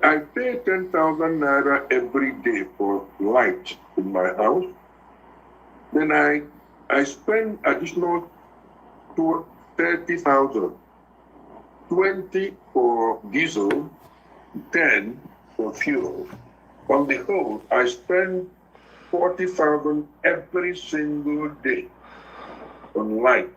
I pay 10,000 naira every day for light in my house. Then I spend additional to 30,000, 20 for diesel, 10 for fuel. On the whole, I spend 40,000 every single day on light.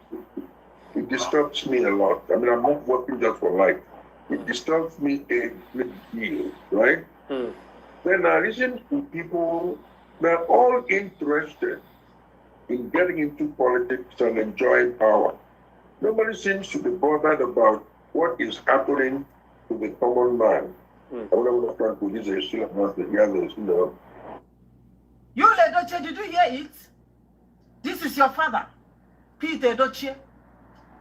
It disturbs me a lot. I mean, I'm not working just for light. It disturbs me a great deal, right? Then I listen to people, they're all interested in getting into politics and enjoying power. Nobody seems to be bothered about what is happening to the common man. I want to try to use a issue about the others, you know. You, Edochie, did you hear it? This is your father, Peter Edochie.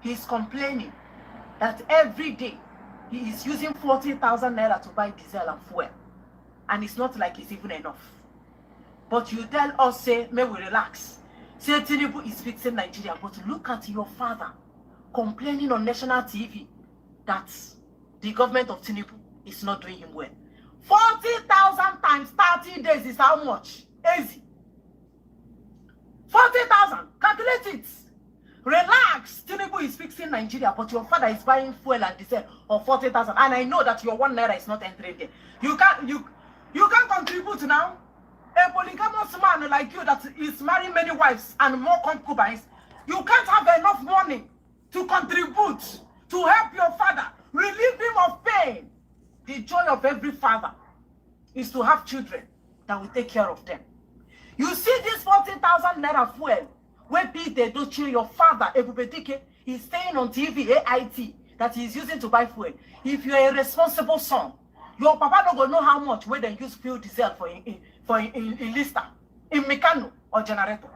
He's complaining that every day he is using 40,000 naira to buy diesel and fuel. And it's not like it's even enough. But you tell us, say, may we relax. Say Tinubu is fixing Nigeria. But look at your father complaining on national TV that the government of Tinubu is not doing him well. 40,000 times 30 days is how much? Easy. 40,000. Calculate it. Relax. Tinubu is fixing Nigeria, but your father is buying fuel and diesel of 40,000. And I know that your 1 naira is not entering there. You can't contribute now. A polygamous man like you that is marrying many wives and more concubines, you can't have enough money to contribute to help your father, relieve him of pain. The joy of every father is to have children that will take care of them. You see this 40,000 naira fuel where Peter Edochie, your father, Ebubedike, is staying on TV, AIT, that he is using to buy fuel. If you are a responsible son, your papa don't go know how much where they use fuel diesel for in Lister, in Meccano or generator.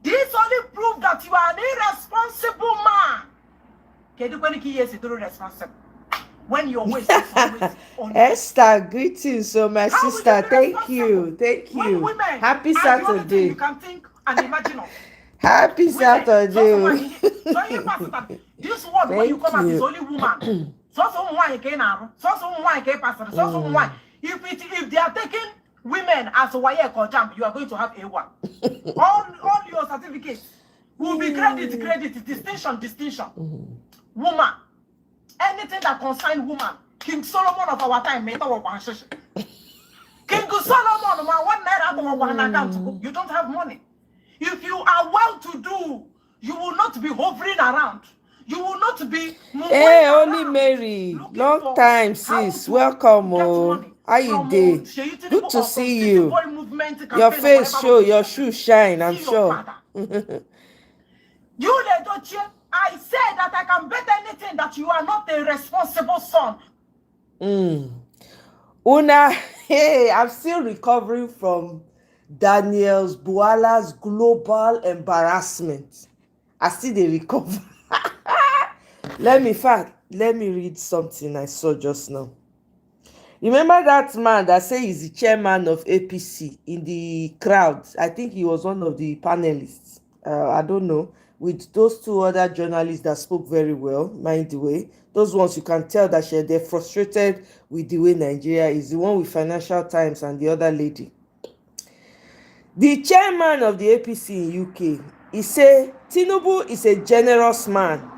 This only proves that you are an irresponsible man. Kedukweniki yes, is responsible. When your waist is always on Esther, greetings, so my sister. Thank you. Thank you. Women Happy are the only thing Saturday. you can think and imagine of. Happy Women, Saturday. this word when you come out is only woman. If they are taking women as WAEC or JAMB, you are going to have A1. all your certificates will be credit, distinction. Woman. Anything that concerns woman. King Solomon of our time, King Solomon, 1 naira to 1 account. You don't have money. If you are well to do, you will not be hovering around. You will not be moving Hey, around. Holy Mary, long time sis. Welcome. How you doing? Good to see you. Your face show, your shoe shine, I'm sure. You, Edochie, I said that I can bet anything that you are not a responsible son. Una, hey, I'm still recovering from Daniel's Buala's global embarrassment. I still dey recover. Let me read something I saw just now. Remember that man that say he's the chairman of APC in the crowd? I think he was one of the panelists. I don't know. With those 2 other journalists that spoke very well, mind the way. Those ones you can tell that they're frustrated with the way Nigeria is. The one with Financial Times and the other lady. The chairman of the APC in UK, he say Tinubu is a generous man.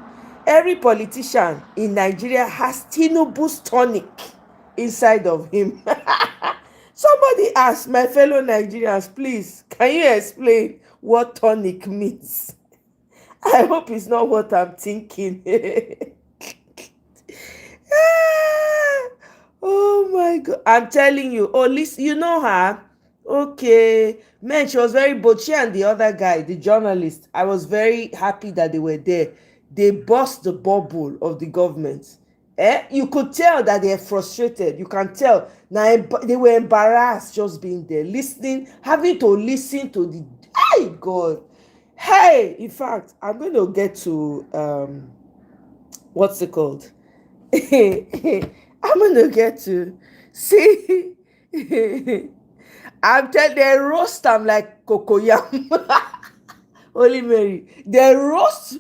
Every politician in Nigeria has Tinubu's tonic inside of him. Somebody asked my fellow Nigerians, please, can you explain what tonic means? I hope it's not what I'm thinking. Oh my God. I'm telling you. Oh, listen, you know her? Okay. Man, she was very bold. She and the other guy, the journalist, I was very happy that they were there. They burst the bubble of the government. You could tell that they're frustrated. You can tell. Now they were embarrassed just being there, listening, having to listen to the... Hey, God. Hey, in fact, I'm going to get to... what's it called? I'm going to get to... See... I'm telling they roast them like cocoyam. Holy Mary, the roast,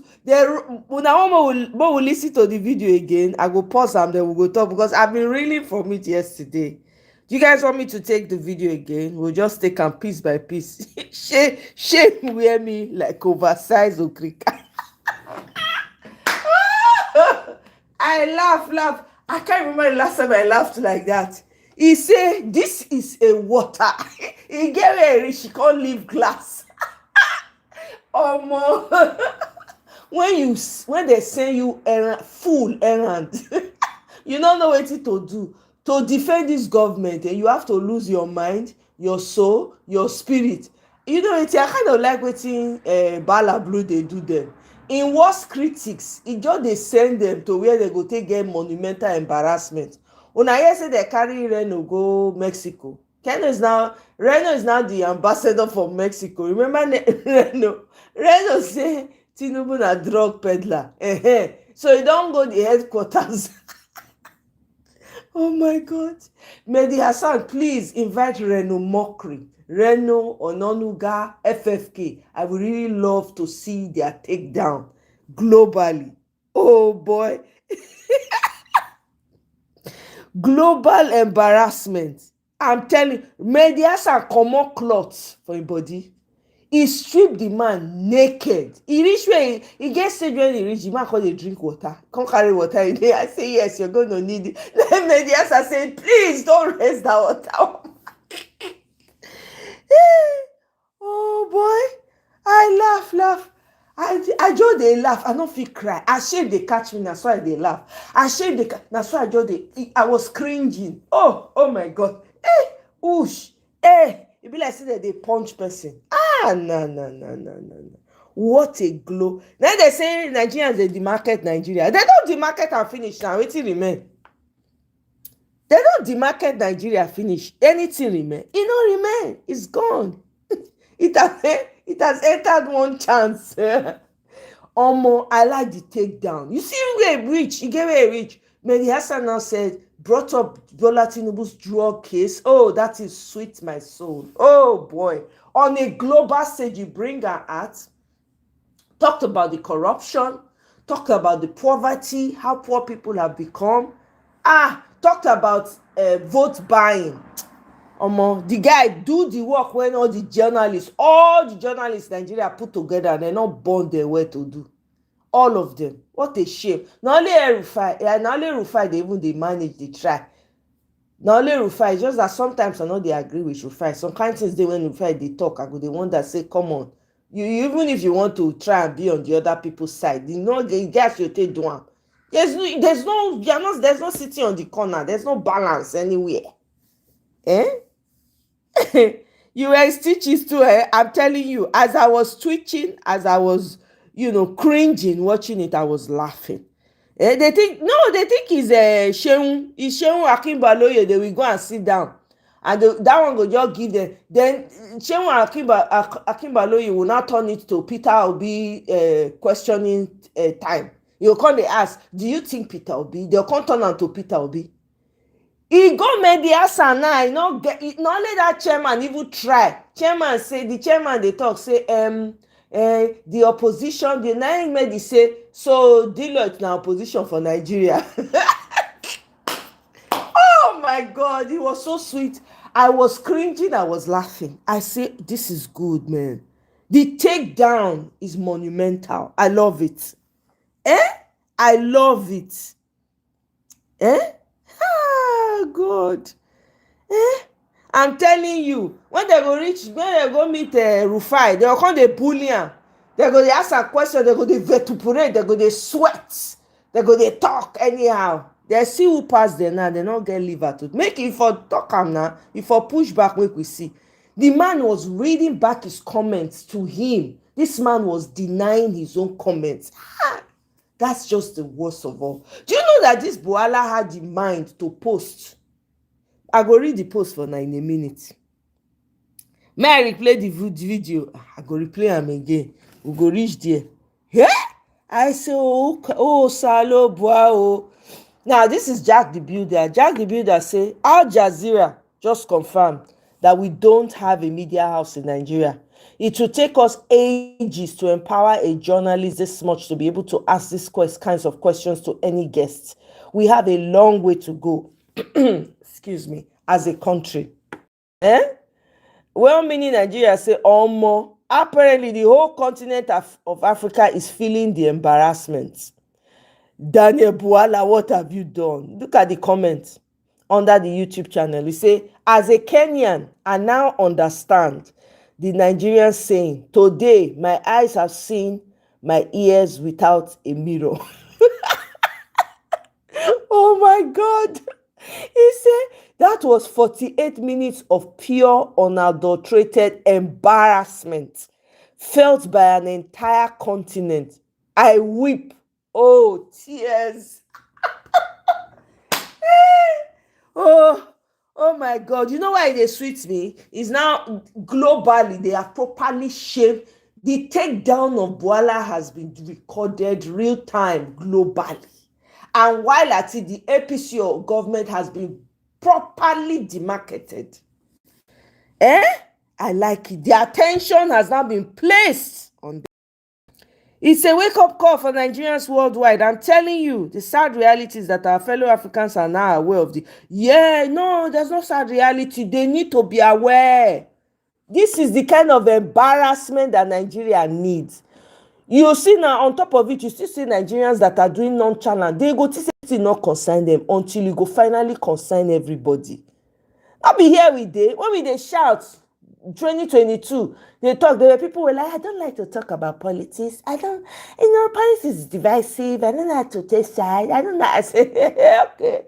una will listen to the video again. I go pause and then we'll go talk because I've been reeling from it yesterday. Do you guys want me to take the video again? We'll just take them piece by piece. Shame wear me like oversized okrika. I laugh. I can't remember the last time I laughed like that. He say, this is a water. He gave her a rich, she can't leave glass. When they send you full errand, you don't know what to do. To defend this government, you have to lose your mind, your soul, your spirit. You know, it's I kind of like wetin Bala Blue they do them. In worst critics, e just dey send them to where they go take get monumental embarrassment. Una hear say they carry Reno go Mexico. Reno is now the ambassador for Mexico. Remember Reno say Tinubu na drug peddler. So he don't go the headquarters. Oh my God. Mehdi Hassan, please invite Reno Mokri, Reno, Ononuga, FFK. I would really love to see their takedown globally. Oh boy. Global embarrassment. I'm telling you, Mehdi Hassan comot cloth for him body. He stripped the man naked. He reach where he get stage when he reach, the man come dey drink water. Come carry water in there. I say, yes, you're going to need it. Then Mehdi Hassan say, please don't raise that water. Oh boy. I laugh. I just dey laugh. I no fit cry. Shame they catch me, that's why they laugh. Shame they catch, that's why I was cringing. Oh my God. Oosh. E be like say that they punch person. No. What a glow. Now they say Nigerians they demarket Nigeria. They don't demarket and finish now. Wetin remain? They don't demarket Nigeria finish. Anything remain? It no remain. It's gone. It has entered one chance. Omo, I like the takedown. You see where rich. He gave a rich. Mehdi Hassan now said, brought up Bola Tinubu's drug case. Oh, that is sweet, my soul. Oh boy. On a global stage, you bring her out. Talked about the corruption. Talked about the poverty, how poor people have become. Talked about vote buying. The guy do the work when all the journalists in Nigeria put together and they not born their way to do. All of them. What a shame. Not only Rufai, they manage, they try. Not only Rufai, just that sometimes I know they agree with Rufai. Some kind of things when Rufai they talk, I go the one that say, come on. You even if you want to try and be on the other people's side, you know they get you take down. There's no sitting on the corner, there's no balance anywhere. You were stitches too, I'm telling you, as I was twitching, as I was cringing watching it, I was laughing. They think it's Shehu Akimbaloye. They will go and sit down, and that one go just give them. Then Shehu Akimbaloye will now turn it to Peter Obi questioning time. You come they ask, do you think Peter Obi? They'll come turn on to Peter Obi. He go Mehdi Hassan now. Not let that chairman even try. The chairman they talk say the opposition, the nine Mehdi say, so Deloitte now opposition for Nigeria. Oh my God, it was so sweet. I was cringing, I was laughing. I say, this is good, man. The takedown is monumental. I love it. I love it. God. I'm telling you, when they go meet Rufai, they will come the bullion. They go they ask a question, they go they vituperate, they go they sweat, they go they talk anyhow. They see who pass there now, they not get liver to make it for talk am now, if for push back make we see. The man was reading back his comments to him. This man was denying his own comments. That's just the worst of all. Do you know that this Boala had the mind to post? I go read the post for 9 minutes. May I replay the video? I go replay am again. We go reach there. I say, Salo Boao. Now, this is Jack the Builder. Jack the Builder say, Al Jazeera just confirmed that we don't have a media house in Nigeria. It will take us ages to empower a journalist this much to be able to ask these kinds of questions to any guest. We have a long way to go, excuse me, as a country. Well-meaning Nigeria say, Omo, apparently the whole continent of Africa is feeling the embarrassment. Daniel Buala, what have you done? Look at the comments under the YouTube channel. We say, as a Kenyan, I now understand the Nigerian saying, today my eyes have seen my ears without a mirror. Oh my God. He said that was 48 minutes of pure, unadulterated embarrassment felt by an entire continent. I weep. Oh, tears. Oh my God. You know why they sweet me? Is now globally they are properly shamed. The takedown of Buala has been recorded real time globally. And while at it, the APC government has been properly demarketed. I like it. The attention has now been placed on them. It's a wake-up call for Nigerians worldwide. I'm telling you, the sad reality is that our fellow Africans are now aware of no, there's no sad reality. They need to be aware. This is the kind of embarrassment that Nigeria needs. You see now, on top of it, you still see Nigerians that are doing nonchalant. They go to say it not concern them until you go finally concern everybody. I'll be here with they when they shout 2022, they talk. There were people who were like, I don't like to talk about politics. I don't, politics is divisive. I don't like to take side. I don't like. I say, okay,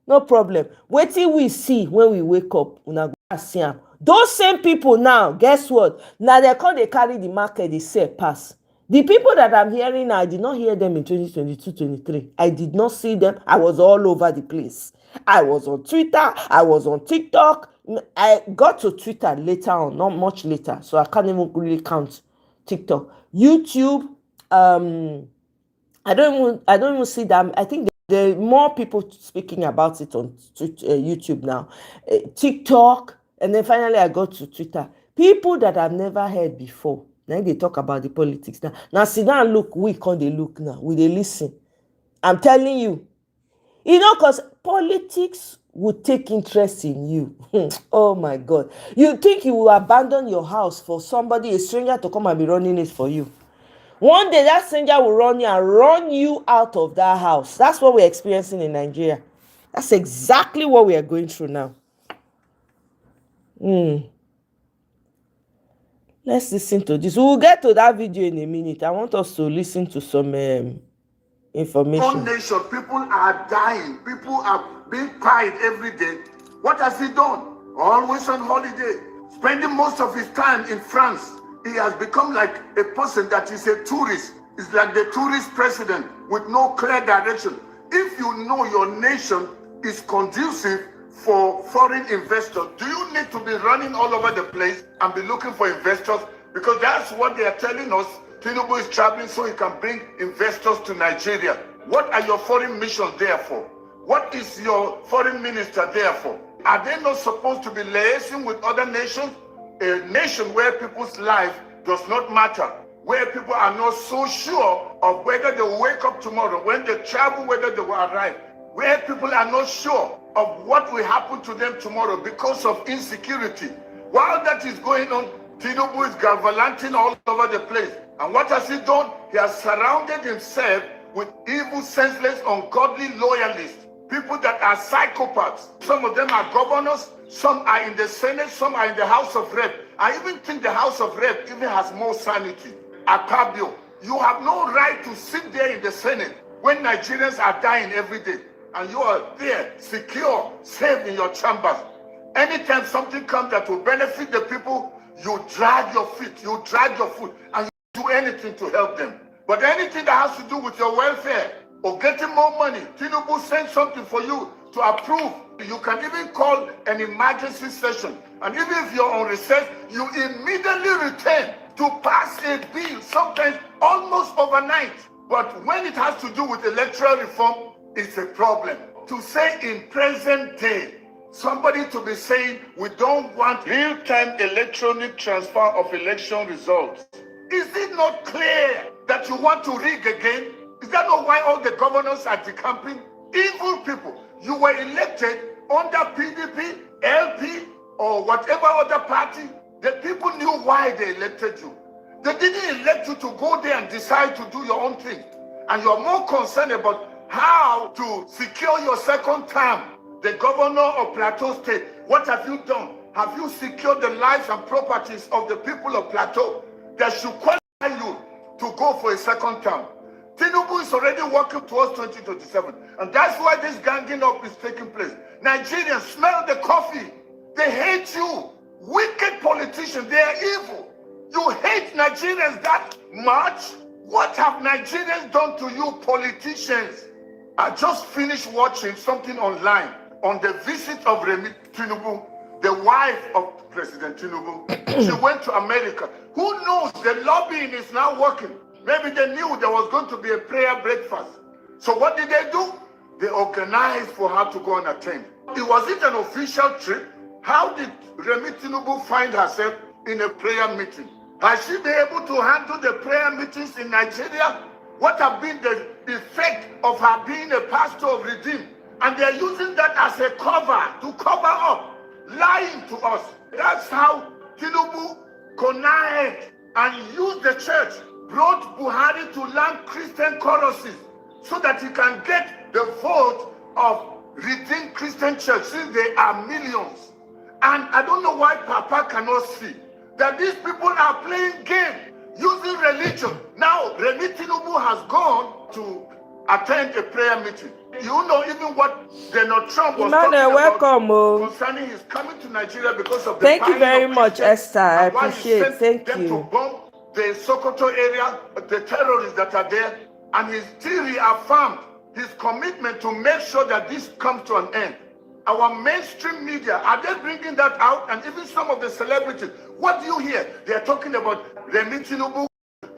no problem. Wait till we see when we wake up. Those same people now, guess what? Now they carry the market, they say pass. The people that I'm hearing now, I did not hear them in 2022-23. I did not see them. I was all over the place. I was on Twitter. I was on TikTok. I got to Twitter later on, not much later. So I can't even really count TikTok. YouTube, I don't even see them. I think there are more people speaking about it on YouTube now. TikTok, and then finally I got to Twitter. People that I've never heard before. Now they talk about the politics now. Now sit down, look, we can't they look now. We they listen. I'm telling you. Because politics would take interest in you. Oh my God. You think you will abandon your house for somebody, a stranger, to come and be running it for you. One day that stranger will run you and run you out of that house. That's what we're experiencing in Nigeria. That's exactly what we are going through now. Let's listen to this. We'll get to that video in a minute. I want us to listen to some information. One nation, people are dying. People are being pied every day. What has he done? Always on holiday, spending most of his time in France. He has become like a person that is a tourist. It's like the tourist president with no clear direction. If you know your nation is conducive for foreign investors, do you need to be running all over the place and be looking for investors? Because that's what they are telling us. Tinubu is traveling so he can bring investors to Nigeria. What are your foreign missions there for? What is your foreign minister there for? Are they not supposed to be liaising with other nations? A nation where people's life does not matter, where people are not so sure of whether they will wake up tomorrow, when they travel, whether they will arrive, where people are not sure of what will happen to them tomorrow because of insecurity. While that is going on, Tinubu is gallivanting all over the place. And what has he done? He has surrounded himself with evil, senseless, ungodly loyalists, people that are psychopaths. Some of them are governors, some are in the Senate, some are in the House of Rep. I even think the House of Rep even has more sanity. Akpabio, you have no right to sit there in the Senate when Nigerians are dying every day, and you are there, secure, safe in your chambers. Anytime something comes that will benefit the people, you drag your feet, you drag your foot, and you do anything to help them. But anything that has to do with your welfare or getting more money, Tinubu sends something for you to approve. You can even call an emergency session. And even if you're on recess, you immediately return to pass a bill, sometimes almost overnight. But when it has to do with electoral reform, it's a problem. To say in present day, somebody to be saying, we don't want real-time electronic transfer of election results. Is it not clear that you want to rig again? Is that not why all the governors are decamping? Evil people. You were elected under PDP, LP, or whatever other party. The people knew why they elected you. They didn't elect you to go there and decide to do your own thing. And you're more concerned about how to secure your second term. The governor of Plateau State, what have you done? Have you secured the lives and properties of the people of Plateau that should qualify you to go for a second term? Tinubu is already working towards 2027. And that's why this ganging up is taking place. Nigerians, smell the coffee. They hate you. Wicked politicians, they are evil. You hate Nigerians that much? What have Nigerians done to you, politicians? I just finished watching something online on the visit of Remi Tinubu, the wife of President Tinubu. She went to America. Who knows? The lobbying is now working. Maybe they knew there was going to be a prayer breakfast. So what did they do? They organized for her to go and attend. Was it an official trip? How did Remi Tinubu find herself in a prayer meeting? Has she been able to handle the prayer meetings in Nigeria? What have been the effect of her being a pastor of Redeem? And they're using that as a cover to cover up, lying to us. That's how Tinubu connived and used the church, brought Buhari to learn Christian choruses so that he can get the vote of Redeemed Christian Church, since there are millions. And I don't know why Papa cannot see that these people are playing game, using religion. Now, Remi Tinubu has gone to attend a prayer meeting. You know even what Donald Trump was talking about concerning his coming to Nigeria because of the Thank you very much, Esther. I appreciate it. Thank you. To bomb the Sokoto area, the terrorists that are there, and he's still reaffirmed his commitment to make sure that this comes to an end. Our mainstream media, are they bringing that out? And even some of the celebrities, what do you hear? They are talking about Remi Tinubu.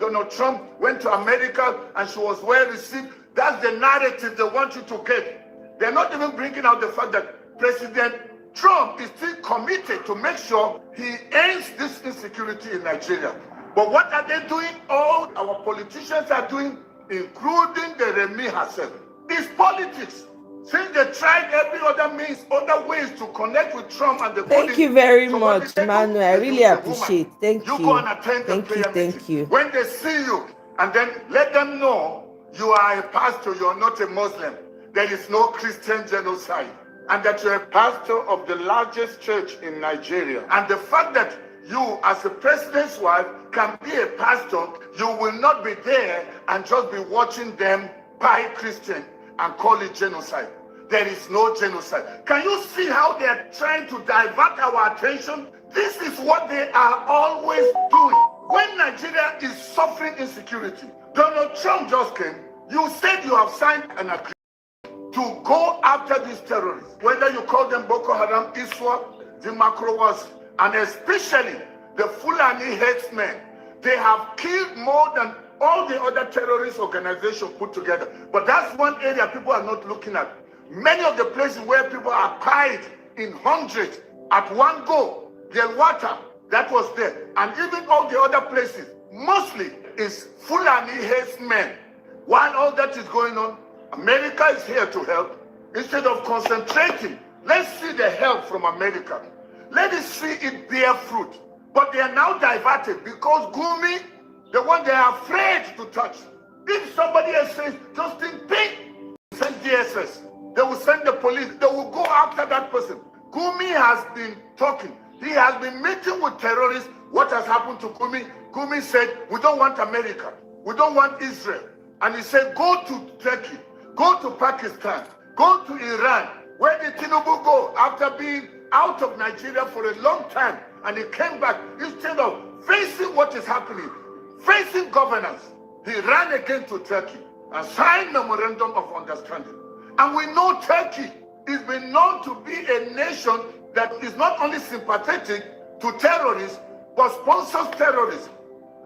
Donald Trump went to America and she was well received. That's the narrative they want you to get. They're not even bringing out the fact that President Trump is still committed to make sure he ends this insecurity in Nigeria. But what are they doing? All our politicians are doing, including the Remi herself, is politics. Since they tried every other means, other ways to connect with Trump and the Thank you very much, Manu. I really appreciate. Thank you. You go and attend the prayer meeting. Thank you. When they see you, and then let them know you are a pastor, you are not a Muslim. There is no Christian genocide. And that you're a pastor of the largest church in Nigeria. And the fact that you, as a president's wife, can be a pastor, you will not be there and just be watching them buy Christian and call it genocide. There is no genocide. Can you see how they are trying to divert our attention? This is what they are always doing. When Nigeria is suffering insecurity, Donald Trump just came. You said you have signed an agreement to go after these terrorists, whether you call them Boko Haram, ISWAP, the Macrowas, and especially the Fulani headsmen. They have killed more than all the other terrorist organizations put together. But that's one area people are not looking at. Many of the places where people are tied in hundreds at one go, Yelwata, that was there, and even all the other places, mostly is Fulani headsmen. While all that is going on, America is here to help. Instead of concentrating, let's see the help from America. Let us see it bear fruit. But they are now diverted because Gumi, the one they are afraid to touch. If somebody else says, Justin, ping, send DSS. They will send the police. They will go after that person. Gumi has been talking. He has been meeting with terrorists. What has happened to Gumi? Gumi said, we don't want America. We don't want Israel. And he said, go to Turkey. Go to Pakistan. Go to Iran. Where did Tinubu go after being out of Nigeria for a long time? And he came back. Instead of facing what is happening, facing governance, he ran again to Turkey and signed memorandum of understanding. And we know Turkey is been known to be a nation that is not only sympathetic to terrorists, but sponsors terrorism.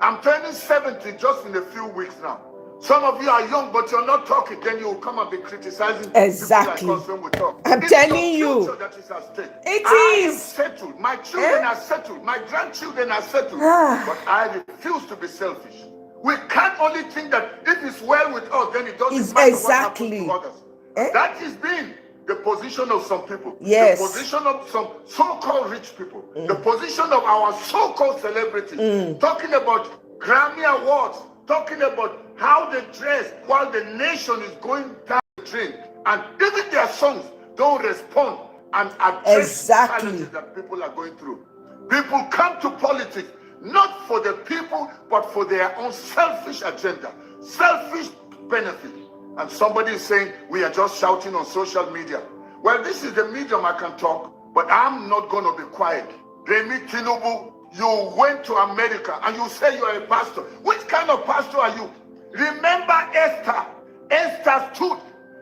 I'm turning 70 just in a few weeks now. Some of you are young, but you're not talking. Then you will come and be criticizing Exactly. people like us when we talk. I'm telling you. Future that is at stake. It I is. am settled. My children are settled. My grandchildren are settled. Ah. But I refuse to be selfish. We can't only think that if it's well with us, then it doesn't matter exactly. what happens to others. That is being the position of some people. Yes. The position of some so-called rich people. The position of our so-called celebrities. Talking about Grammy Awards. Talking about how they dress while the nation is going down the drain. And even their songs don't respond and address challenges that people are going through. People come to politics not for the people, but for their own selfish agenda, selfish benefit. And somebody is saying, we are just shouting on social media. Well, this is the medium I can talk, but I'm not going to be quiet. Remi Tinubu, you went to America and you say you are a pastor. Which kind of pastor are you? Remember Esther. Esther stood.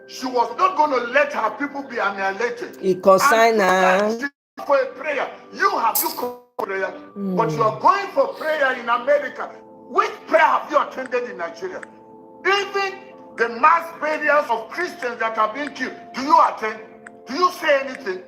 She was not going to let her people be annihilated. He consigned her for a prayer. You called prayer, but you are going for prayer in America. Which prayer have you attended in Nigeria? Even the mass burials of Christians that are being killed, do you attend? Do you say anything?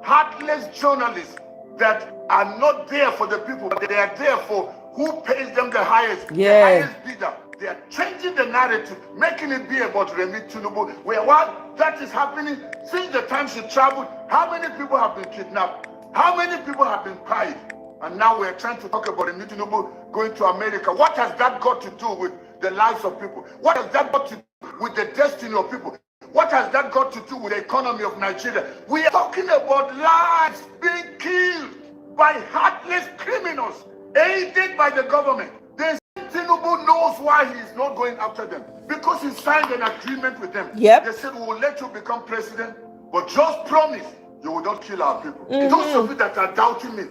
Heartless journalists that are not there for the people, but they are there for who pays them the highest, the highest bidder. They are changing the narrative, making it be about Remi Tinubu. Where what that is happening since the time she traveled, how many people have been kidnapped? How many people have been pied? And now we're trying to talk about Remi Tinubu going to America. What has that got to do with the lives of people? What has that got to do with the destiny of people? What has that got to do with the economy of Nigeria? We are talking about lives being killed by heartless criminals, aided by the government. The Tinubu knows why he is not going after them. Because he signed an agreement with them. They said, we will let you become president, but just promise you will not kill our people. Those of you that are doubting me,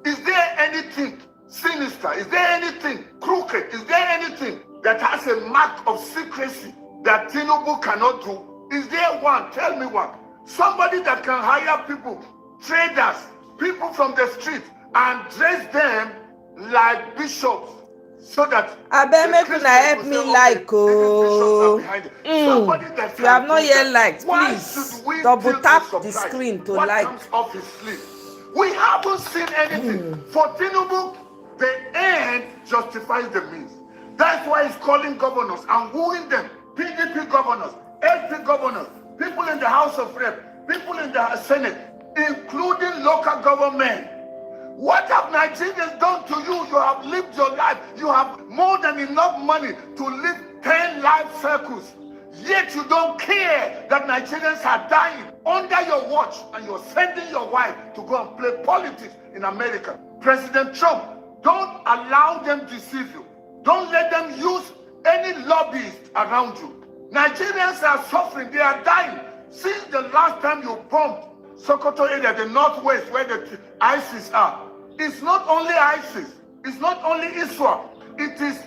is there anything sinister? Is there anything crooked? Is there anything that has a mark of secrecy that Tinubu cannot do? Is there one? Tell me one. Somebody that can hire people, traders, people from the street, and dress them like bishops, so that I bet make una help me like somebody that you have not yet liked, why please should we double tap the surprise screen to what like. comes off his sleeve? We haven't seen anything. For Tinubu, the end justifies the means. That's why he's calling governors and wooing them. PDP governors, LP governors, people in the House of Rep, people in the Senate, including local government. What have Nigerians done to you? You have lived your life. You have more than enough money to live 10 life circles. Yet you don't care that Nigerians are dying under your watch, and you're sending your wife to go and play politics in America. President Trump, don't allow them to deceive you. Don't let them use any lobbyists around you. Nigerians are suffering. They are dying. Since the last time you bombed Sokoto area, the northwest, where the ISIS are, it's not only ISIS, it's not only Israel, it is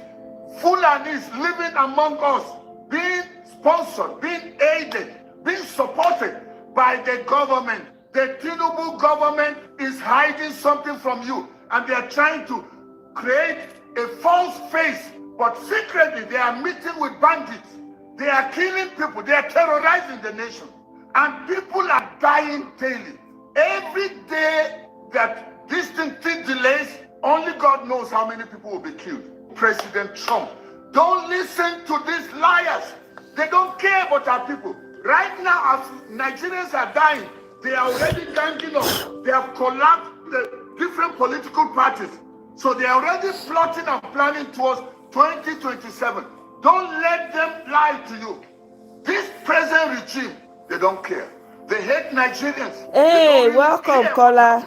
Fulanis living among us, being sponsored, being aided, being supported by the government. The Tinubu government is hiding something from you, and they are trying to create a false face, but secretly they are meeting with bandits. They are killing people, they are terrorizing the nation, and people are dying daily. Every day that this thing delays, only God knows how many people will be killed. President Trump, don't listen to these liars. They don't care about our people. Right now, as Nigerians are dying, they are already ganging up. They have collapsed the different political parties. So they are already plotting and planning towards 2027. Don't let them lie to you. This present regime, they don't care. They hate Nigerians. Hey, welcome, caller.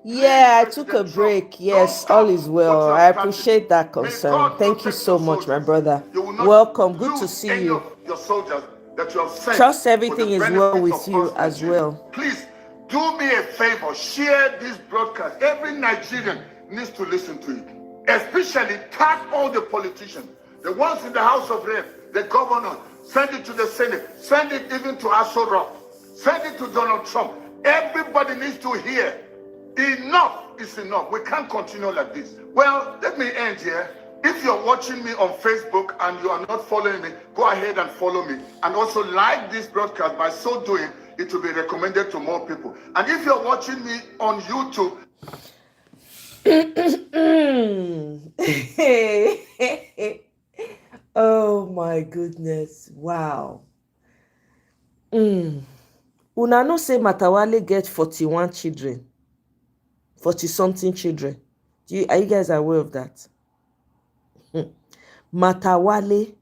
Yeah, I took a break. Yes, all is well. I appreciate that concern. Thank you so much, my brother. Welcome. Good to see you. Your soldiers that you have sent. Trust everything is well with you as well. Please do me a favor. Share this broadcast. Every Nigerian needs to listen to it. Especially tag all the politicians, the ones in the House of Rep, the governor. Send it to the Senate. Send it even to Aso Rock. Send it to Donald Trump. Everybody needs to hear. Enough is enough. We can't continue like this. Well, let me end here. If you're watching me on Facebook and you are not following me, go ahead and follow me. And also like this broadcast. By so doing, it will be recommended to more people. And if you're watching me on YouTube, oh my goodness, wow. Una know say Matawale get 41 children, 40 something children. Are you guys aware of that? Matawale,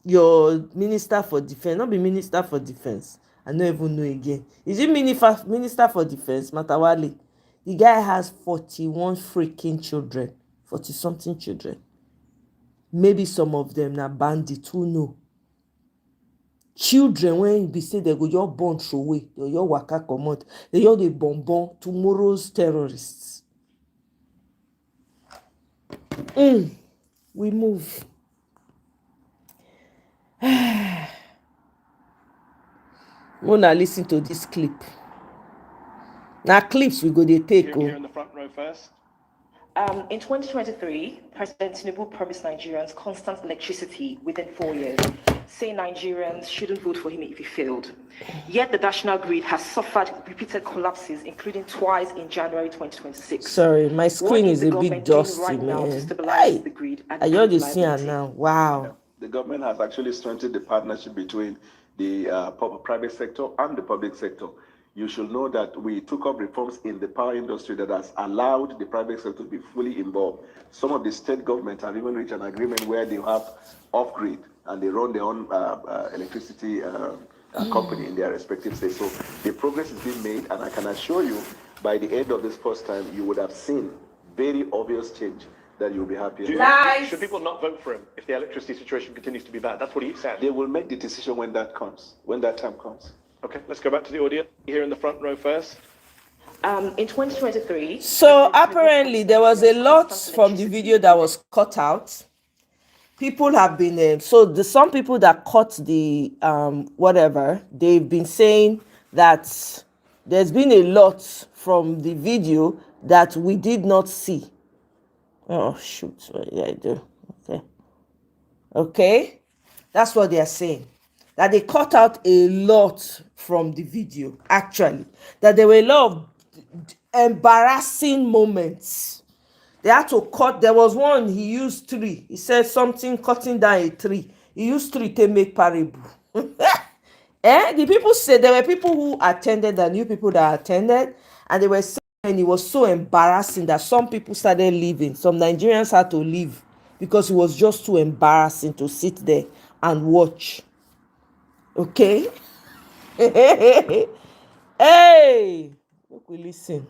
your minister for defense, not be minister for defense, I don't even know again. Is it minister for defense, Matawale? The guy has 41 freaking children, 40 something children. Maybe some of them na bandit, who know? Children, when you be say they go your born throw away, they your waka comot, they your the bonbon tomorrow's terrorists. We move. Wanna listen to this clip. Now clips we go they take. Here in the front row first. In 2023, President Tinubu promised Nigerians constant electricity within 4 years, saying Nigerians shouldn't vote for him if he failed. Yet the national grid has suffered repeated collapses, including twice in January 2026. Sorry, my screen is a bit dusty, right now to man. stabilize the grid and I just improve see her reliability? now. Wow. The government has actually strengthened the partnership between the private sector and the public sector. You should know that we took up reforms in the power industry that has allowed the private sector to be fully involved. Some of the state governments have even reached an agreement where they have off-grid and they run their own electricity company in their respective states. So the progress is being made, and I can assure you, by the end of this first time, you would have seen very obvious change that you'll be happy. Should people not vote for him if the electricity situation continues to be bad? That's what he said. They will make the decision when that comes, when that time comes. Okay, let's go back to the audience. Here in the front row first. In 2023... So apparently there was a lot from the video that was cut out. People have been some people that cut the whatever, they've been saying that there's been a lot from the video that we did not see. Oh shoot, what did I do? Okay, that's what they are saying, that they cut out a lot from the video, actually, that there were a lot of embarrassing moments. They had to cut. There was one, he used 3. He said something, cutting down a 3. He used 3 to make parable. The people said, there were people who attended, and new people that attended, and they were saying it was so embarrassing that some people started leaving. Some Nigerians had to leave because it was just too embarrassing to sit there and watch. Okay? Hey! Look, we listen.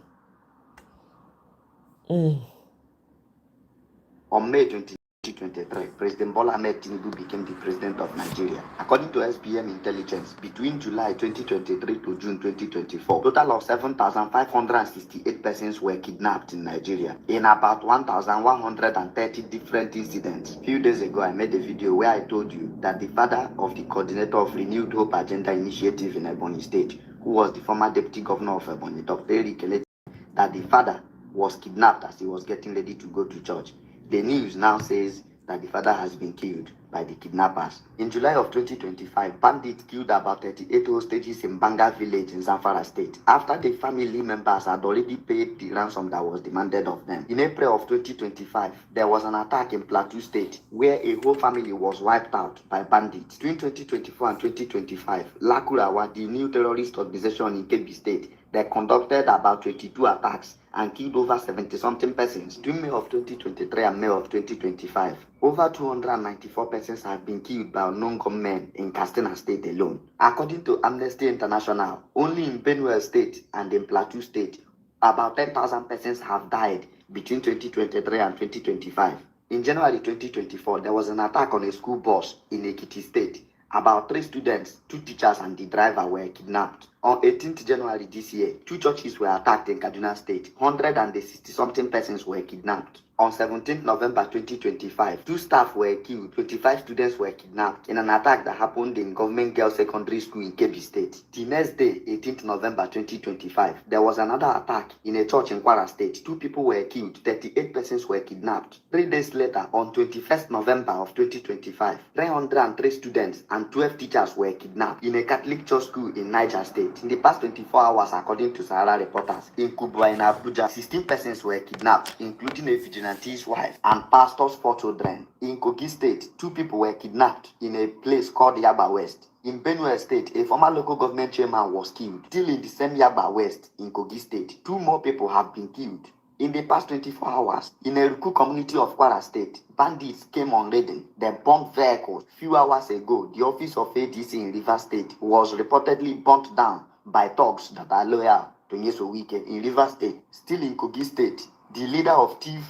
On May 2023, President Bola Ahmed Tinubu became the president of Nigeria. According to SBM intelligence, between July 2023 to June 2024, total of 7,568 persons were kidnapped in Nigeria in about 1,130 different incidents. Few days ago, I made a video where I told you that the father of the coordinator of Renewed Hope Agenda Initiative in Ebonyi State, who was the former deputy governor of Ebonyi, Dr. Eric Eleti, that the father was kidnapped as he was getting ready to go to church. The news now says that the father has been killed by the kidnappers. In July of 2025, bandits killed about 38 hostages in Banga village in Zamfara state, after the family members had already paid the ransom that was demanded of them. In April of 2025, there was an attack in Plateau state where a whole family was wiped out by bandits. Between 2024 and 2025, Lakurawa, the new terrorist organization in Kebbi state, they conducted about 22 attacks and killed over 70-something persons. Between May of 2023 and May of 2025, over 294 persons have been killed by unknown gunmen in Katsina State alone. According to Amnesty International, only in Benue State and in Plateau State, about 10,000 persons have died between 2023 and 2025. In January 2024, there was an attack on a school bus in Ekiti State. About 3 students, 2 teachers and the driver were kidnapped. On 18th January this year, 2 churches were attacked in Kaduna State. 160-something persons were kidnapped. On 17th November 2025, 2 staff were killed, 25 students were kidnapped in an attack that happened in Government Girls Secondary School in Kebbi State. The next day, 18th November 2025, there was another attack in a church in Kwara State. 2 people were killed, 38 persons were kidnapped. 3 days later, on 21st November of 2025, 303 students and 12 teachers were kidnapped in a Catholic church school in Niger State. In the past 24 hours, according to Sahara reporters, in Kubwa in Abuja, 16 persons were kidnapped, including a vigilante's wife and pastor's 4 children. In Kogi State, 2 people were kidnapped in a place called Yaba West. In Benue State, a former local government chairman was killed. Still in the same Yaba West in Kogi State, 2 more people have been killed. In the past 24 hours, in a Ruku community of Kwara State, bandits came on raiding. They bombed vehicles. Few hours ago, the office of ADC in Rivers State was reportedly burnt down by thugs that are loyal to Nyeso Wike in Rivers State. Still in Kogi State, the leader of TIF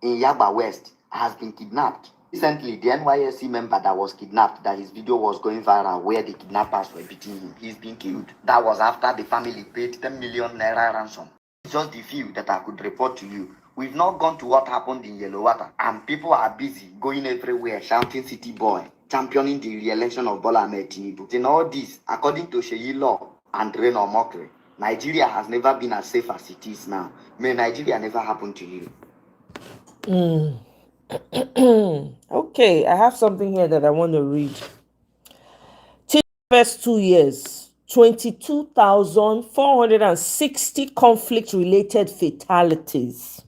in Yaba West has been kidnapped. Recently, the NYSC member that was kidnapped, that his video was going viral where the kidnappers were beating him, he's been killed. That was after the family paid 10 million naira ransom. It's just the few that I could report to you. We've not gone to what happened in Yellow Water, and people are busy going everywhere shouting City Boy, championing the re-election of Bola Ahmed Tinubu. In all this, according to Sheyi Law and Reno Mokre, Nigeria has never been as safe as it is now. May Nigeria never happen to you. Okay, I have something here that I want to read. First 2 years, 22,460 conflict-related fatalities.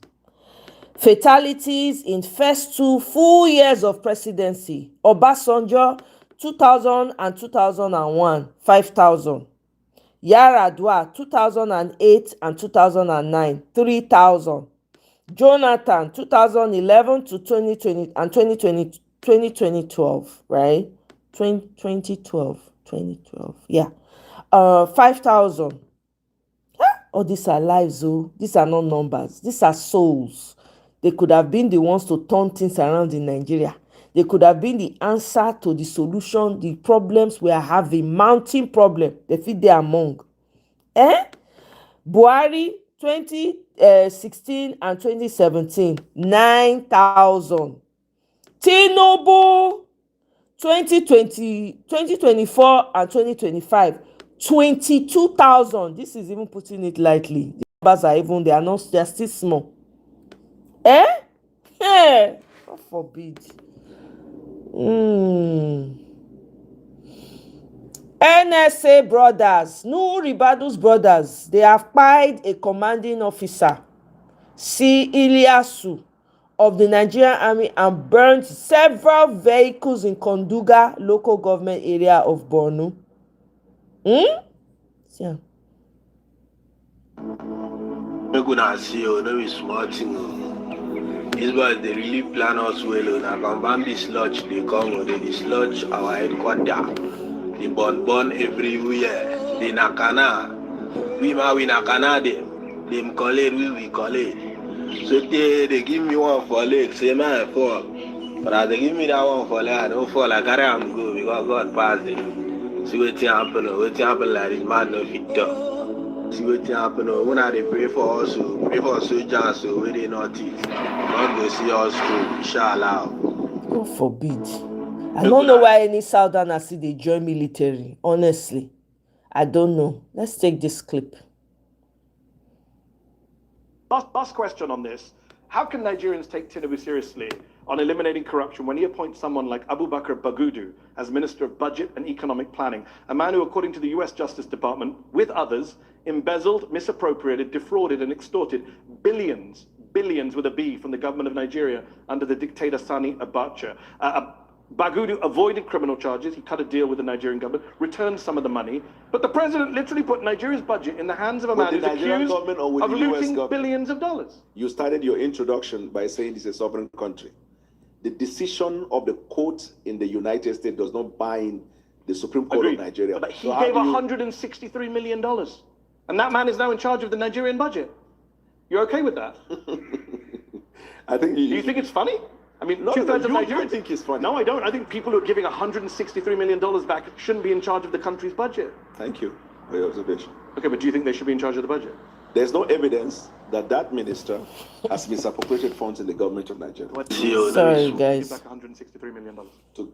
Fatalities in first 2 full years of presidency. Obasanjo, 2000 and 2001, 5,000. Yaradua, 2008 and 2009, 3,000. Jonathan, 2011 to 2020 and 2012, right? 2012, yeah. 5,000. Oh, these are lives, oh. These are not numbers. These are souls. They could have been the ones to turn things around in Nigeria. They could have been the answer to the solution, the problems we are having, mounting problem. They fit there among. Buhari, 2016 and 2017, 9,000. Tinubu, 2024 and 2025, 22,000. This is even putting it lightly. The numbers are even, they are still small. God forbid. NSA brothers, Nuri Badu's brothers, they have pied a commanding officer, C. Ilyasu, of the Nigerian Army and burned several vehicles in Konduga local government area of Borno. Yeah. We're gonna see you, no be small thing. These boys, they really plan us well. Now, come this lodge, they come, they dislodge our headquarters. They burn everywhere. They nakana. We nakana them call it, we call it. So they give me one for leg, say man fall. But as they give me that one for leg, I don't fall. I carry am go because God passed it. See what happen like this man no fit talk. See what happen when I pray for us, pray for soldiers, so we did not eat. God will see us through, inshallah. God forbid. I don't know why any Southerner see they join military. Honestly, I don't know. Let's take this clip. Last question on this. How can Nigerians take Tinubu seriously on eliminating corruption when he appoints someone like Abubakar Bagudu as Minister of Budget and Economic Planning, a man who, according to the US Justice Department, with others, embezzled, misappropriated, defrauded, and extorted billions with a B from the government of Nigeria under the dictator Sani Abacha. Bagudu avoided criminal charges. He cut a deal with the Nigerian government, returned some of the money. But the president literally put Nigeria's budget in the hands of a man who's accused of looting billions of dollars. You started your introduction by saying it's a sovereign country. The decision of the court in the United States does not bind the Supreme Court of Nigeria. But he gave $163 million. And that man is now in charge of the Nigerian budget. You're okay with that? I think. Do you think it's funny? I mean, two-thirds of Nigerians. You think it's funny? No, I don't. I think people who are giving $163 million back shouldn't be in charge of the country's budget. Thank you for your observation. Okay, but do you think they should be in charge of the budget? There's no evidence that that minister has misappropriated funds in the government of Nigeria. Sorry, guys. Back $163 million.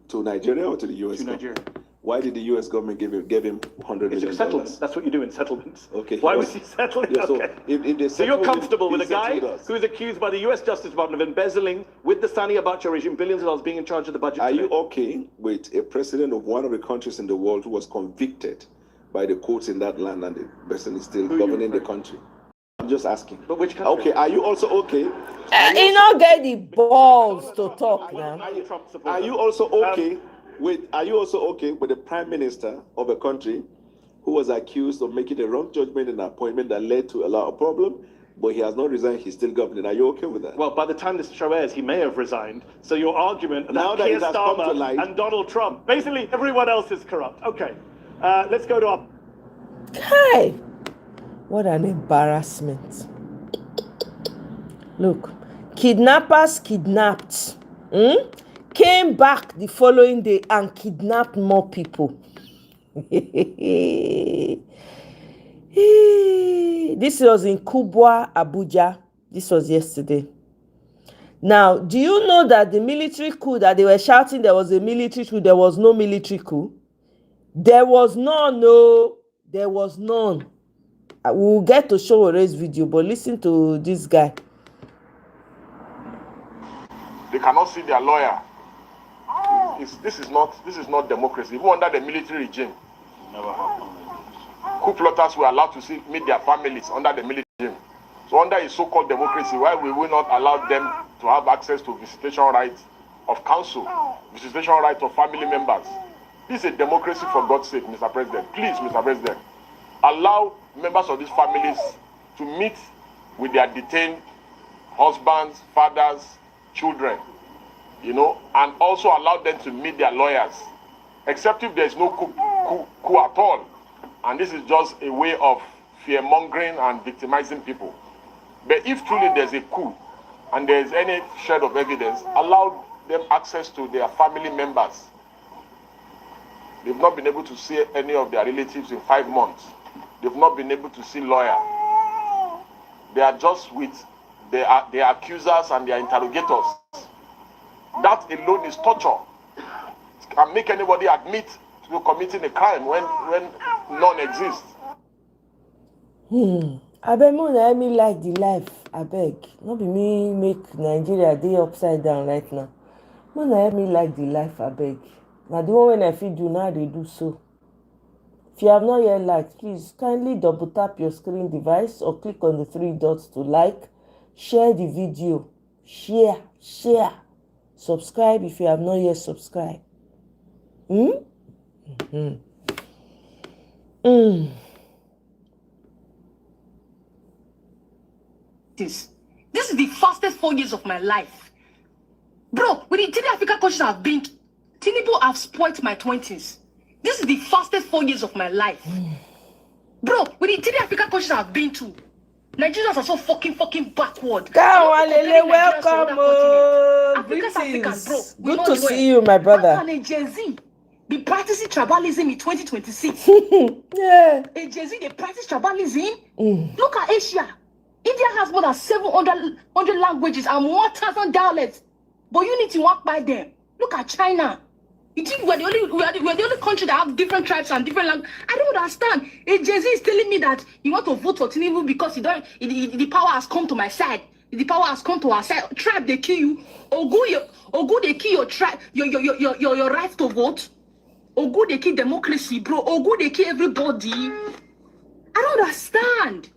To Nigeria or to the US? To Nigeria. Why did the US government give him $100 It's million? a settlement. That's what you do in settlements. Okay. Why was he settling? Yeah, so okay. if they So you're settled comfortable with a he guy settled us. who is accused by the US Justice Department of embezzling with the Sani Abacha regime billions of dollars being in charge of the budget? Are today? you okay with a president of one of the countries in the world who was convicted by the courts in that land and the person is still governing the country? I'm just asking. But which country? Okay, are you also okay? You not get the balls to talk now. Are you also okay with the prime minister of a country who was accused of making a wrong judgment in an appointment that led to a lot of problem, but he has not resigned, he's still governing? Are you okay with that? Well, by the time this show airs, he may have resigned. So your argument Now that that Keir it has come to Starmer light- and Donald Trump, basically everyone else is corrupt. Okay, let's go to our... Hey, what an embarrassment. Look, kidnappers kidnapped, came back the following day and kidnapped more people. This was in Kubwa, Abuja. This was yesterday. Now, do you know that the military coup that they were shouting there was a military coup? There was no military coup. There was none, no. There was none. We'll get to show Ore's video, but listen to this guy. They cannot see their lawyer. This is not democracy. Even under the military regime, Never happened. coup plotters were allowed to meet their families under the military regime. So under a so-called democracy, why will we not allow them to have access to visitation rights of counsel, visitation rights of family members? This is a democracy, for God's sake, Mr. President. Please, Mr. President, allow members of these families to meet with their detained husbands, fathers, children, and also allow them to meet their lawyers, except if there is no coup at all. And this is just a way of fear-mongering and victimizing people. But if truly there's a coup and there's any shred of evidence, allow them access to their family members. They've not been able to see any of their relatives in 5 months. They've not been able to see lawyers. They are just with their accusers and their interrogators. That alone is torture. It can make anybody admit to committing a crime when none exists. Abeg, let me like the life. Abeg, not be me make Nigeria dey upside down right now. Let me like the life. Abeg, now the one when I feel do now they do so. If you have not yet liked, please kindly double tap your screen device or click on the 3 dots to like, share the video, share, subscribe if you have not yet subscribed. This is the fastest 4 years of my life. Bro, with the 3 African countries I've been to, Tinubu have spoiled my 20s. This is the fastest 4 years of my life. Bro, with the 3 African countries I've been to, Nigerians are so fucking backward. Kawalele, welcome. Greetings. Good to see you, my brother. A Gen-Z be practicing tribalism in 2026. Yeah. A Gen-Z, they practice tribalism. Look at Asia. India has more than 700 languages and 1,000 dialects. But you need to walk by them. Look at China. You think we're the only country that have different tribes and different languages? I don't understand. A Gen-Z is telling me that you want to vote for Tinubu because the power has come to my side. The power has come to our side. Tribe, they kill you. Ogu, they kill your tribe, your right to vote. Ogu, they kill democracy, bro. Ogu, they kill everybody. I don't understand.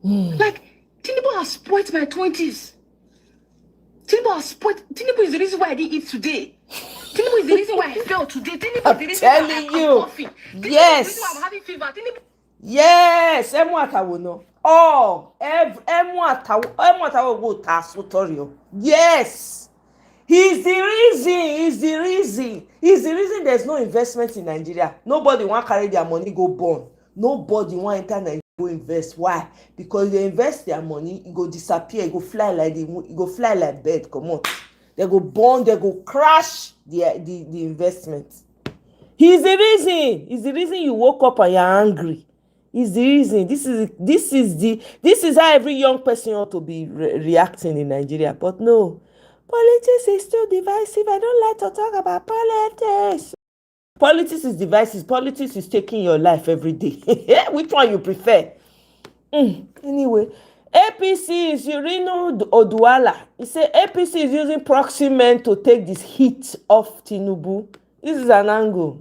Like, Tinubu has spoiled my 20s. Tinubu is the reason why I didn't eat today. Tinubu is the reason why I fell today. Tinubu is the reason why I'm coughing. Yes. Is the reason why I'm having fever. Tinubu. Yes, Emwatawono. Oh, Emwatawo. Yes. He's the reason there's no investment in Nigeria. Nobody want carry their money go burn. Nobody want enter Nigeria go invest. Why? Because they invest their money, it go disappear, it go fly like bird. Come on. They go burn, they go crash the investment. He's the reason you woke up and you're angry. is the reason. This is how every young person ought to be reacting in Nigeria. But no, politics is still divisive. I don't like to talk about politics. Politics is divisive. Politics is taking your life every day. Which one you prefer? Anyway, APC is Urino Oduala. He said APC is using proxy men to take this heat off Tinubu. This is an angle.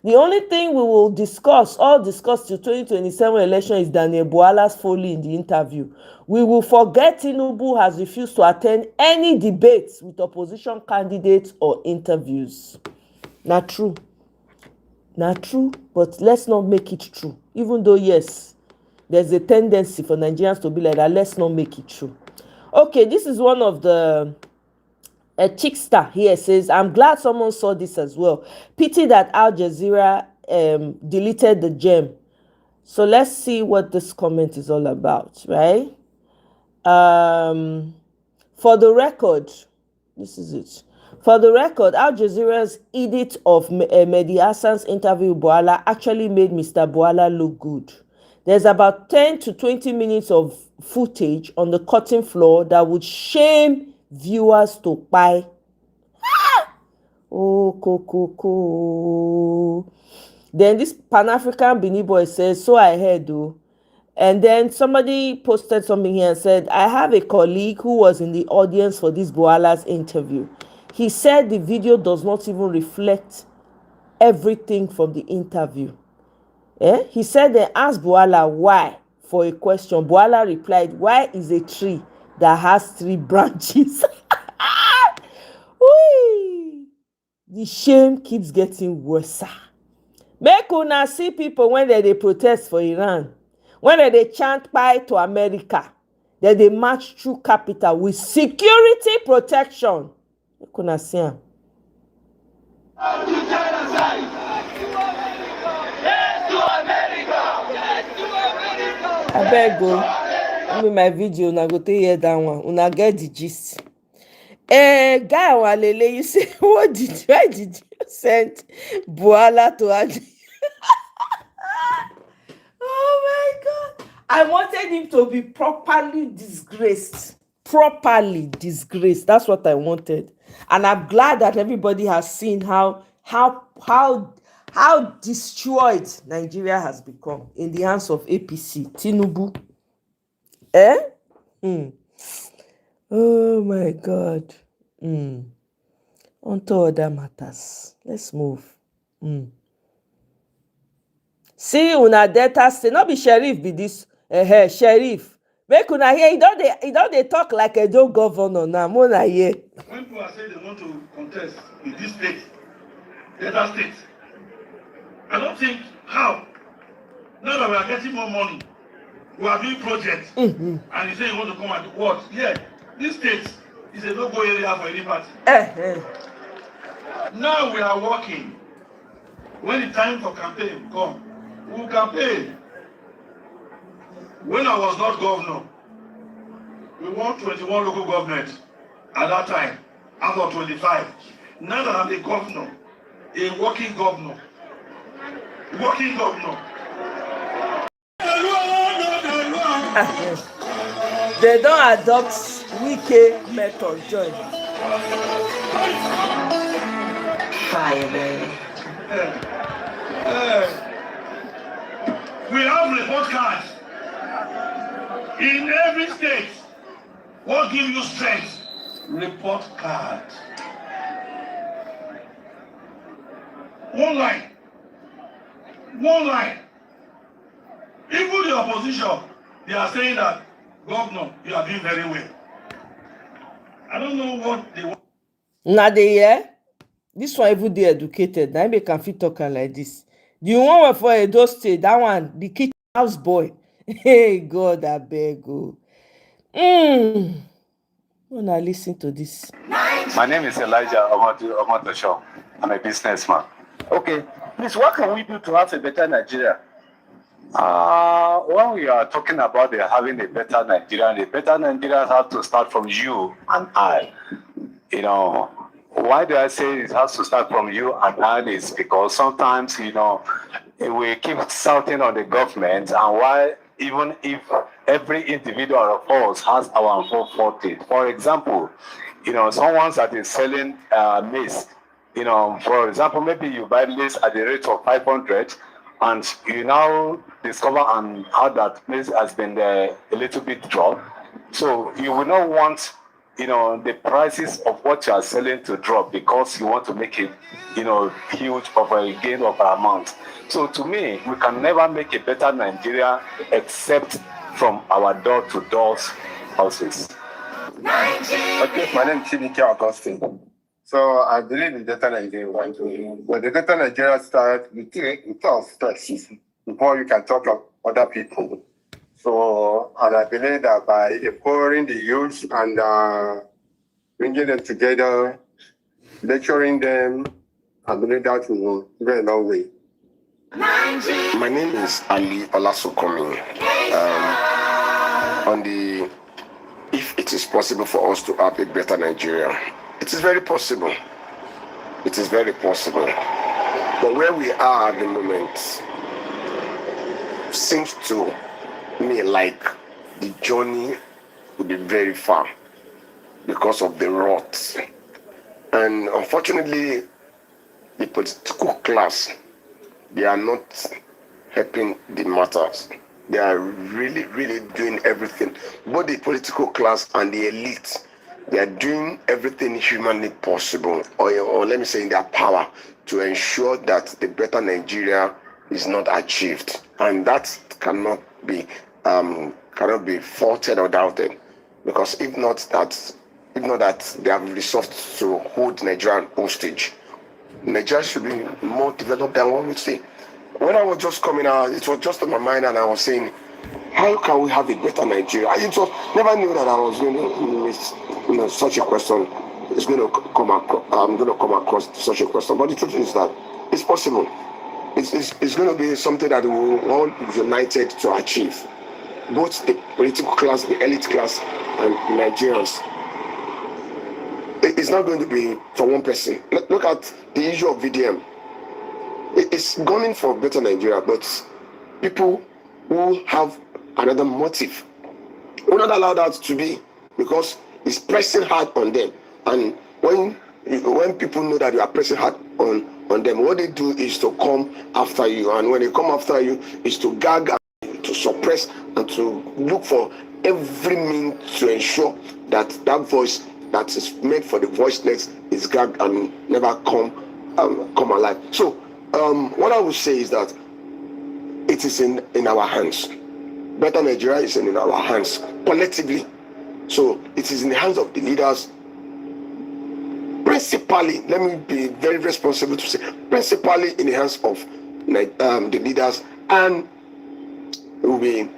The only thing we will discuss till 2027 election is Daniel Buala's folly in the interview. We will forget Tinubu has refused to attend any debates with opposition candidates or interviews. Not true, but let's not make it true. Even though, yes, there's a tendency for Nigerians to be like that, let's not make it true. Okay, this is one of the Chickstar here says, I'm glad someone saw this as well. Pity that Al Jazeera deleted the gem. So let's see what this comment is all about, right? For the record, this is it. For the record, Al Jazeera's edit of Mehdi Hassan's interview with Buala actually made Mr. Buala look good. There's about 10 to 20 minutes of footage on the cutting floor that would shame viewers to buy. Oh, coco. Then this Pan-African Bini boy says, so I heard though. And then somebody posted something here and said, I have a colleague who was in the audience for this Buala's interview. He said the video does not even reflect everything from the interview. He said they asked Buala why for a question. Buala replied, why is a tree that has 3 branches? The shame keeps getting worse. Make una see people when they protest for Iran, when they chant "Bye to America," then they march through capital with security protection. Make una see am. Abeg go, give me my video, una go take hear that one. Una get the gist. Guy Walele, you say, why did you send Buala to Aji? Oh my God. I wanted him to be properly disgraced. That's what I wanted. And I'm glad that everybody has seen how destroyed Nigeria has become in the hands of APC. Tinubu. Oh my God. On to other matters. Let's move. See, una data say, not be sheriff be this. Sheriff. Make una hear, he don't they talk like a Joe governor now. Mona hear. When people are saying they want to contest in this state, the other state, I don't think how. Now that we are getting more money, we are doing projects, and you say you want to come and do what? Yeah, this state is a no-go area for any party. Now we are working. When the time for campaign come, we will campaign. When I was not governor, we won 21 local governments at that time, out of 25. Now that I'm a governor, a working governor. They don't adopt Wike method, join. Fire, man. We have report cards in every state. What gives you strength? Report card. One line. Even the opposition, they are saying that, Governor, you are doing very well. I don't know what they want. Now they hear. This one even they educated. Now they can fit talking like this. The one for Edo State, that one, the kitchen house boy. Hey God, I beg you. Wanna listen to this? My name is Elijah Omotosho. I'm a businessman. Okay, please, what can we do to have a better Nigeria? When we are talking about having a better Nigeria, the better Nigeria has to start from you and I. You know, why do I say it has to start from you and I is because sometimes, you know, we keep shouting on the government, and why even if every individual of us has our own faulty. For example, someone that is selling maize, for example, maybe you buy maize at the rate of 500, and you now discover and how that maize has been a little bit dropped. So you will not want the prices of what you are selling to drop because you want to make it, huge of a gain of an amount. So to me, we can never make a better Nigeria except from our door-to-door houses. Okay, my name is Chibike Augustine. So I believe in data Nigeria. When the data Nigeria starts, you talk stress before you can talk of other people. So, and I believe that by empowering the youth and bringing them together, lecturing them, I believe that will go a long way. My name is Ali Olasukomi. On the if it is possible for us to have a better Nigeria, it is very possible. It is very possible. But where we are at the moment seems to me like the journey will be very far because of the rot. And unfortunately, the political class, they are not helping the matters. They are really, really doing everything. Both the political class and the elite, they are doing everything humanly possible, or let me say in their power, to ensure that the better Nigeria is not achieved. And that cannot be faulted or doubted. Because if not that they have resolved to hold Nigerian hostage, Nigeria should be more developed than what we see. When I was just coming out, it was just on my mind, and I was saying, how can we have a better Nigeria? I never knew that I was going to miss, such a question. It's going to come across. I'm going to come across such a question. But the truth is that it's possible. It's going to be something that we will all be united to achieve. Both the political class, the elite class, and Nigerians. It's not going to be for one person. Look at the issue of VDM. It's gunning for better Nigeria, but people who have another motive will not allow that to be, because it's pressing hard on them. And when people know that you are pressing hard on them, what they do is to come after you. And when they come after you, is to gag and to suppress and to look for every means to ensure that that voice that is meant for the voiceless is gagged and never come alive. So what I would say is that it is in our hands. Better Nigeria is in our hands collectively. So it is in the hands of the leaders. Principally, let me be very responsible to say, principally in the hands of the leaders, and will be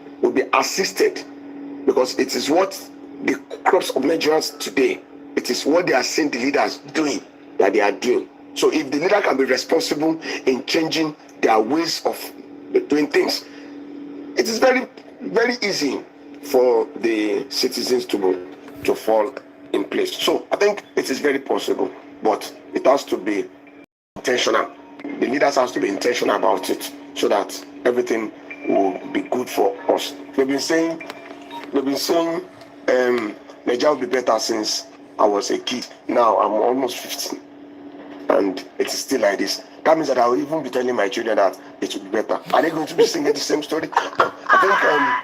assisted, because it is what the crops of Nigerians today, it is what they are seeing the leaders doing that they are doing. So if the leader can be responsible in changing their ways of doing things, it is very, very easy for the citizens to fall in place. So I think it is very possible, but it has to be intentional. The leaders has to be intentional about it, so that everything will be good for us. We've been saying Nigeria will be better since I was a kid. Now I'm almost 15, and it is still like this. That means that I will even be telling my children that it will be better. Are they going to be singing the same story? No. I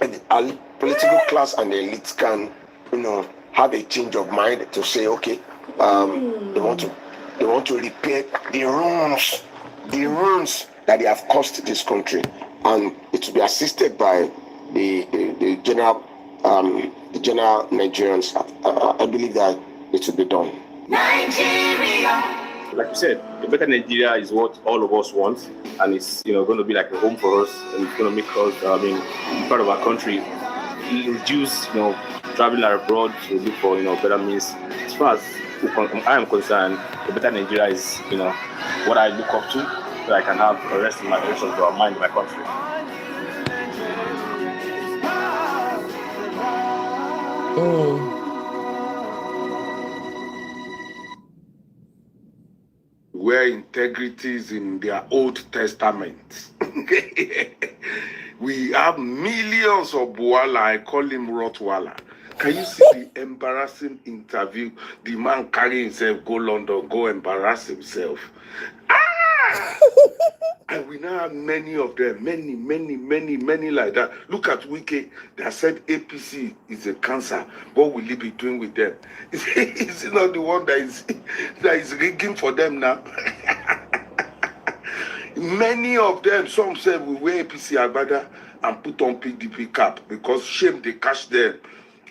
think our political class and the elite can, have a change of mind to say, okay, they want to repair the ruins that they have caused this country, and it will be assisted by the general Nigerians. I believe that it will be done. Nigeria. Like you said, a better Nigeria is what all of us want, and it's going to be like a home for us, and it's going to make us, part of our country. Reduce, traveling abroad to look for, better means. As far as I am concerned, a better Nigeria is, what I look up to, so I can have a rest in my direction to mind in my country. where integrity is in their Old Testament. We have millions of Buala. I call him Rottweiler. Can you see the embarrassing interview? The man carry himself, go London, go embarrass himself. And we now have many of them, many like that. Look at Wike. They said APC is a cancer. What will he be doing with them? Is he not the one that is rigging for them now? Many of them, some said we wear APC agbada and put on PDP cap because shame they catch them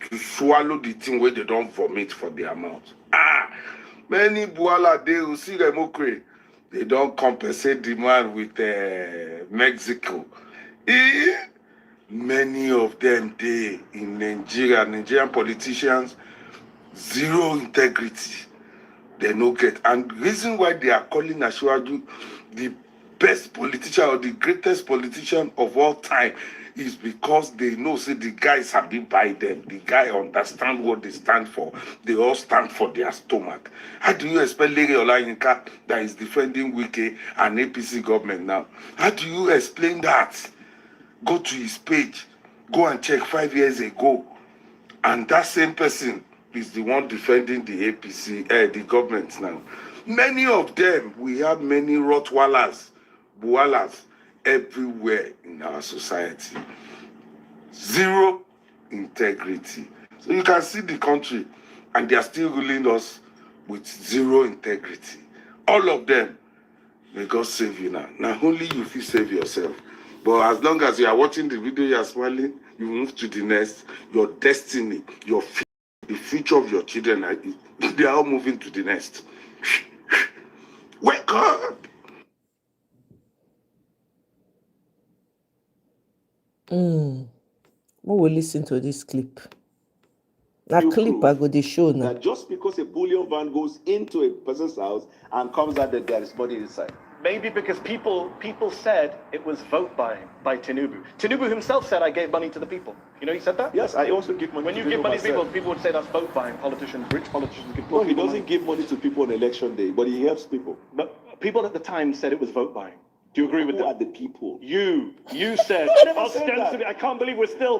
to swallow the thing where they don't vomit for their mouth. Many Buala, they will see them okay. They don't compensate the man with Mexico. Many of them, they in Nigeria, Nigerian politicians, zero integrity. They no get. And the reason why they are calling Ashwaju the best politician or the greatest politician of all time is because they know, say, the guys have been by them. The guy understand what they stand for. They all stand for their stomach. How do you expect Lere Olayinka that is defending Wike and APC government now? How do you explain that? Go to his page. Go and check 5 years ago. And that same person is the one defending the APC, the government now. Many of them, we have many Rottweilers, Bualas, everywhere in our society. Zero integrity. So you can see the country, and they are still ruling us with zero integrity. All of them, may God save you now. Now only you feel save yourself. But as long as you are watching the video, you are smiling, you move to the next. Your destiny, the future of your children, they are all moving to the next. Wake up! We will listen to this clip. That You clip prove I go to show now. that just because a bullion van goes into a person's house and comes out that there is money inside. Maybe because people said it was vote buying by Tinubu. Tinubu himself said, I gave money to the people. You know, he said that? Yes, I also give money When to you give money to people, myself. people would say that's vote buying. Politicians, rich politicians give No, he people doesn't money. give money to people on election day, but he helps people. But people at the time said it was vote buying. Do you agree with Who are that? the people? You said never said that. ostensibly. I can't believe you still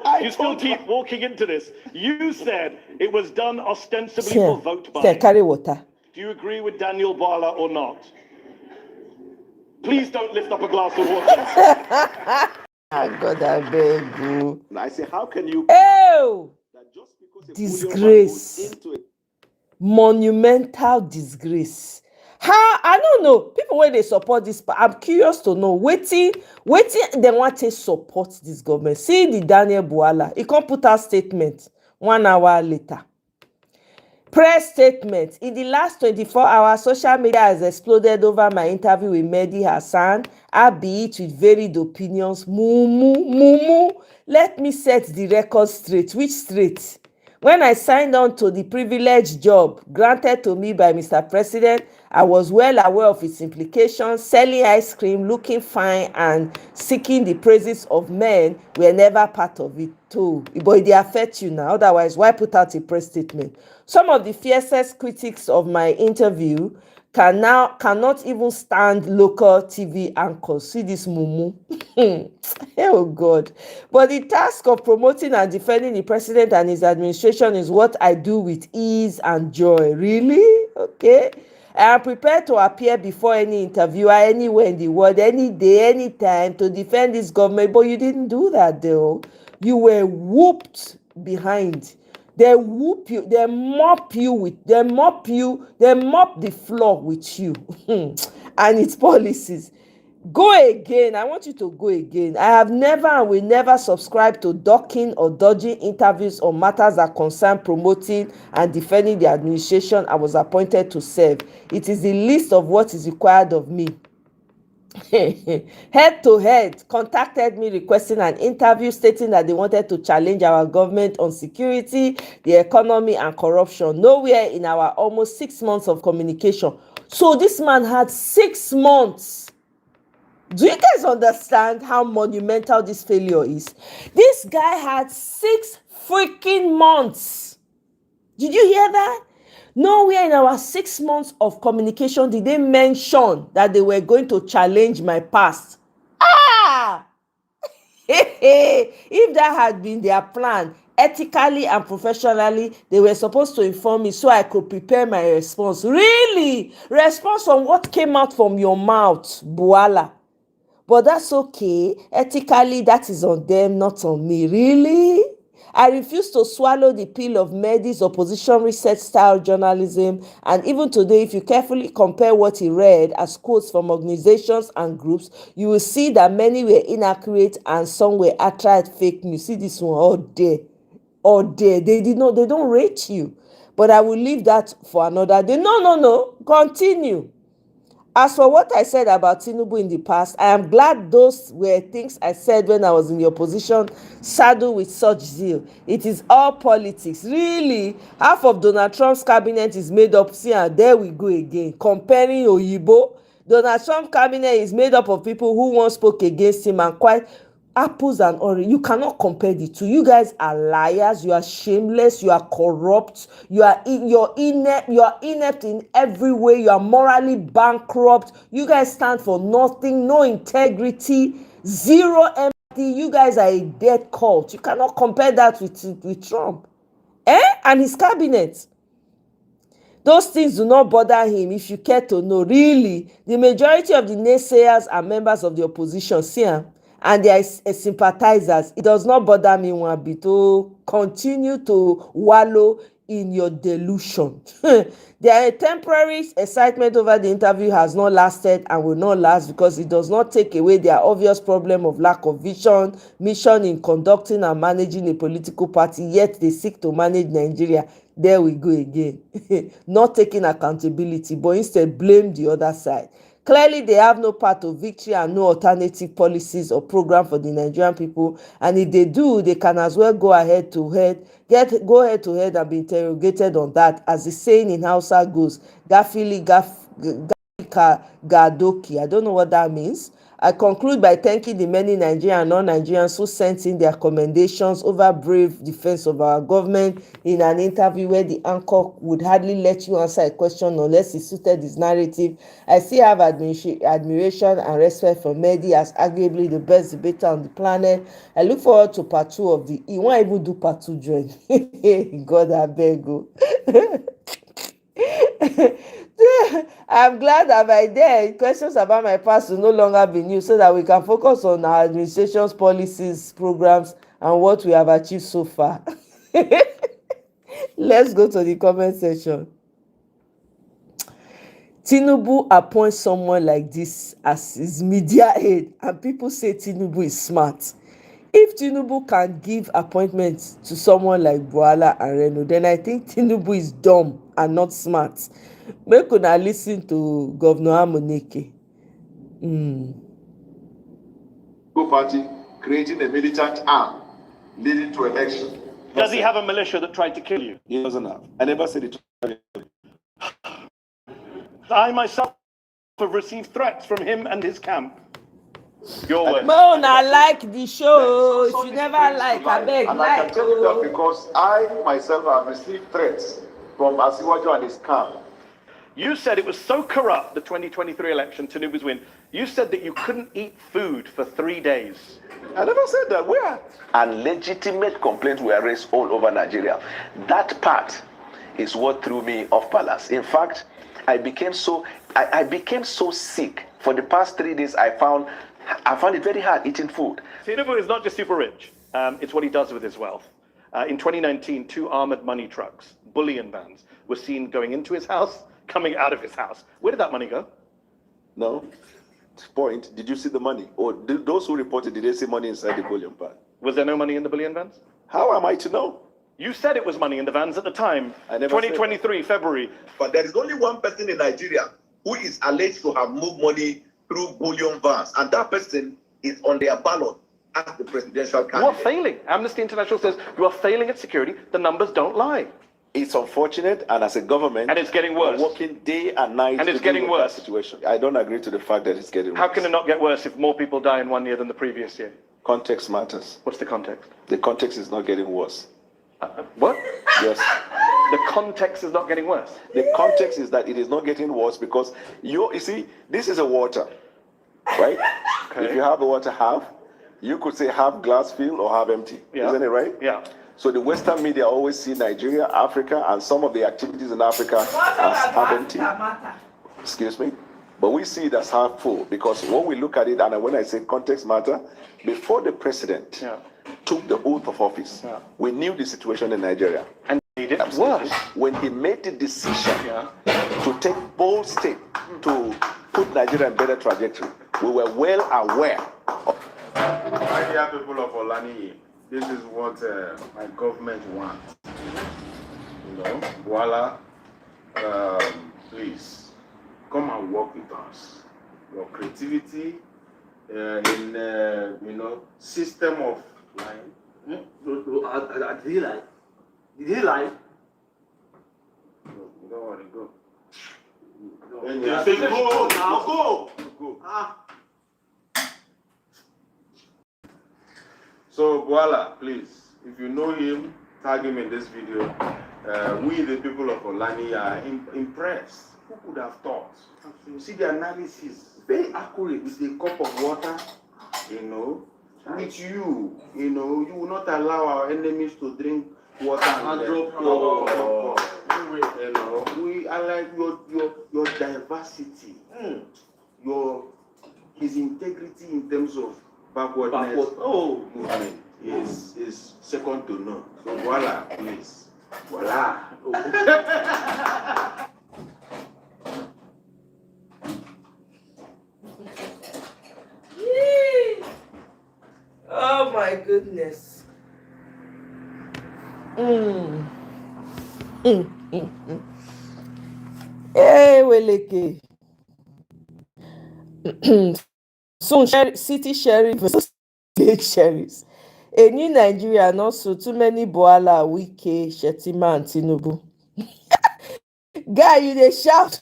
keep walking into this. You said it was done ostensibly for vote buying. Carry water. Do you agree with Daniel Bwala or not? Please don't lift up a glass of water. God, I beg you. And I say, how can you Ew! that just because a Disgrace. bullion van goes into a Monumental disgrace. How? I don't know. People when they support this, I'm curious to know. Waiting, they want to support this government. See the Daniel Bwala. He can't put out statement 1 hour later. Press statement. In the last 24 hours, social media has exploded over my interview with Mehdi Hassan, albeit with varied opinions. Mumu. Let me set the record straight. Which straight? When I signed on to the privileged job granted to me by Mr. President, I was well aware of its implications. Selling ice cream, looking fine, and seeking the praises of men were never part of it too. But they affect you now. Otherwise, why put out a press statement? Some of the fiercest critics of my interview cannot even stand local TV anchors. See this mumu. Oh God. But the task of promoting and defending the president and his administration is what I do with ease and joy. Really? Okay. I am prepared to appear before any interviewer anywhere in the world, any day, any time, to defend this government. But you didn't do that though. You were whooped behind. They whoop you, they mop the floor with you and its policies. Go again. I want you to go again. I have never and will never subscribe to ducking or dodging interviews on matters that concern promoting and defending the administration I was appointed to serve. It is the least of what is required of me. Head to Head contacted me requesting an interview, stating that they wanted to challenge our government on security, the economy, and corruption. Nowhere in our almost 6 months of communication. So this man had 6 months. Do you guys understand how monumental this failure is? This guy had 6 freaking months. Did you hear that? Nowhere in our 6 months of communication did they mention that they were going to challenge my past. Ah! If that had been their plan, ethically and professionally, they were supposed to inform me so I could prepare my response. Really? Response on what came out from your mouth, Buala. But that's okay. Ethically, that is on them, not on me. Really? I refuse to swallow the pill of Mehdi's opposition research style journalism. And even today, if you carefully compare what he read as quotes from organizations and groups, you will see that many were inaccurate and some were outright fake news. See this one, all day. All day. They don't rate you. But I will leave that for another day. No. Continue. As for what I said about Tinubu in the past, I am glad those were things I said when I was in the opposition, saddled with such zeal. It is all politics. Really, half of Donald Trump's cabinet is made up, see, and there we go again, comparing Oyibo. Donald Trump's cabinet is made up of people who once spoke against him and quite apples and oranges. You cannot compare the two. You guys are liars. You are shameless. You are corrupt. You're inept in every way. You are morally bankrupt. You guys stand for nothing. No integrity. Zero empathy. You guys are a dead cult. You cannot compare that with Trump, and his cabinet. Those things do not bother him, if you care to know. Really, the majority of the naysayers are members of the opposition, see, and they are sympathizers. It does not bother me one bit to continue to wallow in your delusion. Their temporary excitement over the interview has not lasted and will not last, because it does not take away their obvious problem of lack of vision, mission in conducting and managing a political party, yet they seek to manage Nigeria. There we go again. Not taking accountability, but instead blame the other side. Clearly, they have no path to victory and no alternative policies or program for the Nigerian people. And if they do, they can as well go head to head and be interrogated on that. As the saying in Hausa goes, Gafili Gadoki. I don't know what that means. I conclude by thanking the many Nigerian and non-Nigerians who sent in their commendations over brave defense of our government in an interview where the anchor would hardly let you answer a question unless it suited his narrative. I still have admiration and respect for Mehdi as arguably the best debater on the planet. I look forward to part 2 of the... He won't even do part 2, join. God, I beg you. I'm glad that by then questions about my past will no longer be new, so that we can focus on our administration's policies, programs, and what we have achieved so far. Let's go to the comment section. Tinubu appoints someone like this as his media aide, and people say Tinubu is smart. If Tinubu can give appointments to someone like Buala and Reno, then I think Tinubu is dumb and not smart. Make una listen to Governor Amoneke. Party creating a militant arm leading to election. Does he have a militia that tried to kill you? He doesn't have. I never said it. I myself have received threats from him and his camp. Your word. No, I like the show. If you never like, I beg. And I can tell you that because I myself have received threats from Asiwaju and his camp. You said it was so corrupt, the 2023 election, Tinubu's win. You said that you couldn't eat food for 3 days. I never said that. Where? And legitimate complaints were raised all over Nigeria. That part is what threw me off balance. In fact, I became so sick. For the past 3 days, I found it very hard eating food. Tinubu is not just super rich. It's what he does with his wealth. In 2019, 2 armored money trucks, bullion vans, were seen going into his house, coming out of his house. Where did that money go? No. Point. Did you see the money? Or those who reported, did they see money inside the bullion van? Was there no money in the bullion vans? How am I to know? You said it was money in the vans at the time. I never 2023, February. But there is only one person in Nigeria who is alleged to have moved money through bullion vans, and that person is on their ballot as the presidential candidate. You are failing. Amnesty International says you are failing at security. The numbers don't lie. It's unfortunate, and as a government, and it's getting worse. We're working day and night, and it's getting worse. That situation. I don't agree to the fact that it's getting worse. How can it not get worse if more people die in 1 year than the previous year? Context matters. What's the context? The context is not getting worse. What? Yes. The context is not getting worse. The context is that it is not getting worse because you see, this is a water, right? Okay. If you have the water half, you could say half glass filled or half empty. Yeah. Isn't it right? Yeah. So the Western media always see Nigeria, Africa, and some of the activities in Africa as half empty. Excuse me? But we see it as half full because when we look at it, and when I say context matter, before the president took the oath of office, we knew the situation in Nigeria. And he did worse. When he made the decision to take bold step to put Nigeria in better trajectory, we were well aware of. My dear people of Olani, this is what my government wants. You know, voila, please come and work with us. Your creativity in system of line. Did he lie? Did he lie? No, don't worry, go. And you say go now, go. So voila, please, if you know him, tag him in this video. We, the people of Olani, are impressed. Who could have thought? You see the analysis, very accurate with a cup of water, you know. With you, you know, you will not allow our enemies to drink water and drop. You know, I like your diversity, his integrity in terms of backwardness movement is second to none. So voila, please. Voila. Oh my goodness. Hey, Weleke. Soon, city sheriff versus state sheriffs. A new Nigeria, and also too many Boala, Wike, Shetima, and Tinubu. Guy, you dey shout.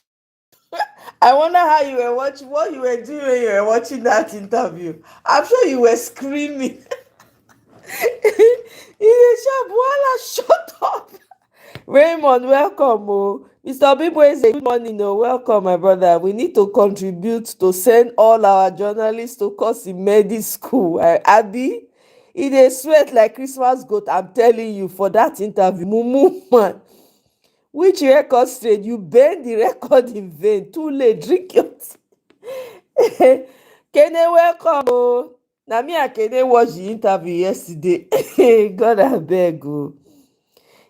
I wonder how you were watching, what you were doing when you were watching that interview. I'm sure you were screaming. You dey shout, Boala, shut up. Raymond, welcome. Oh. Mr. Bibwe say, good morning. Oh, welcome, my brother. We need to contribute to send all our journalists to course in medical school. Abi, he dey sweat like Christmas goat. I'm telling you, for that interview, Mumu man. Which record straight? You bend the record in vain. Too late. Drink your tea. Kene, welcome. Oh. Na me and Kene watch the interview yesterday. God abeg. Oh.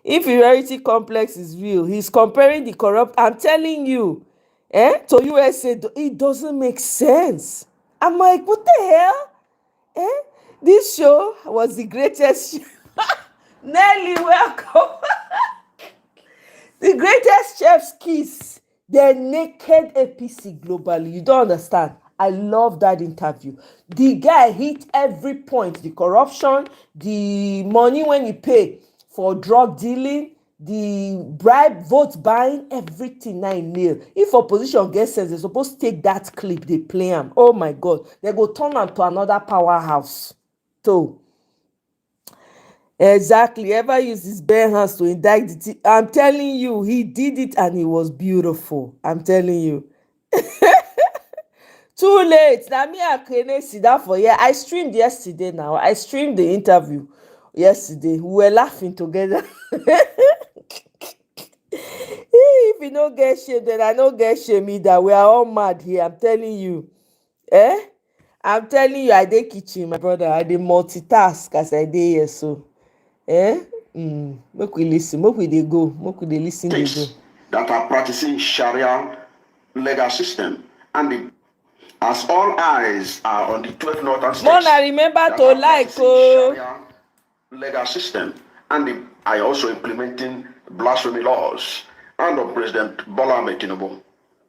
Inferiority complex is real. He's comparing the corrupt. I'm telling you, to USA. It doesn't make sense. I'm like, what the hell? This show was the greatest show. Nelly, welcome. The greatest chef's kiss. The naked APC globally. You don't understand. I love that interview. The guy hit every point. The corruption, the money when you pay for drug dealing, the bribe, vote buying, everything I nail. If opposition gets sense, they're supposed to take that clip, they play them. Oh my God. They go turn them to another powerhouse. So, exactly. Ever use his bare hands to indict the I'm telling you, he did it and it was beautiful. I'm telling you. Too late. Now me and Kene sit down for here. I streamed yesterday now. I streamed the interview yesterday. We were laughing together. If you don't get shame, then I don't get shame either. We are all mad here. I'm telling you. I'm telling you, I dey kitchen, my brother. I dey multitask as I dey here. So, make we listen. Make we dey go. Make we dey listen. Dey go. That are practicing Sharia legal system, and as all eyes are on the 12 northern states. Mona, remember to like Sharia legal system, and are also implementing blasphemy laws under President Bola Ahmed Tinubu,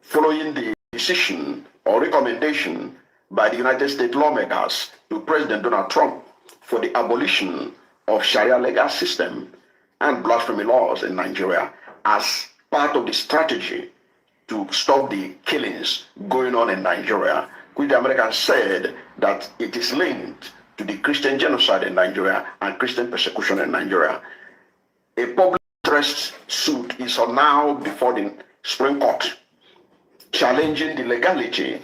following the decision or recommendation by the United States lawmakers to President Donald Trump for the abolition of Sharia legal system and blasphemy laws in Nigeria as part of the strategy to stop the killings going on in Nigeria, which the Americans said that it is linked to the Christian genocide in Nigeria and Christian persecution in Nigeria. A public threat interest suit is now before the Supreme Court, challenging the legality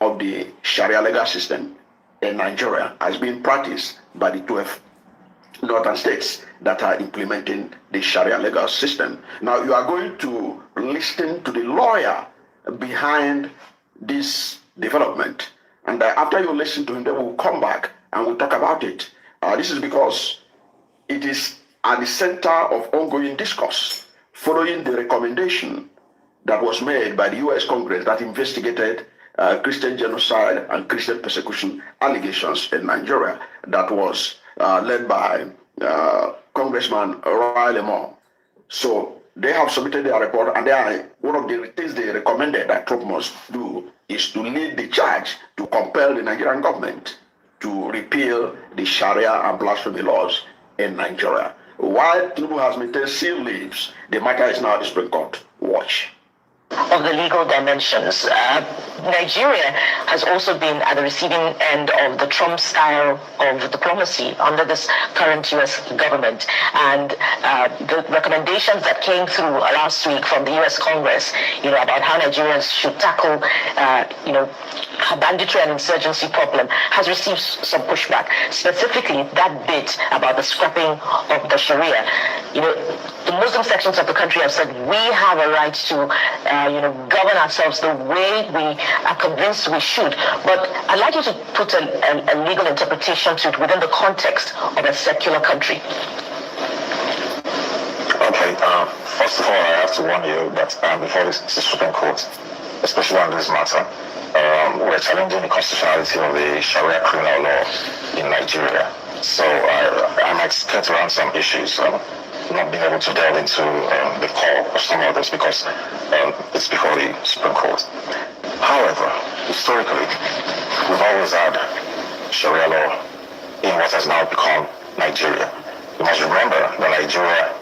of the Sharia legal system in Nigeria as being practiced by the 12 northern states that are implementing the Sharia legal system. Now, you are going to listen to the lawyer behind this development. And after you listen to him, then we'll come back and we'll talk about it. This is because it is at the center of ongoing discourse following the recommendation that was made by the US Congress that investigated Christian genocide and Christian persecution allegations in Nigeria that was led by Congressman Riley Moore. So they have submitted their report, and one of the things they recommended that Trump must do is to lead the charge to compel the Nigerian government to repeal the Sharia and blasphemy laws in Nigeria. While Tinubu has maintained sealed lips, the matter is now at the Supreme Court. Watch. Of the legal dimensions. Nigeria has also been at the receiving end of the Trump style of diplomacy under this current U.S. government. And the recommendations that came through last week from the U.S. Congress, about how Nigerians should tackle, banditry and insurgency problem has received some pushback. Specifically, that bit about the scrapping of the Sharia. The Muslim sections of the country have said we have a right to govern ourselves the way we are convinced we should. But I'd like you to put a legal interpretation to it within the context of a secular country. Okay, first of all, I have to warn you that before the Supreme Court, especially on this matter, we're challenging the constitutionality of the Sharia criminal law in Nigeria. So I might skirt around some issues. Not being able to delve into the core of some of this because it's before the Supreme Court. However, historically, we've always had Sharia law in what has now become Nigeria. You must remember that Nigeria,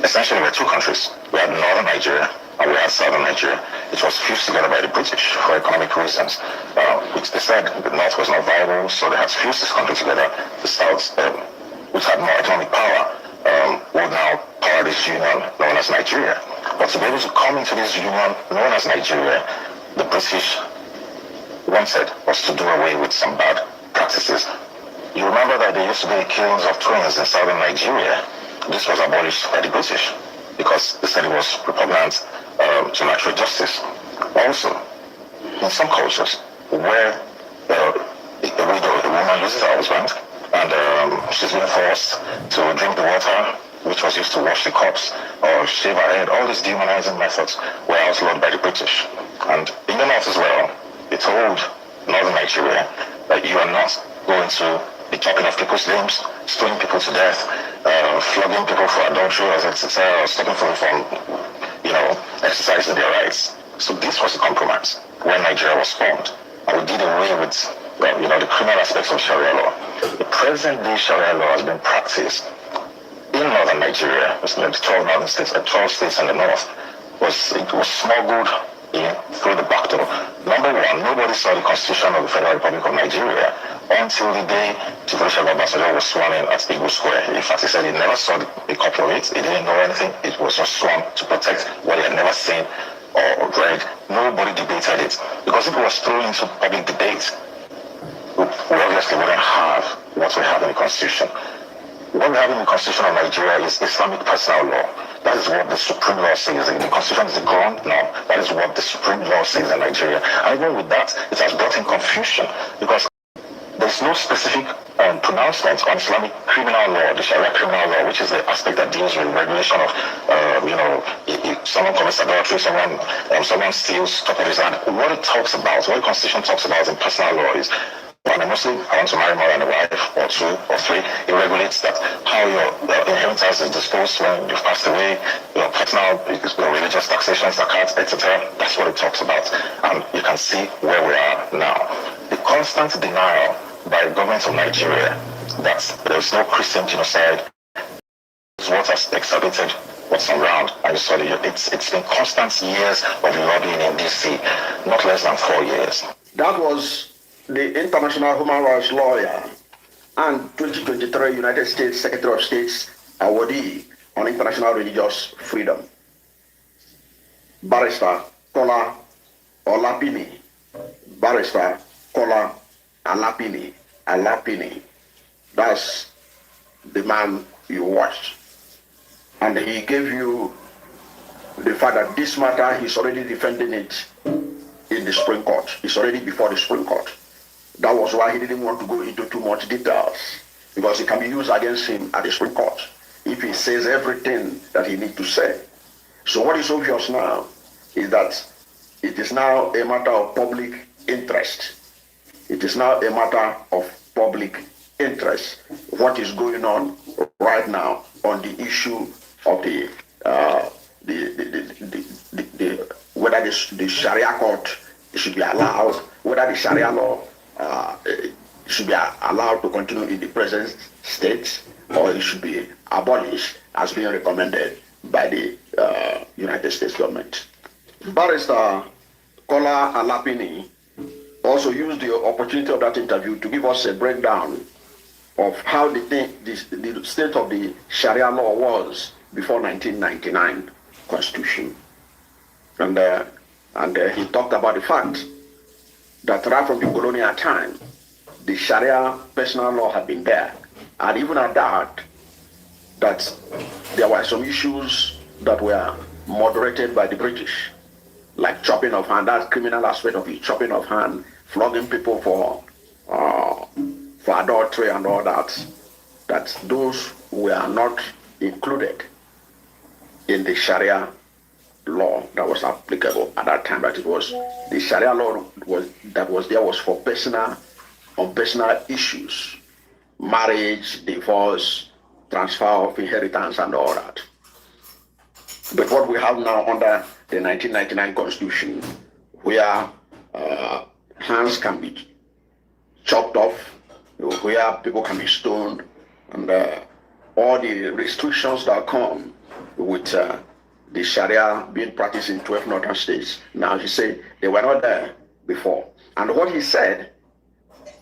essentially we're two countries. We had northern Nigeria and we had southern Nigeria. It was fused together by the British for economic reasons, which they said the north was not viable, so they had to fuse this country together. The south, which had more economic power, would now power this union known as Nigeria. But to be able to come into this union known as Nigeria, the British wanted was to do away with some bad practices. You remember that there used to be killings of twins in southern Nigeria. This was abolished by the British because they said it was repugnant to natural justice. Also, in some cultures where a woman loses her husband, and she's been forced to drink the water which was used to wash the cups or shave her head. All these demonizing methods were outlawed by the British. And in the north as well, they told northern Nigeria that you are not going to be chopping off people's limbs, stoning people to death, flogging people for adultery, etc., or stopping people from, exercising their rights. So this was a compromise when Nigeria was formed. And we did away with the criminal aspects of Sharia law. The present-day Sharia law has been practiced in northern Nigeria. It's like 12 northern states, 12 states in the north. It was smuggled in through the back door. Number one, nobody saw the Constitution of the Federal Republic of Nigeria until the day Chief Ambassador was sworn in at Eagle Square. In fact, he said he never saw a copy of it. He didn't know anything. It was just sworn to protect what he had never seen or read. Nobody debated it because if it was thrown into public debate, we obviously wouldn't have what we have in the Constitution. What we have in the Constitution of Nigeria is Islamic personal law. That is what the Supreme Law says. The Constitution is the ground law. That is what the Supreme Law says in Nigeria. And even with that, it has brought in confusion because there's no specific pronouncement on Islamic criminal law, the Sharia criminal law, which is the aspect that deals with regulation of, if someone commits adultery, someone steals top of his hand. What it talks about, what the Constitution talks about in personal law is, when a Muslim, I want to marry more than a wife, or two, or three, it regulates that how your inheritance is disposed when you've passed away, your personal, religious taxations, zakats, etc. That's what it talks about. And you can see where we are now. The constant denial by the government of Nigeria that there's no Christian genocide is what has exacerbated what's around. And you saw it's been constant years of lobbying in DC, not less than 4 years. That was the international human rights lawyer and 2023 United States Secretary of State awardee on international religious freedom, Barrister Kola Olapini, Barrister Kola Alapini. That's the man you watched. And he gave you the fact that this matter, he's already defending it in the Supreme Court. It's already before the Supreme Court. That was why he didn't want to go into too much details, because it can be used against him at the Supreme Court if he says everything that he needs to say. So what is obvious now is that it is now a matter of public interest. It is now a matter of public interest what is going on right now on the issue of whether the Sharia court should be allowed, whether the Sharia law should be allowed to continue in the present state, or it should be abolished as being recommended by the United States government. Barrister Kola Alapini also used the opportunity of that interview to give us a breakdown of how the state of the Sharia law was before 1999 Constitution. And he talked about the fact that right from the colonial time, the Sharia personal law had been there. And even at that there were some issues that were moderated by the British, like chopping of hand, that criminal aspect of it, chopping of hand, flogging people for adultery and all that those were not included in the Sharia law that was applicable at that time. That it was the Sharia law was for personal issues, marriage, divorce, transfer of inheritance and all that. But what we have now under the 1999 Constitution, where hands can be chopped off, where people can be stoned, and all the restrictions that come with the Sharia being practiced in 12 northern states. Now he said they were not there before. And what he said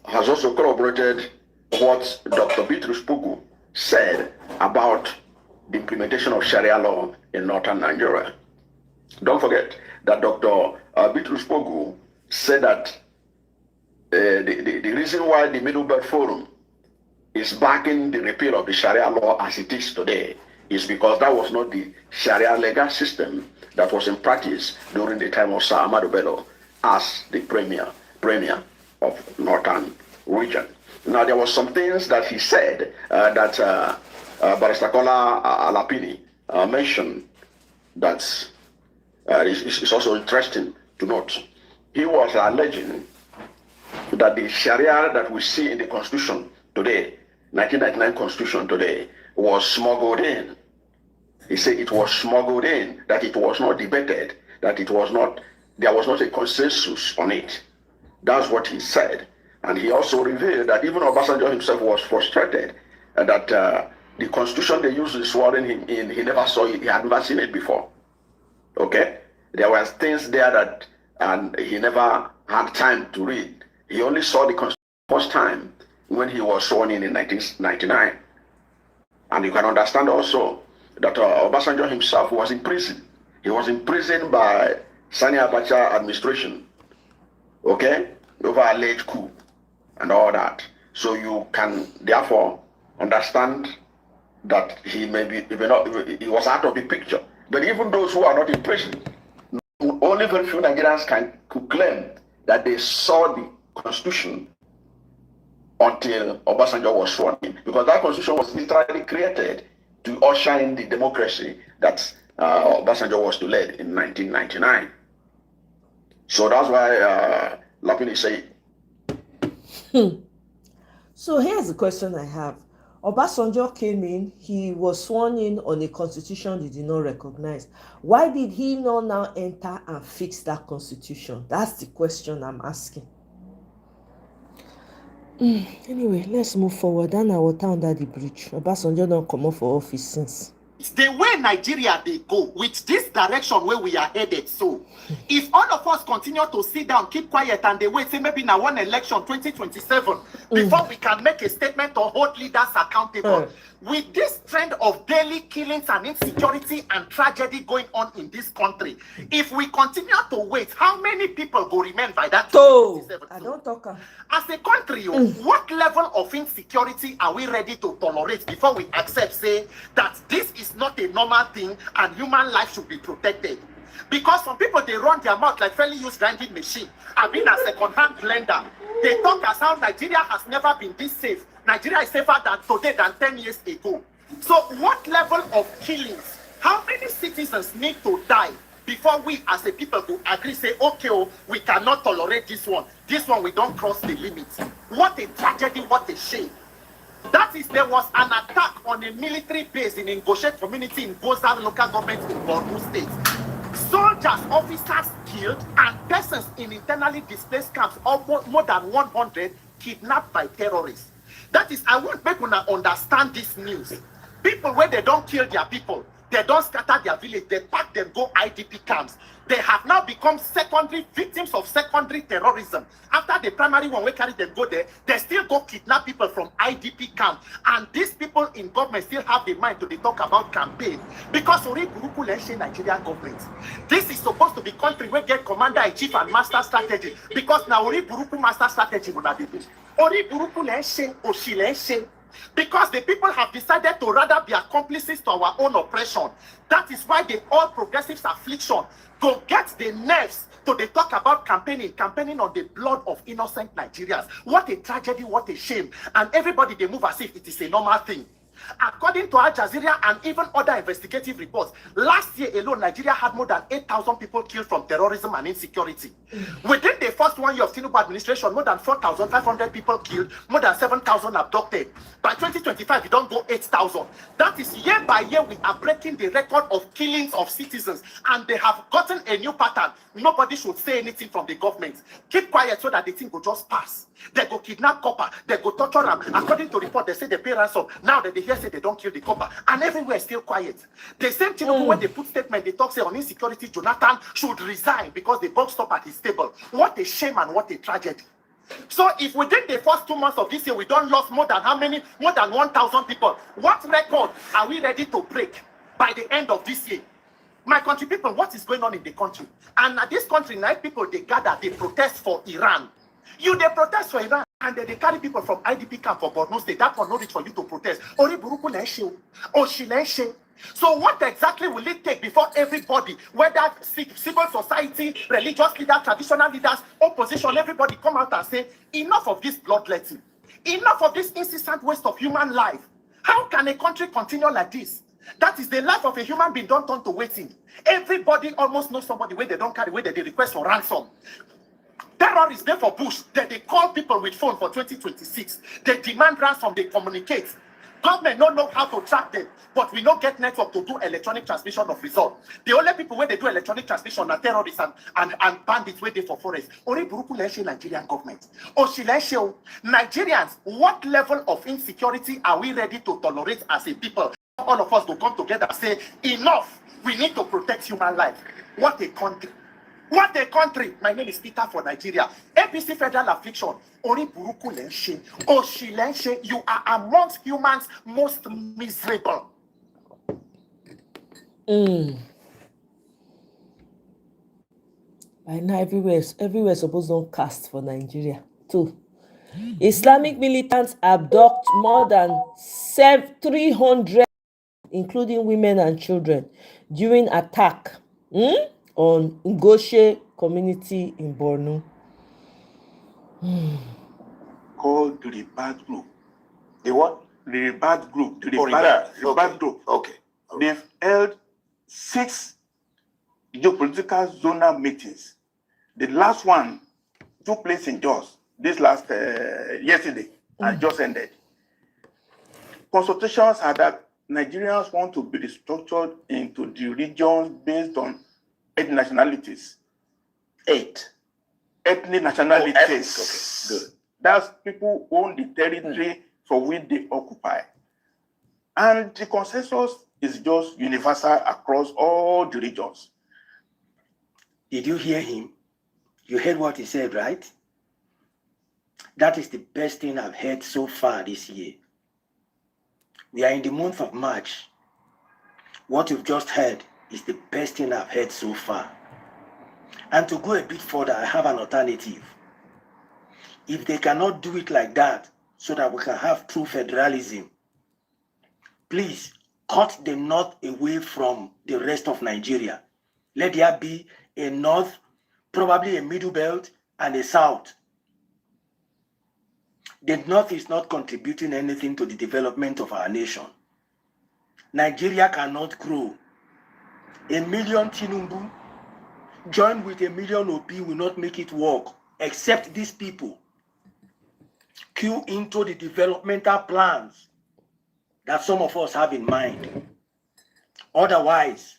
has also corroborated what Dr. Bitrus Pugu said about the implementation of Sharia law in northern Nigeria. Don't forget that Dr. Bitrus Pugu said that the reason why the Middle Belt Forum is backing the repeal of the Sharia law as it is today is because that was not the Sharia legal system that was in practice during the time of Sir Ahmadu Bello as the premier of northern region. Now there were some things that he said that Barrister Kola Alapini mentioned that is also interesting to note. He was alleging that the Sharia that we see in the Constitution today, 1999 Constitution today, was smuggled in. He said it was smuggled in, that it was not debated, that there was not a consensus on it. That's what he said. And he also revealed that even Obasanjo himself was frustrated that the Constitution they used to swear him in, he never saw it, he had never seen it before. Okay? There were things there that and he never had time to read. He only saw the Constitution first time when he was sworn in 1999. And you can understand also that Obasanjo himself was in prison. He was imprisoned by Sani Abacha administration, okay, over a late coup and all that. So you can therefore understand that he was out of the picture. But even those who are not in prison, only very few Nigerians could claim that they saw the Constitution until Obasanjo was sworn in, because that Constitution was literally created to usher in the democracy that Obasanjo was to lead in 1999. So that's why Lapini said. So here's the question I have. Obasanjo came in, he was sworn in on a constitution he did not recognize. Why did he not now enter and fix that constitution? That's the question I'm asking. Anyway, let's move forward. Then I will turn under the bridge. Obasanjo don't come up for office since. the way Nigeria they go with this direction where we are headed. So if all of us continue to sit down, keep quiet, and they wait, say maybe now one election 2027 before we can make a statement or hold leaders accountable. With this trend of daily killings and insecurity and tragedy going on in this country, if we continue to wait, how many people will remain by that 2027? I don't talk. As a country, what level of insecurity are we ready to tolerate before we accept, say, that this is not a normal thing and human life should be protected? Because some people, they run their mouth like fairly used grinding machine. I've been a second-hand blender. They talk as how Nigeria has never been this safe. Nigeria is safer than today than 10 years ago. So what level of killings, how many citizens need to die before we as a people will agree, say, okay, oh, we cannot tolerate this one. This one, we don't cross the limits. What a tragedy, what a shame. That is, there was an attack on a military base in Ngoshe community in Goza local government in Borno State. Soldiers, officers killed, and persons in internally displaced camps, almost more than 100, kidnapped by terrorists. That is, I want people to understand this news. People, where they don't kill their people, they don't scatter their village, they pack them, go IDP camps. They have now become secondary victims of secondary terrorism. After the primary one, we carry them go there, they still go kidnap people from IDP camp. And these people in government still have the mind to talk about campaign. Because Ori Buruku Lenshe Nigerian government. This is supposed to be country where get commander-in-chief and master strategy. Because now Ori Buruku master strategy will not be do. Ori Buruku Lenshe, Oshi Lenshe. Because the people have decided to rather be accomplices to our own oppression. That is why the All Progressives Affliction go get the nerves to they talk about campaigning on the blood of innocent Nigerians. What a tragedy, what a shame. And everybody, they move as if it is a normal thing. According to Al Jazeera and even other investigative reports, last year alone, Nigeria had more than 8,000 people killed from terrorism and insecurity. Within the first 1 year of Tinubu administration, more than 4,500 people killed, more than 7,000 abducted. By 2025, we don't go 8,000. That is, year by year, we are breaking the record of killings of citizens, and they have gotten a new pattern. Nobody should say anything from the government. Keep quiet so that the thing will just pass. They go kidnap copper, they go torture them. According to report, they say they pay ransom. Now that they hear say they don't kill the copper, and everywhere is still quiet. The same thing when they put statement, they talk say on insecurity, Jonathan should resign because the bomb stop at his table. What a shame and what a tragedy. So if within the first 2 months of this year we don't lost more than how many? More than 1,000 people. What record are we ready to break by the end of this year? My country people, what is going on in the country? And at this country, now people, they gather, they protest for Iran. They protest for Iran, and then they carry people from IDP camp for Borno State. That one no reach for you to protest. Ori Buruku Lenshe, Oshi Lenshe. So what exactly will it take before everybody, whether civil society, religious leaders, traditional leaders, opposition, everybody come out and say, enough of this bloodletting, enough of this incessant waste of human life. How can a country continue like this? That is the life of a human being don't turn to waiting. Everybody almost knows somebody where they don't carry, where they request for ransom. Terrorists there for Bush, that they call people with phone for 2026. They demand ransom, they communicate. Government don't know how to track them, but we don't get network to do electronic transmission of result. The only people where they do electronic transmission are terrorists and bandits where they for forest. Ori Buruku Lenshe Nigerian government. Oshilenshe, Nigerians, what level of insecurity are we ready to tolerate as a people? All of us will come together and say, enough, we need to protect human life. What a country. What a country. My name is Peter for Nigeria. APC Federal Affliction. Ori Buruku Lenshe. Oshi Lenshe. You are amongst humans most miserable. By now, everywhere supposed to cast for Nigeria too. Islamic militants abduct more than 300, including women and children, during attack on Ngoshe community in Borno. Called the bad group. The what? The bad group. The bad group. Okay. They've held 6 geopolitical zonal meetings. The last one took place in Jos this last yesterday and just ended. Consultations are that Nigerians want to be restructured into the regions based on 8 nationalities. 8 ethnic nationalities. Okay, good. That's people who own the territory for which they occupy. And the consensus is just universal across all the regions. Did you hear him? You heard what he said, right? That is the best thing I've heard so far this year. We are in the month of March. What you've just heard is the best thing I've heard so far. And to go a bit further, I have an alternative. If they cannot do it like that, so that we can have true federalism, please cut the north away from the rest of Nigeria. Let there be a north, probably a middle belt, and a south. The north is not contributing anything to the development of our nation. Nigeria cannot grow. 1 million Tinubu joined with 1 million OP will not make it work, except these people queue into the developmental plans that some of us have in mind. Otherwise,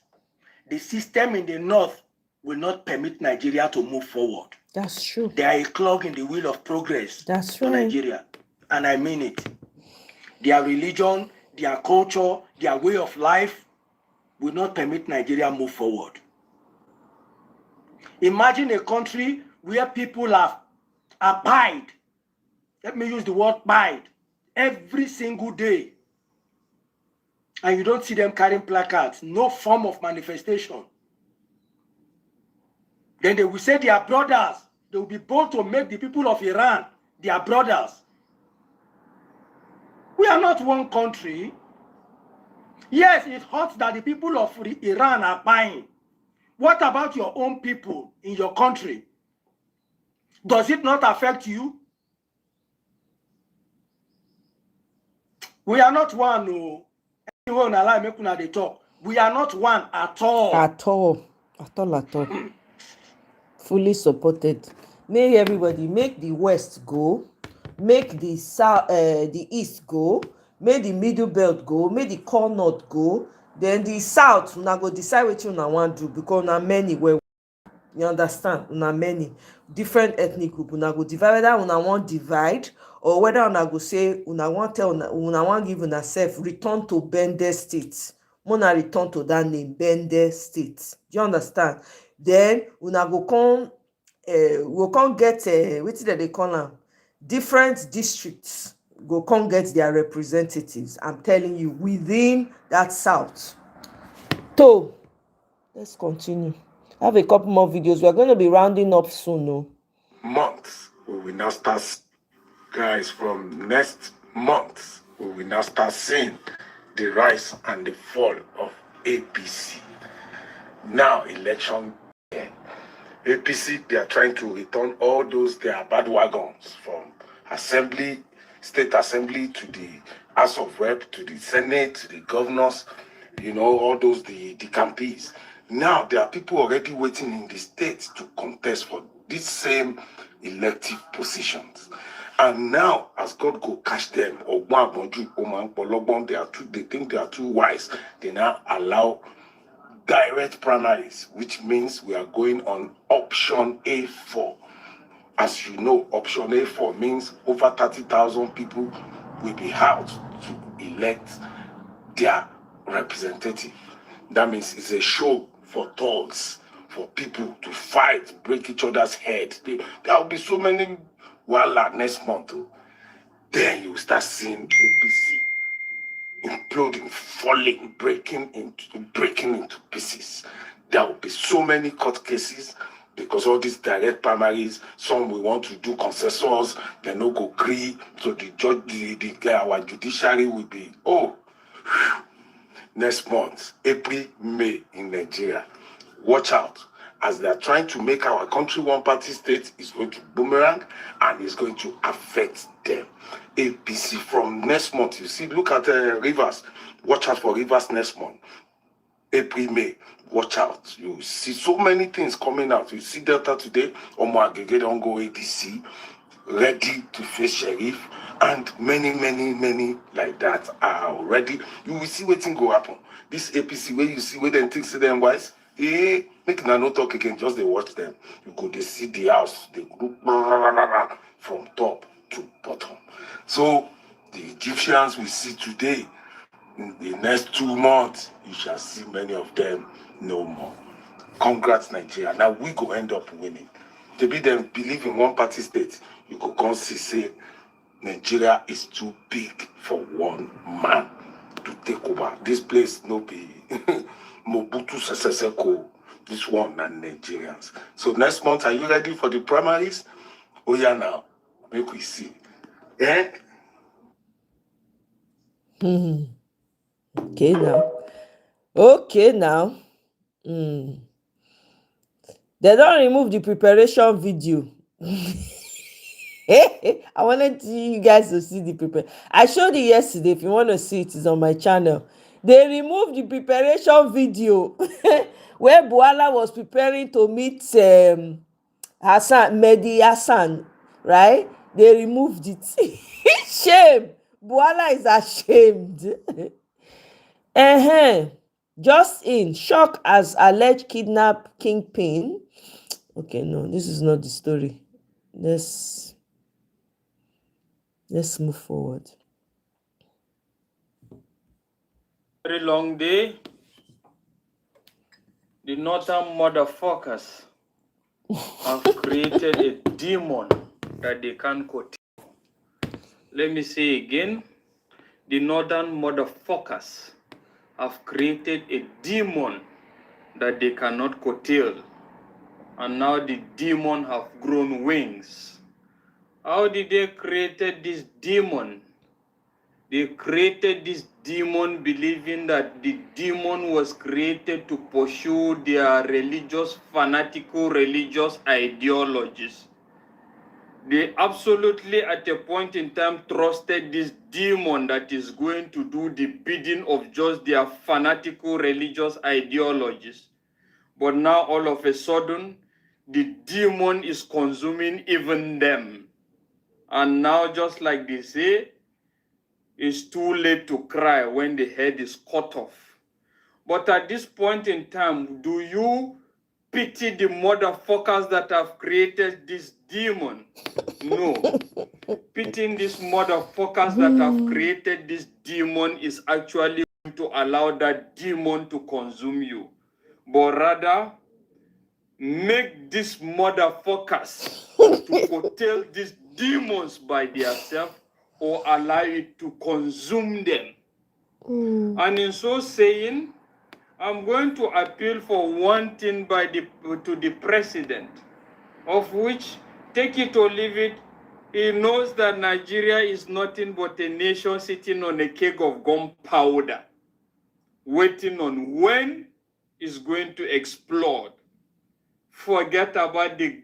the system in the north will not permit Nigeria to move forward. That's true. They are a clog in the wheel of progress to Nigeria, and I mean it. Their religion, their culture, their way of life will not permit Nigeria move forward. Imagine a country where people are pied. Let me use the word pied every single day. And you don't see them carrying placards, no form of manifestation. Then they will say they are brothers. They will be bold to make the people of Iran their brothers. We are not one country. Yes, it hurts that the people of Iran are buying. What about your own people in your country? Does it not affect you? We are not one. No. Anyone alive, make una dey talk. We are not one at all. At all. Fully supported. Make everybody, make the West go, make the South, the East go, make the Middle Belt go, make the Core North go. Then the South, una go decide what you want to do, because una many where you understand, una many different ethnic group. Una go divide, whether una want divide or whether una go say una want tell una want give una self return to Bende State. Una return to that name, Bende State. Do you understand? Then una go come, we come get wetin they call am, different districts go come get their representatives. I'm telling you, within that South. So let's continue. I have a couple more videos. We're going to be rounding up soon. No? Months we will now start, guys, from next month we will now start seeing the rise and the fall of APC. Now election year. APC, they are trying to return all those their bad wagons from assembly, state assembly, to the House of Rep, to the Senate, to the governors, you know, all those the campees. Now there are people already waiting in the states to contest for these same elective positions. And now, as God go catch them, they think they are too wise. They now allow direct primaries, which means we are going on option A4. As you know, option A4 means over 30,000 people will be out to elect their representative. That means it's a show for thugs, for people to fight, break each other's head. There will be so many next month. Then you start seeing APC imploding, falling, breaking into pieces. There will be so many court cases because all these direct primaries. Some will want to do consensus, they no go agree. So the judge, our judiciary will be next month, April, May in Nigeria. Watch out. As they are trying to make our country one-party state, is going to boomerang and it's going to affect them. APC from next month, you see, look at Rivers. Watch out for Rivers next month. April, May, watch out. You see so many things coming out. You see Delta today, Omoye don't go ADC, ready to face Sheriff, and many like that are already. You will see what thing go happen. This APC, where you see where them things say them wise, make no talk again, just they watch them. You go, they see the house, they group from top to bottom. So the Egyptians we see today, In the next 2 months, you shall see many of them no more. Congrats, Nigeria. Now we go end up winning. To be them believe in one party state, you could come see say Nigeria is too big for one man to take over. This place no be Mobutu Sese Seko. This one and Nigerians. So next month, are you ready for the primaries? Oh yeah, now make we see. Eh? Okay now. Okay now. They don't remove the preparation video. I wanted you guys to see the prepare. I showed it yesterday. If you want to see it, it's on my channel. They removed the preparation video where Buala was preparing to meet Mehdi Hassan, right? They removed it. Shame. Buala is ashamed. Just in shock as alleged kidnap kingpin. Okay, no, this is not the story. Let's move forward. Very long day. The northern motherfuckers have created a demon that they can't quote. Let me say again, the northern motherfuckers have created a demon that they cannot curtail. And now the demon have grown wings. How did they created this demon? They created this demon believing that the demon was created to pursue their fanatical religious ideologies. They absolutely at a point in time trusted this demon that is going to do the bidding of just their fanatical religious ideologies. But now all of a sudden, the demon is consuming even them. And now just like they say, it's too late to cry when the head is cut off. But at this point in time, do you pity the motherfuckers that have created this demon? No. Pitying these motherfuckers that have created this demon is actually going to allow that demon to consume you. But rather, make these motherfuckers to curtail these demons by themselves or allow it to consume them. And in so saying, I'm going to appeal for one thing to the president, of which, take it or leave it, he knows that Nigeria is nothing but a nation sitting on a keg of gunpowder, waiting on when it's going to explode. Forget about the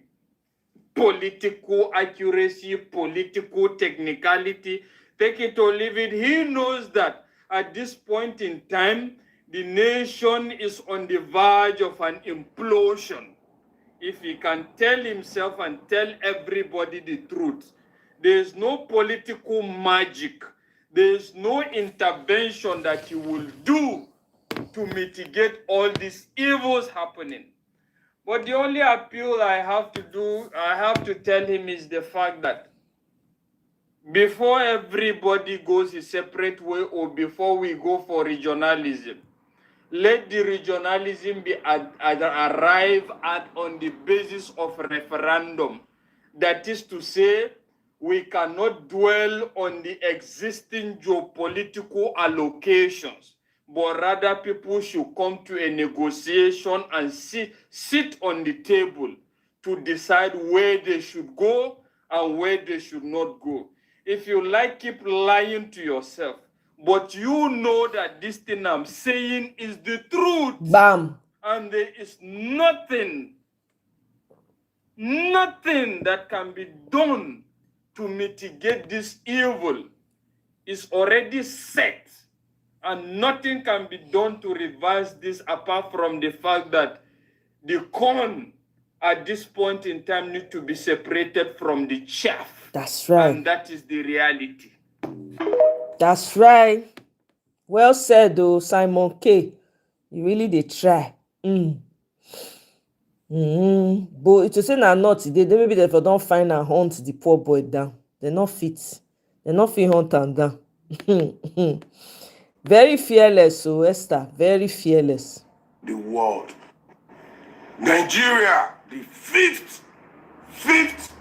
political accuracy, political technicality, take it or leave it. He knows that at this point in time, the nation is on the verge of an implosion. If he can tell himself and tell everybody the truth, there is no political magic, there is no intervention that he will do to mitigate all these evils happening. But the only appeal I have to tell him is the fact that before everybody goes a separate way or before we go for regionalism, let the regionalism be arrived at on the basis of referendum. That is to say, we cannot dwell on the existing geopolitical allocations, but rather people should come to a negotiation and sit on the table to decide where they should go and where they should not go. If you like, keep lying to yourself, but you know that this thing I'm saying is the truth. Bam. And there is nothing that can be done to mitigate this evil. It's already set. And nothing can be done to reverse this apart from the fact that the corn at this point in time need to be separated from the chaff. That's right. And that is the reality. That's right. Well said, though, Simon K. You really did try. But it was saying not today. Maybe they don't find and hunt the poor boy down. They're not fit. They're not fit hunt and down. Very fearless, so Esther, very fearless. The world. Nigeria, the fifth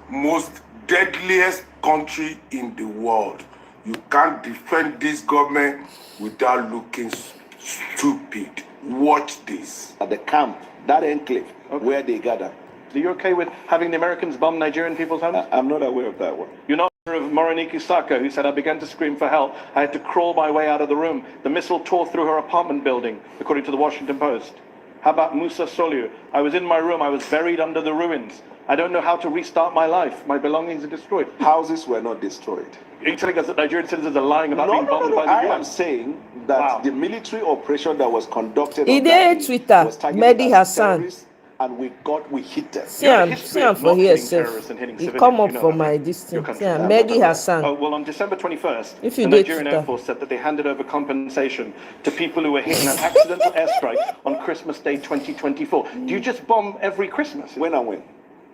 most deadliest country in the world. You can't defend this government without looking stupid. Watch this. At the camp, that enclave, where they gather. Are you okay with having the Americans bomb Nigerian people's homes? I'm not aware of that one. You're not aware of Moroniki Saka, who said, I began to scream for help. I had to crawl my way out of the room. The missile tore through her apartment building, according to the Washington Post. How about Musa Soliu? I was in my room. I was buried under the ruins. I don't know how to restart my life. My belongings are destroyed. Houses were not destroyed. Are you telling us that Nigerian citizens are lying about being bombed by the US? I am saying that the military operation that was conducted He on that did day Twitter, was targeted Mehdi at Hassan. terrorists, and we hit them. See am for here, sef. He come up for my distance. See am, Mehdi Hassan. Oh, well, on December 21st, If the you did Nigerian Twitter. Air Force said that they handed over compensation to people who were hit in an accidental airstrike on Christmas Day 2024. Do you just bomb every Christmas? When and when?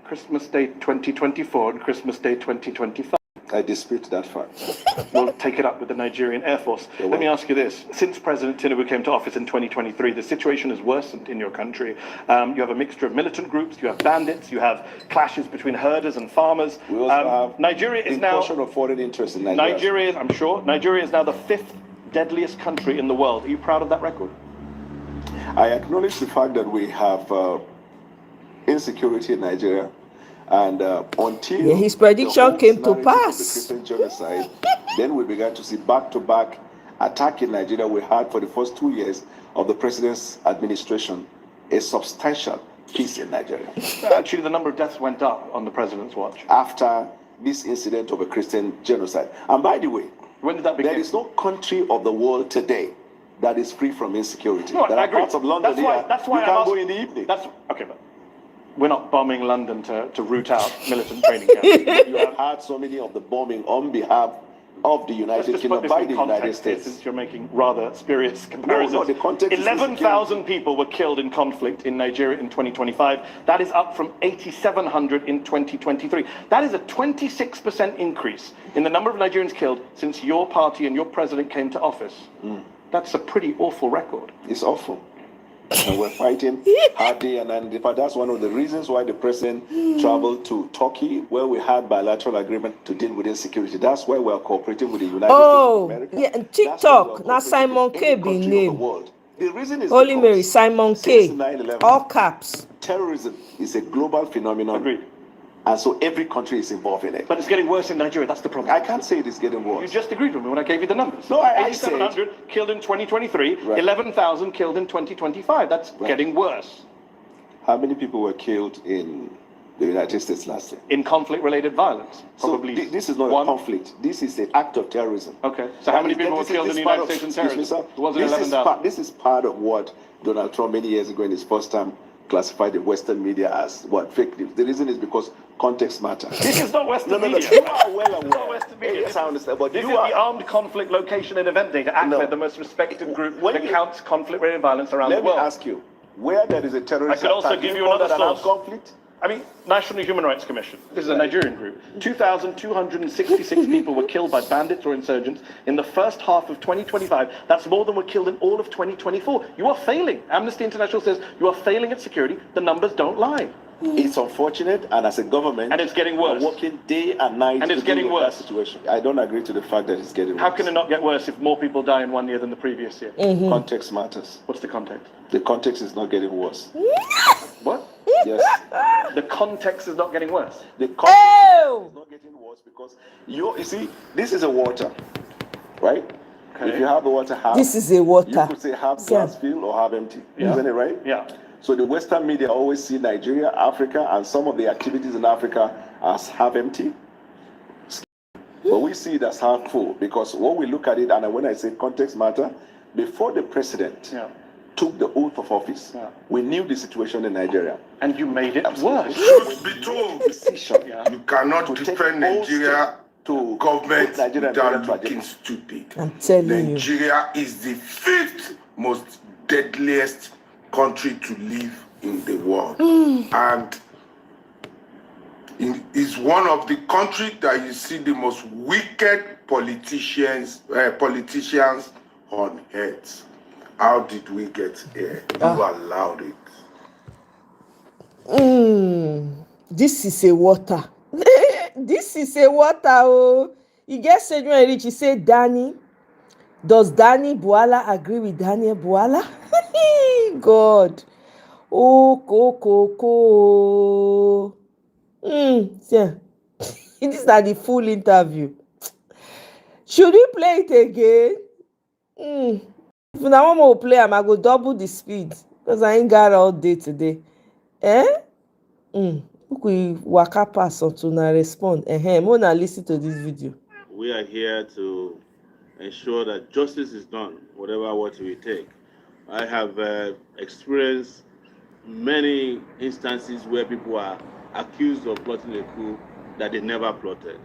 Christmas Day 2024 and Christmas Day 2025. I dispute that fact. We'll take it up with the Nigerian Air Force. Let me ask you this. Since President Tinubu came to office in 2023, the situation has worsened in your country. You have a mixture of militant groups, you have bandits, you have clashes between herders and farmers. We also have Nigeria is now of foreign interest in Nigeria. Nigeria, I'm sure, Nigeria is now the 5th deadliest country in the world. Are you proud of that record? I acknowledge the fact that we have insecurity in Nigeria. And until His prediction came to pass. The Christian genocide, then we began to see back-to-back attack in Nigeria. We had for the first 2 years of the president's administration a substantial peace in Nigeria. Actually, the number of deaths went up on the president's watch after this incident of a Christian genocide. And by the way, when did that begin? There is no country of the world today that is free from insecurity. No, there are parts of London here. That's why you can't go in the evening. That's okay, but we're not bombing London to root out militant training camps. You have had so many of the bombing on behalf of the United Kingdom by the United States. Since you're making rather spurious comparisons. No, the context 11,000 people were killed in conflict in Nigeria in 2025. That is up from 8,700 in 2023. That is a 26% increase in the number of Nigerians killed since your party and your president came to office. That's a pretty awful record. It's awful. And we're fighting hard day and night. That's one of the reasons why the president traveled to Turkey, where we had bilateral agreement to deal with insecurity. That's why we're cooperating with the United States of America. Yeah, and TikTok. Now Simon K be name. The reason is Holy Mary, Simon K. 9/11, All caps. terrorism is a global phenomenon. Agreed. And so every country is involved in it. But it's getting worse in Nigeria. That's the problem. I can't say it is getting worse. You just agreed with me when I gave you the numbers. No, I said 8,700 killed in 2023, right. 11,000 killed in 2025. That's getting worse. How many people were killed in the United States last year? In conflict-related violence? Probably. So this is not a conflict. This is an act of terrorism. Okay. So how many people were killed in the United States in terrorism? It wasn't 11,000. This is part of what Donald Trump many years ago in his first term classified the Western media as what? Fake news. The reason is because context matters. This is not Western media. You are well aware. It's not Western media. Yes, I understand. But this is the Armed Conflict Location and Event Data, ACLED, the most respected group that counts conflict-related violence around the world. Let me ask you, where there is a terrorist attack, I could also give you another source. Conflict? I mean, National Human Rights Commission. This is a Nigerian group. 2,266 people were killed by bandits or insurgents in the first half of 2025. That's more than were killed in all of 2024. You are failing. Amnesty International says you are failing at security. The numbers don't lie. It's unfortunate, and as a government, and it's getting worse. We're working day and night, and it's getting worse. That situation. I don't agree to the fact that it's getting worse. How can it not get worse if more people die in 1 year than the previous year? Context matters. What's the context? The context is not getting worse. What? Yes. The context is not getting worse. The context is not getting worse because you see, this is a water, right? Okay. If you have the water half, this is a water. You could say half glass filled or half empty. Yeah. Isn't it right? Yeah. So the Western media always see Nigeria, Africa, and some of the activities in Africa as half empty. But we see it as half full because when we look at it, and when I say context matter, before the president took the oath of office, we knew the situation in Nigeria. And you made it worse. Truth be told, you cannot defend Nigeria to government without looking stupid. I'm telling you. Nigeria is the 5th most deadliest country to live in the world. And it is one of the countries that you see the most wicked politicians on earth? How did we get here? You allowed it. This is a water. This is a water. Oh, he gets said when he reach. He said, Danny. Does Danny Buala agree with Daniel Buala? God. Oh, Coco. Yeah. These are the full interview. Should we play it again? If una want more play am, I go double the speed because I ain't got all day today. Make we waka pass until una respond. Una listen to this video. We are here to ensure that justice is done, whatever what we take. I have experienced many instances where people are accused of plotting a coup that they never plotted.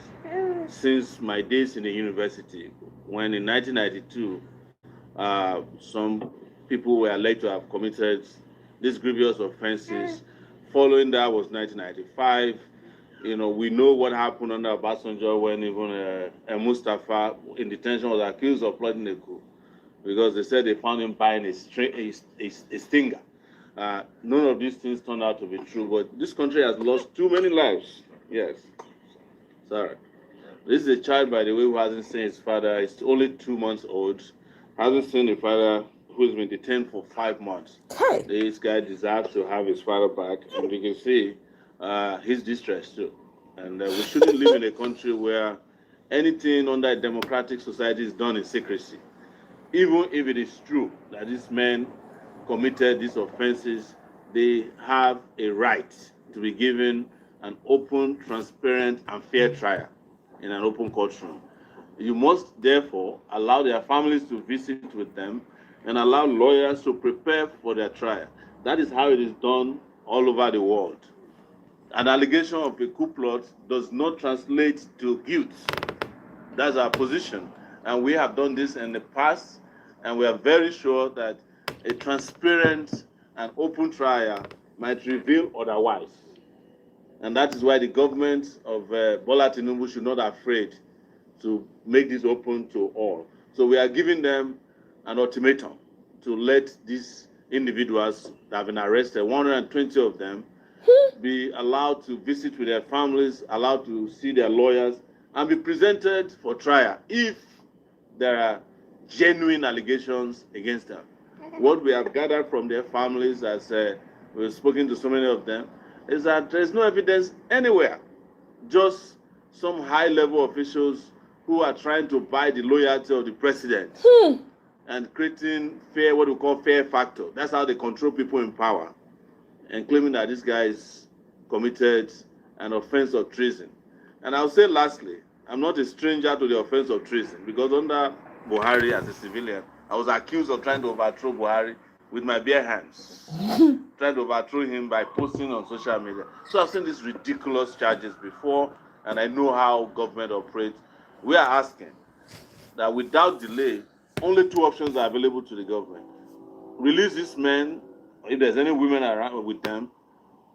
Since my days in the university, when in 1992, some people were alleged to have committed these grievous offenses. Following that was 1995. We know what happened under Obasanjo when even Mustafa in detention was accused of plotting a coup because they said they found him buying a stinger. None of these things turned out to be true, but this country has lost too many lives. Yes. Sorry. This is a child, by the way, who hasn't seen his father. He's only 2 months old. Hasn't seen the father who's been detained for 5 months. This guy deserves to have his father back, and you can see his distress too. And we shouldn't live in a country where anything under a democratic society is done in secrecy. Even if it is true that these men committed these offenses, they have a right to be given an open, transparent, and fair trial in an open courtroom. You must therefore allow their families to visit with them and allow lawyers to prepare for their trial. That is how it is done all over the world. An allegation of a coup plot does not translate to guilt. That's our position. And we have done this in the past, and we are very sure that a transparent and open trial might reveal otherwise. And that is why the government of Bola Tinubu should not be afraid to make this open to all. So we are giving them an ultimatum to let these individuals that have been arrested, 120 of them, be allowed to visit with their families, allowed to see their lawyers, and be presented for trial if there are genuine allegations against them. What we have gathered from their families, as we've spoken to so many of them, is that there's no evidence anywhere, just some high-level officials who are trying to buy the loyalty of the president and creating fair, what we call fair factor. That's how they control people in power, and claiming that this guy is committed an offense of treason. And I'll say lastly, I'm not a stranger to the offense of treason, because under Buhari as a civilian, I was accused of trying to overthrow Buhari with my bare hands, trying to overthrow him by posting on social media. So I've seen these ridiculous charges before, and I know how government operates. We are asking that without delay, only 2 options are available to the government. Release these men, if there's any women around with them,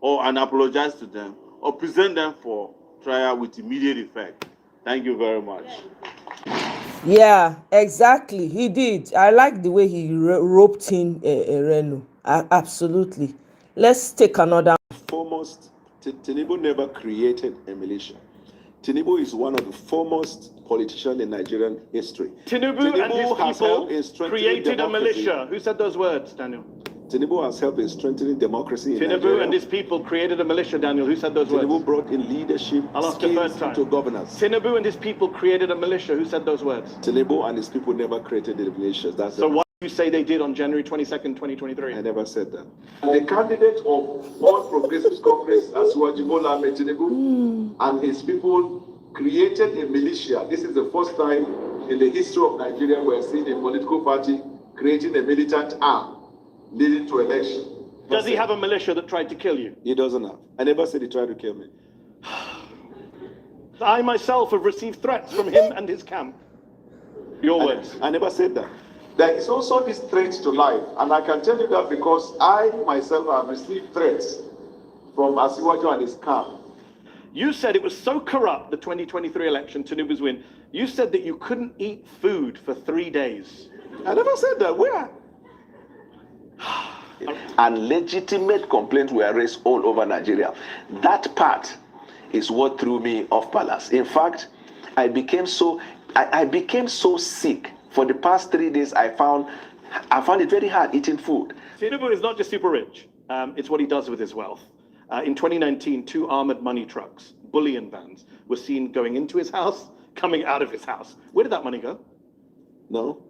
and apologize to them, or present them for trial with immediate effect. Thank you very much. Yeah, exactly. He did. I like the way he roped in Reno. Absolutely. Let's take another. Foremost, Tinubu never created a militia. Tinubu is one of the foremost politicians in Nigerian history. Tinubu and his people created a militia. Who said those words, Daniel? Tinubu has helped in strengthening democracy in Nigeria. Tinubu and his people created a militia, Daniel. Who said those words? Tinubu brought in leadership skills into governance. Tinubu and his people created a militia. Who said those words? Tinubu and his people never created the militias. So what do you say they did on January 22nd, 2023? I never said that. The candidate of all progressive Congress, Asiwaju Bola Ahmed Tinubu, and his people created a militia. This is the first time in the history of Nigeria we are seeing a political party creating a militant arm leading to election. Does he have a militia that tried to kill you? He doesn't have. I never said he tried to kill me. I myself have received threats from him and his camp. Your words. I never said that. There is also this threat to life, and I can tell you that because I myself have received threats from Asiwaju and his camp. You said it was so corrupt, the 2023 election, Tinubu's win. You said that you couldn't eat food for 3 days. I never said that. Where? And legitimate complaints were raised all over Nigeria. That part is what threw me off balance. In fact, I became so sick. For the past 3 days, I found it very hard eating food. Tinubu is not just super rich. It's what he does with his wealth. In 2019, 2 armored money trucks, bullion vans, were seen going into his house, coming out of his house. Where did that money go? No.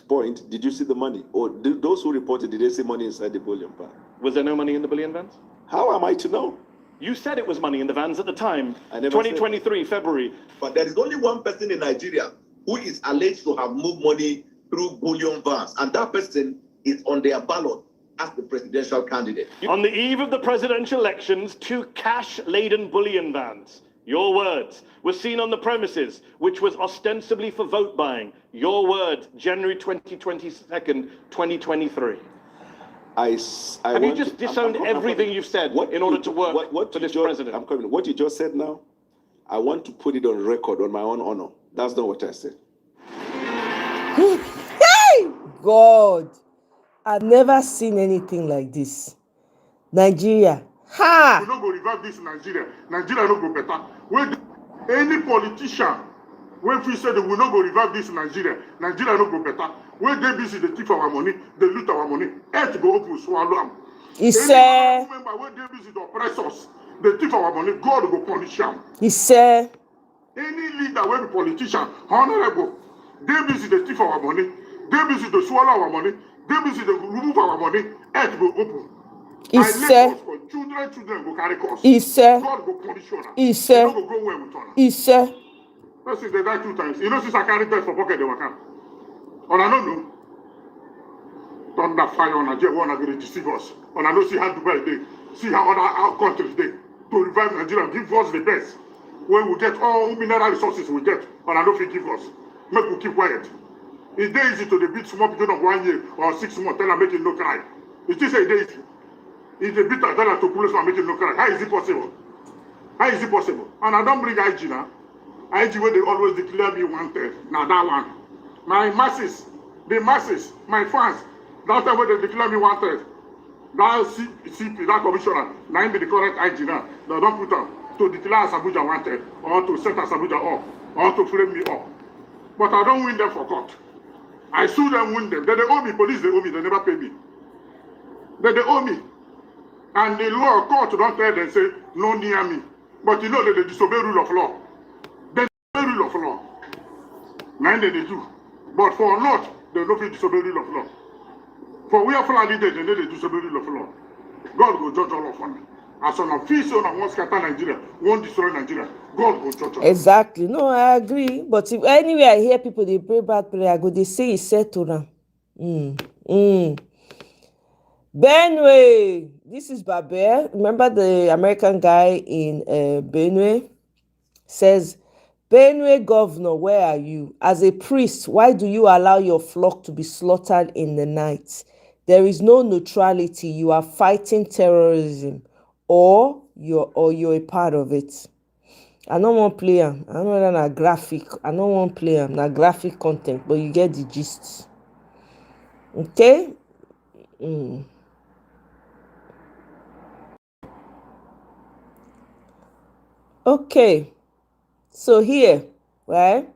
Point. Did you see the money? Or those who reported, did they see money inside the bullion van? Was there no money in the bullion vans? How am I to know? You said it was money in the vans at the time. I never 2023, February. But there is only one person in Nigeria who is alleged to have moved money through bullion vans, and that person is on their ballot as the presidential candidate. On the eve of the presidential elections, 2 cash-laden bullion vans, your words, were seen on the premises, which was ostensibly for vote buying. Your words, January 22nd, 2023. Have you just disowned everything you've said in order to work for this president? I'm coming. What you just said now, I want to put it on record on my own honor. That's not what I said. Hey! God, I've never seen anything like this. Nigeria. Ha! We don't go revive this in Nigeria. Nigeria no go better. When any politician, when we say that we no go revive this in Nigeria, Nigeria no go better. When they busy, they thief our money, they loot our money. Earth go open, swallow them. He said. Remember, when they busy, they oppress us, they thief our money. God go punish them. He said. Any leader, when be politician, honorable, they busy, they thief our money, they busy, they swallow our money, they busy, they remove our money. Earth go open. He said. Children go carry cost. He said. God go punish you. He said. Go go well with honor. He said. That's if they die 2 times. You know, since I carry death for pocket, they will come. And I don't know. Thunder fire on Nigeria, one are going to deceive us. And I don't see how Dubai they see how other countries they to revive Nigeria and give us the best. When we get all mineral resources we get, and I don't think give us. Make we keep quiet. It's very easy to beat small people of 1 year or 6 months, tell them make it no cry. It is a day easy. If they beat a dollar to police and make it no cry, how is it possible? How is it possible? And I don't bring IG now. IG where they always declare me wanted. Now that one. My masses, the masses, my fans, that time when they declare me wanted. That CP, that commissioner, now be the correct IG now. They don't put on to declare as Abuja wanted, or to set as Abuja up, or to frame me up. But I don't win them for court. I sue them, win them. They owe me, police they owe me, they never pay me. They owe me. And the law court don't tell them, say, no near me. But you know that they disobey rule of law. They disobey rule of law. Now they do. But for not, they don't disobey rule of law. For we are Fulani dead, they disobey rule of law. God will judge all of them. As an official that wants to scatter Nigeria, won't destroy Nigeria, God will judge all. Exactly. No, I agree. But if anyway I hear people they pray bad prayer, I go they say it's said to them. Benue. This is Baber. Remember the American guy in Benue? Says, Benue governor, where are you? As a priest, why do you allow your flock to be slaughtered in the night? There is no neutrality. You are fighting terrorism, or you're a part of it. I don't want to play them. I don't know that graphic. I don't want to play them. Not graphic content, but you get the gist. Okay? Okay. So here, right?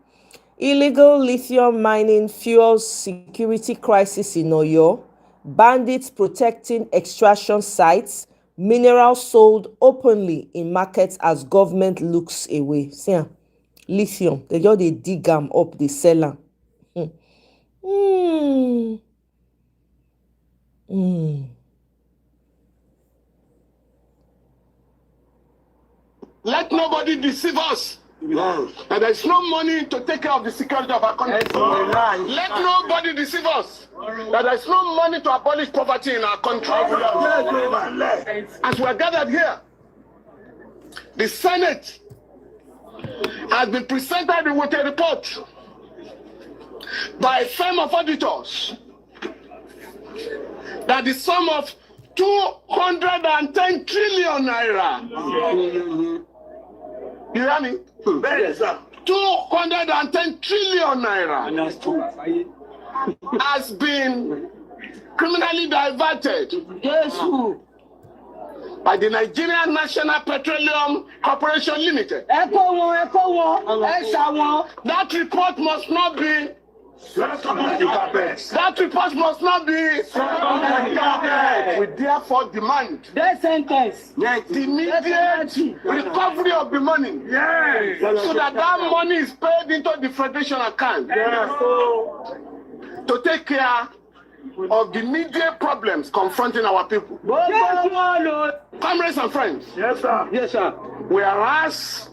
Illegal lithium mining fuels security crisis in Oyo. Bandits protecting extraction sites. Minerals sold openly in markets as government looks away. See, lithium, they just they dig them up, they sell them. Let nobody deceive us. And there is no money to take care of the security of our country. Let nobody deceive us. That there is no money to abolish poverty in our country. As we are gathered here, the Senate has been presented with a report by a firm of auditors that the sum of 210 trillion naira. You hear me? 210 trillion naira has been criminally diverted. Yes, by the Nigerian National Petroleum Corporation Limited. That report must not be. That report must not be. We therefore demand the immediate recovery of the money, so that money is paid into the Federation account to take care of the immediate problems confronting our people. Comrades and friends. Yes, sir. Yes, sir. Whereas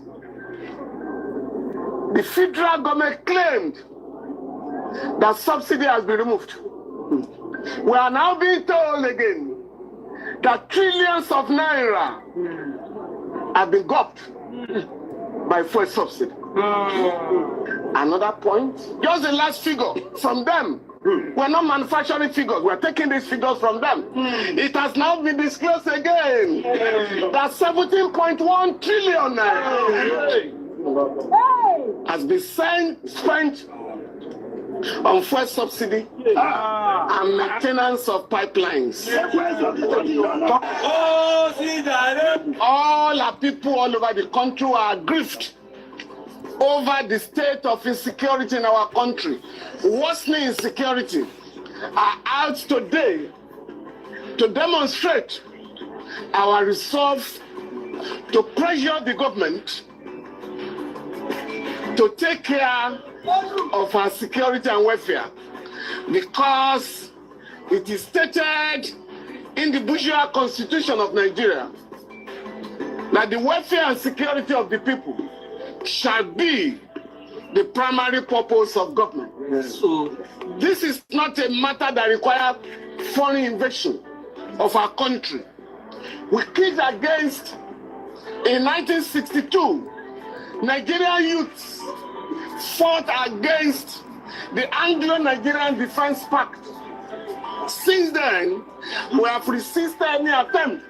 the federal government claimed that subsidy has been removed, we are now being told again that trillions of naira have been gobbled by fuel subsidy. Another point, just the last figure from them. We're not manufacturing figures, we're taking these figures from them. It has now been disclosed again that 17.1 trillion has been spent on fuel subsidy and maintenance of pipelines. All our people all over the country are aggrieved over the state of insecurity in our country. Worsening insecurity are out today to demonstrate our resolve to pressure the government to take care of our security and welfare, because it is stated in the bourgeois constitution of Nigeria that the welfare and security of the people shall be the primary purpose of government. Yes. So this is not a matter that requires foreign invasion of our country. We kicked against, in 1962, Nigerian youths fought against the Anglo-Nigerian Defense Pact. Since then, we have resisted any attempt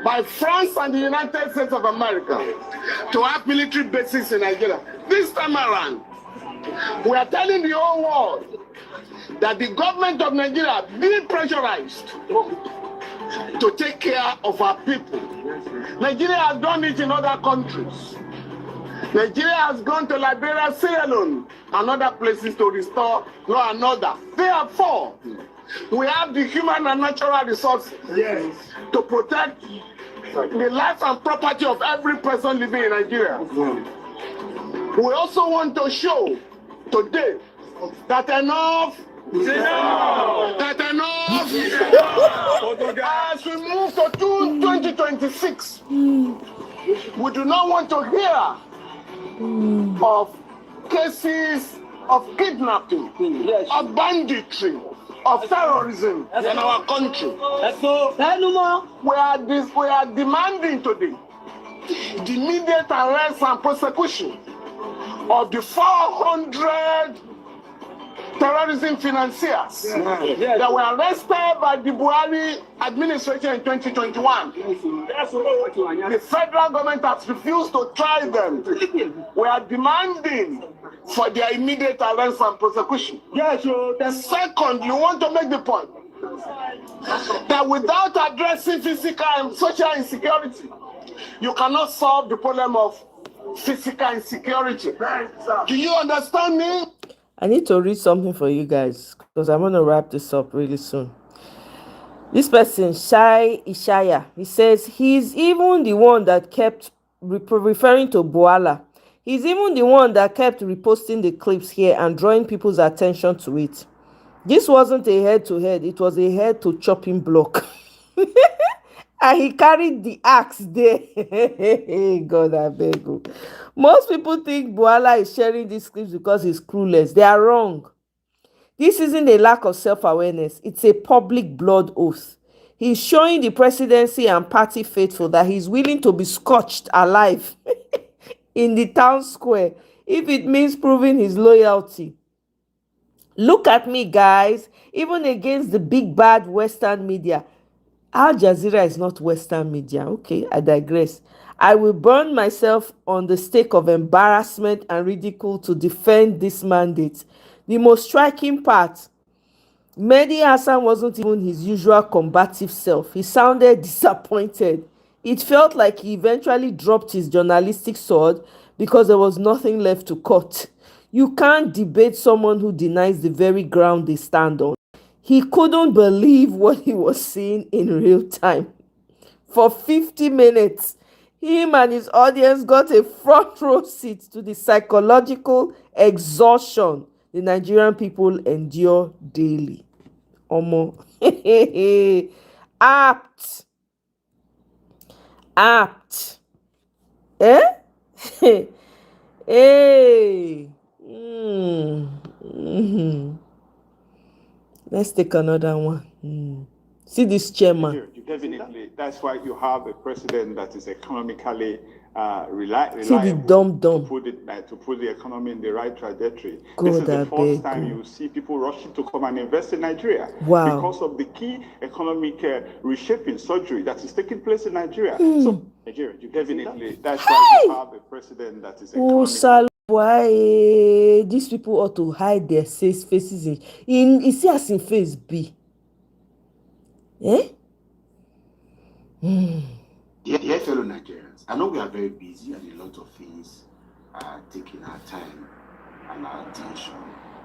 by France and the United States of America to have military bases in Nigeria. This time around, we are telling the whole world that the government of Nigeria being pressurized to take care of our people. Nigeria has done it in other countries. Nigeria has gone to Liberia, Sierra Leone, and other places to restore law and order. Therefore, we have the human and natural resources to protect the life and property of every person living in Nigeria. We also want to show today that enough is enough. That enough is enough. As we move to 2026, we do not want to hear of cases of kidnapping, of banditry, of terrorism in our country. We are demanding today the immediate arrest and prosecution of the 400 terrorism financiers that were arrested by the Buhari administration in 2021. The federal government has refused to try them. We are demanding for their immediate arrest and prosecution. Second, you want to make the point that without addressing physical and social insecurity, you cannot solve the problem of physical insecurity. Do you understand me? I need to read something for you guys because I'm going to wrap this up really soon. This person, Shai Ishaya, he says he's even the one that kept referring to Boala. He's even the one that kept reposting the clips here and drawing people's attention to it. This wasn't a head-to-head, it was a head-to-chopping block. And he carried the axe there. God, I beg you. Most people think Boala is sharing these clips because he's clueless. They are wrong. This isn't a lack of self-awareness. It's a public blood oath. He's showing the presidency and party faithful that he's willing to be scorched alive in the town square if it means proving his loyalty. Look at me, guys. Even against the big bad Western media. Al Jazeera is not Western media. Okay, I digress. I will burn myself on the stake of embarrassment and ridicule to defend this mandate. The most striking part, Mehdi Hassan wasn't even his usual combative self. He sounded disappointed. It felt like he eventually dropped his journalistic sword because there was nothing left to cut. You can't debate someone who denies the very ground they stand on. He couldn't believe what he was seeing in real time. For 50 minutes, him and his audience got a front row seat to the psychological exhaustion the Nigerian people endure daily. Omo. Apt. Apt. Eh? Hey. Mhm. Let's take another one. See this chairman. Definitely. That's why you have a president that is economically See the reliable dumb. to put the economy in the right trajectory. God, This is the I first beg time you. you see people rushing to come and invest in Nigeria Wow. because of the key economic reshaping surgery that is taking place in Nigeria. So, Nigeria, definitely. That's why you have a president that is Oh, Salwa, these people ought to hide their faces in you see as in face be. Eh? Dear fellow Nigerians, I know we are very busy and a lot of things are taking our time and our attention.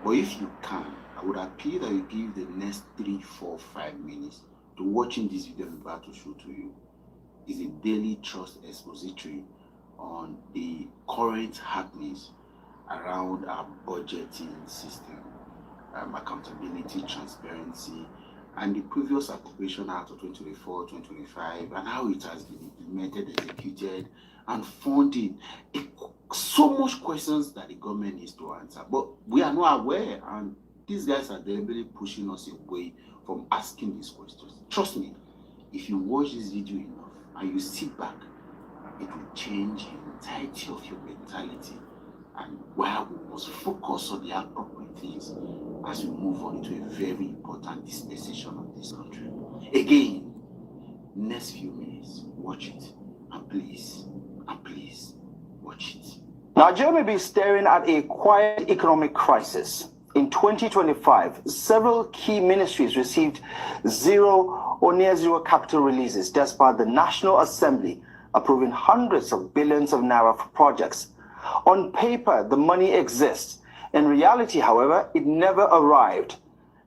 But if you can, I would appeal that you give the next 3, 4, 5 minutes to watching this video I'm about to show to you. It's a daily trust expository on the current happenings around our budgeting system, accountability, transparency, and the previous Appropriation Act of 2024-2025 and how it has been implemented, executed, and funded. So much questions that the government needs to answer, but we are not aware, and these guys are deliberately pushing us away from asking these questions. Trust me, if you watch this video enough and you sit back, it will change the entirety of your mentality and where we must focus on the appropriate things as we move on into a very important dispensation of this country. Again, next few minutes, watch it, and please, watch it. Nigeria may be staring at a quiet economic crisis. In 2025, several key ministries received zero or near zero capital releases, despite the National Assembly approving hundreds of billions of naira for projects. On paper, the money exists. In reality, however, it never arrived,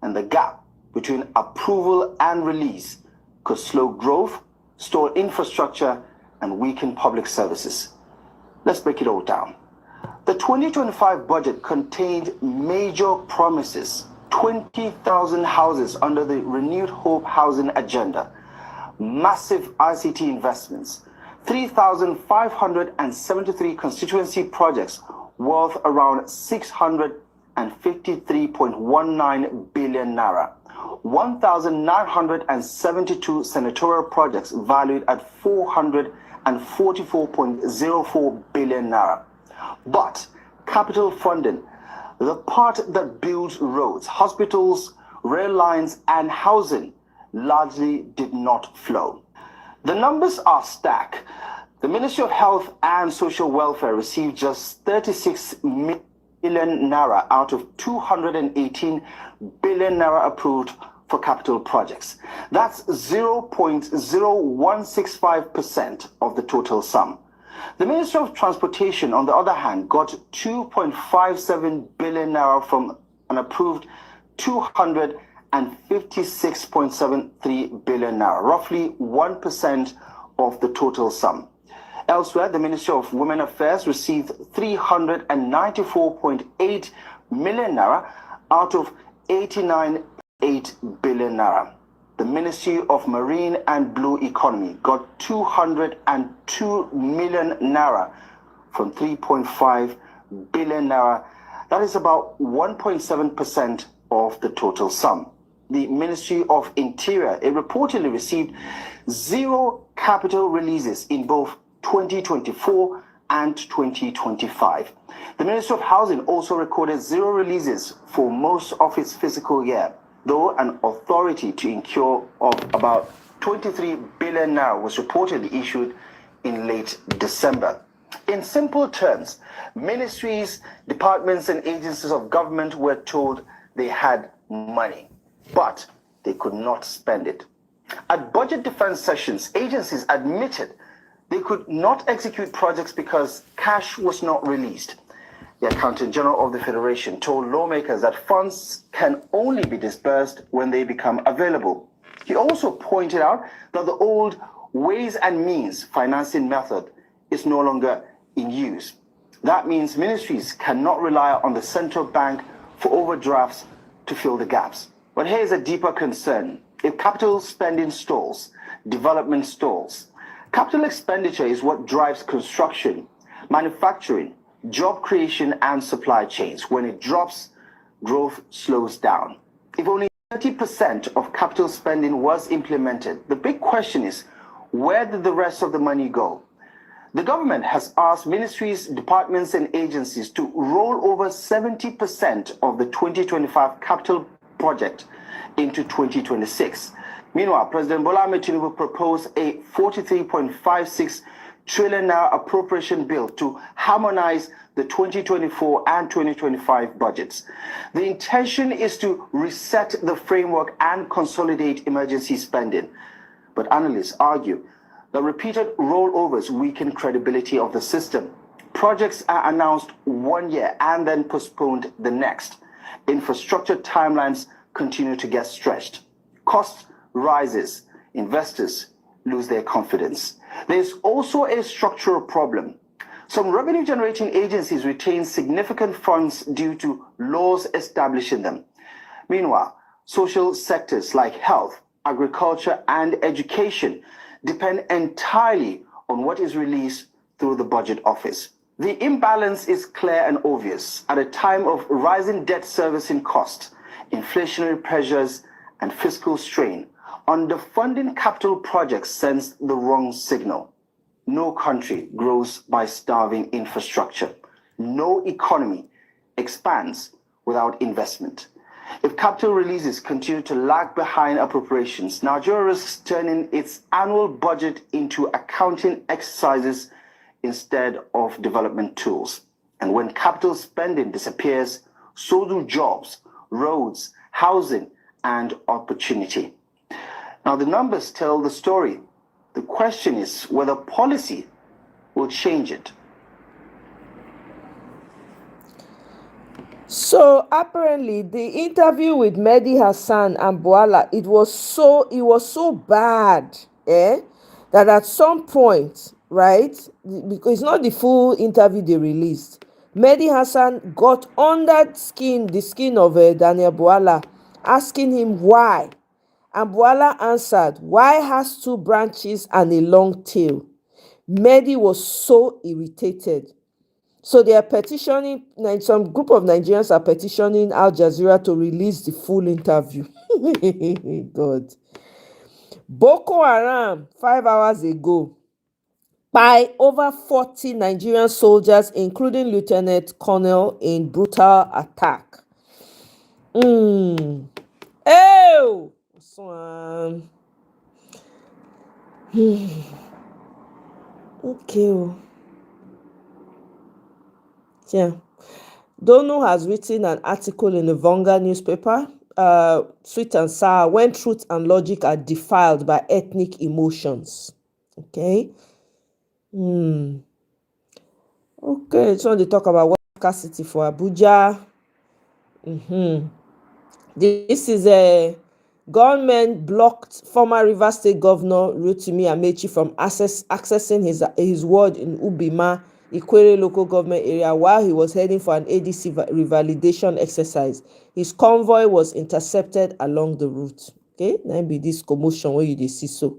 and the gap between approval and release could slow growth, stall infrastructure, and weaken public services. Let's break it all down. The 2025 budget contained major promises: 20,000 houses under the Renewed Hope housing agenda, massive ICT investments, 3,573 constituency projects worth around 653.19 billion naira, 1,972 senatorial projects valued at 444.04 billion naira. But capital funding, the part that builds roads, hospitals, rail lines, and housing, largely did not flow. The numbers are stacked. The Ministry of Health and Social Welfare received just 36 million naira out of 218 billion naira approved for capital projects. That's 0.0165% of the total sum. The Ministry of Transportation, on the other hand, got 2.57 billion naira from an approved 256.73 billion naira, roughly 1% of the total sum. Elsewhere, the Ministry of Women Affairs received 394.8 million naira out of 89.8 billion naira. The Ministry of Marine and Blue Economy got 202 million naira from 3.5 billion naira. That is about 1.7% of the total sum. The Ministry of Interior, it reportedly received zero capital releases in both 2024 and 2025. The Ministry of Housing also recorded zero releases for most of its fiscal year, though an authority to incur of about 23 billion naira was reportedly issued in late December. In simple terms, ministries, departments, and agencies of government were told they had money, but they could not spend it. At budget defense sessions, agencies admitted they could not execute projects because cash was not released. The Accountant General of the Federation told lawmakers that funds can only be disbursed when they become available. He also pointed out that the old ways and means financing method is no longer in use. That means ministries cannot rely on the central bank for overdrafts to fill the gaps. But here's a deeper concern. If capital spending stalls, development stalls. Capital expenditure is what drives construction, manufacturing, job creation, and supply chains. When it drops, growth slows down. If only 30% of capital spending was implemented, the big question is, where did the rest of the money go? The government has asked ministries, departments, and agencies to roll over 70% of the 2025 capital project into 2026. Meanwhile, President Bola Ahmed Tinubu proposed a 43.56 trillion naira appropriation bill to harmonize the 2024 and 2025 budgets. The intention is to reset the framework and consolidate emergency spending. But analysts argue that repeated rollovers weaken credibility of the system. Projects are announced one year and then postponed the next. Infrastructure timelines continue to get stretched. Cost rises. Investors lose their confidence. There's also a structural problem. Some revenue-generating agencies retain significant funds due to laws establishing them. Meanwhile, social sectors like health, agriculture, and education depend entirely on what is released through the budget office. The imbalance is clear and obvious at a time of rising debt servicing costs, inflationary pressures, and fiscal strain. Underfunding capital projects sends the wrong signal. No country grows by starving infrastructure. No economy expands without investment. If capital releases continue to lag behind appropriations, Nigeria risks turning its annual budget into accounting exercises instead of development tools. And when capital spending disappears, so do jobs, roads, housing, and opportunity. Now, the numbers tell the story. The question is whether policy will change it. So apparently the interview with Mehdi Hassan and Bouala, it was so bad, that at some point, right, because it's not the full interview they released, Mehdi Hassan got under the skin of Daniel Bouala, asking him why. And Bouala answered, why has two branches and a long tail? Mehdi was so irritated. So they are petitioning, some group of Nigerians are petitioning Al Jazeera to release the full interview. God. Boko Haram, 5 hours ago, by over 40 Nigerian soldiers, including Lieutenant Colonel, in brutal attack. Oh! Okay. Yeah. Dono has written an article in the Vanguard newspaper, Sweet and Sour, when truth and logic are defiled by ethnic emotions. Okay. Okay, so they talk about what city for Abuja. This is a government blocked former Rivers State Governor Rotimi Amechi from accessing his ward in Ubima, Ikwere local government area while he was heading for an ADC revalidation exercise. His convoy was intercepted along the route. Okay, now be this commotion where you see so.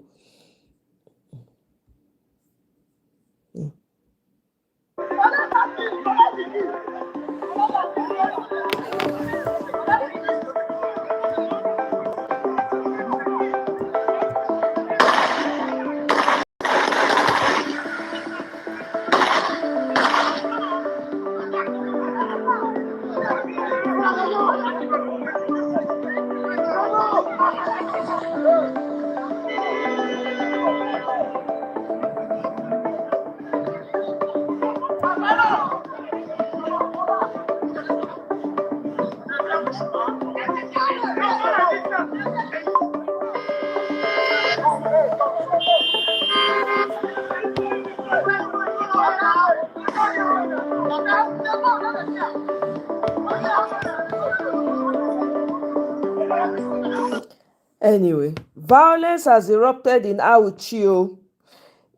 Anyway, violence has erupted in Auchi.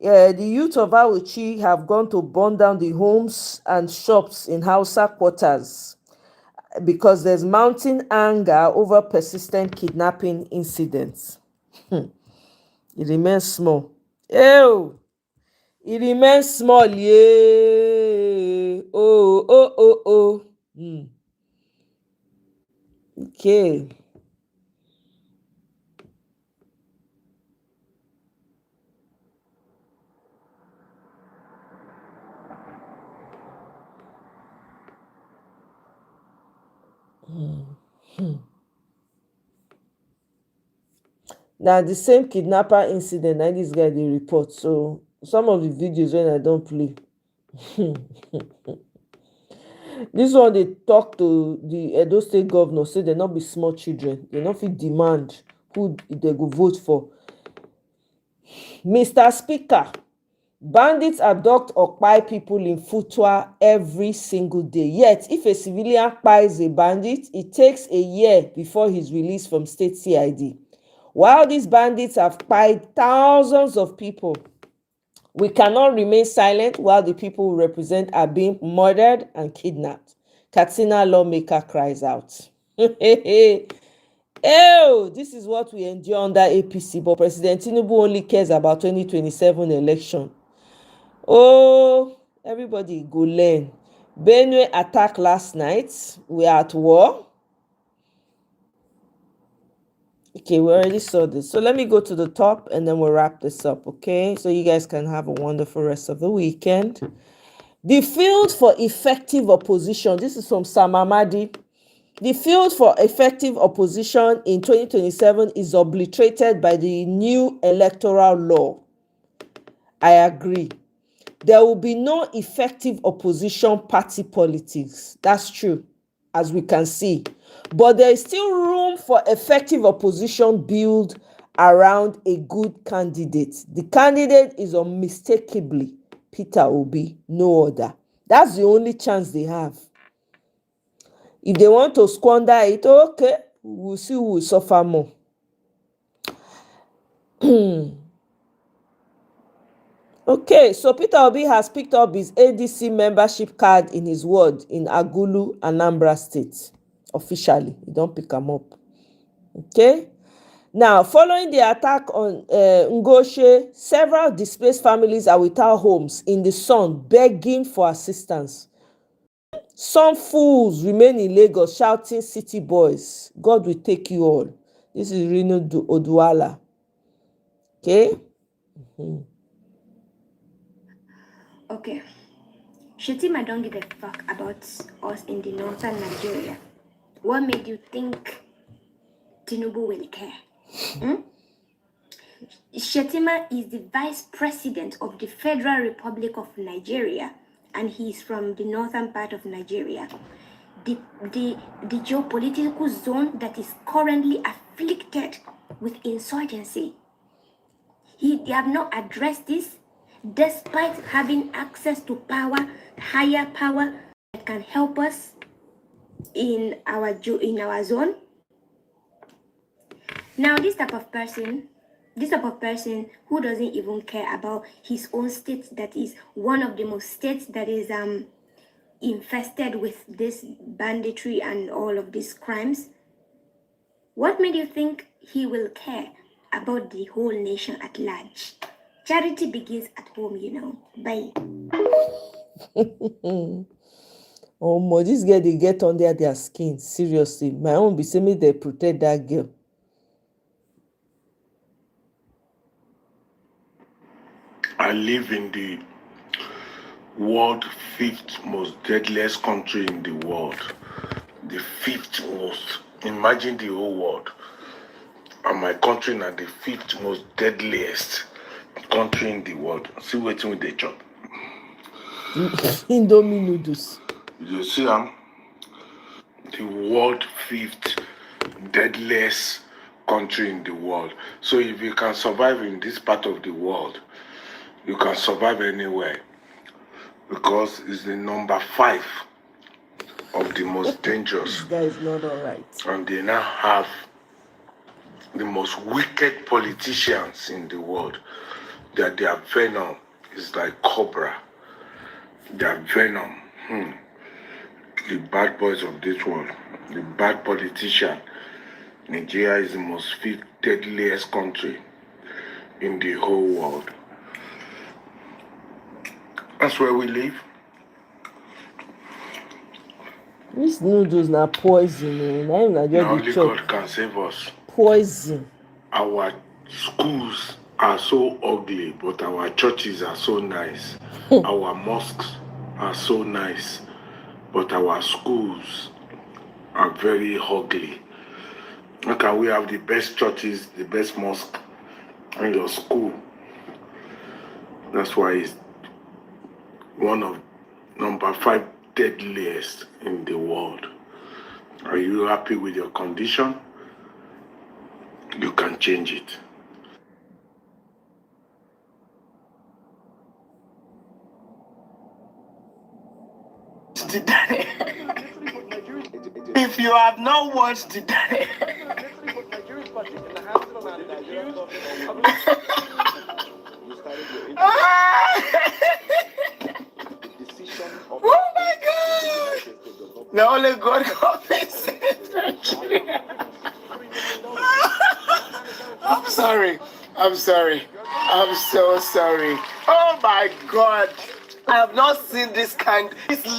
The youth of Auchi have gone to burn down the homes and shops in Hausa quarters because there's mounting anger over persistent kidnapping incidents. It remains small. Ew! It remains small, yeah. Oh. Okay. Now the same kidnapper incident na this guy dey report, so some of the videos when I don play. This one dey talk to the Edo State governor say dem no be small children, dem no fit demand who they go vote for. Mr. Speaker, bandits abduct or kpai people in Futwa every single day. Yet, if a civilian kpais a bandit, it takes a year before he's released from state CID. While these bandits have kpied thousands of people, we cannot remain silent while the people we represent are being murdered and kidnapped. Katsina lawmaker cries out. Oh, this is what we endure under APC, but President Tinubu only cares about 2027 election. Oh, everybody go learn. Benue attack last night. We are at war. Okay, we already saw this. So let me go to the top and then we'll wrap this up, okay? So you guys can have a wonderful rest of the weekend. The field for effective opposition. This is from Sam Amadi. The field for effective opposition in 2027 is obliterated by the new electoral law. I agree. There will be no effective opposition party politics. That's true, as we can see. But there is still room for effective opposition built around a good candidate. The candidate is unmistakably Peter Obi, no other. That's the only chance they have. If they want to squander it, okay, we'll see who will suffer more. Okay, so Peter Obi has picked up his ADC membership card in his ward in Agulu, Anambra State. Officially, he don't pick them up. Okay? Now, following the attack on Ngoshe, several displaced families are without homes in the sun, begging for assistance. Some fools remain in Lagos shouting, "City boys, God will take you all." This is Rino Oduala. Okay? Okay. Shetima don't give a fuck about us in the northern Nigeria. What made you think Tinubu will care? Shetima is the vice president of the Federal Republic of Nigeria, and he's from the northern part of Nigeria. The geopolitical zone that is currently afflicted with insurgency. They have not addressed this, despite having access to power, higher power that can help us in our zone. Now, this type of person who doesn't even care about his own state, that is one of the most states that is infested with this banditry and all of these crimes. What made you think he will care about the whole nation at large? Charity begins at home, you know. Bye. Oh, this girl, they get under their skin. Seriously. My own be saying me they protect that girl. I live in the world 5th most deadliest country in the world. The 5th most. Imagine the whole world. And my country now the 5th most deadliest country in the world. See what with the chop. Indomie noodles. You see the world 5th deadliest country in the world. So if you can survive in this part of the world, you can survive anywhere. Because it's the number 5 of the most dangerous. This guy is not alright. And they now have the most wicked politicians in the world. That their venom is like cobra. Their venom. The bad boys of this world, the bad politician. Nigeria is the most deadliest country in the whole world. That's where we live. These noodles na poison. Now only God can save us. Poison. Our schools are so ugly, but our churches are so nice. Our mosques are so nice, but our schools are very ugly. How can we have the best churches, the best mosque in your school? That's why it's one of number 5 deadliest in the world. Are you happy with your condition? You can change it. If you have not watched the oh my God! The only God confess. I'm sorry. I'm sorry. I'm so sorry. Oh my God. I have not seen this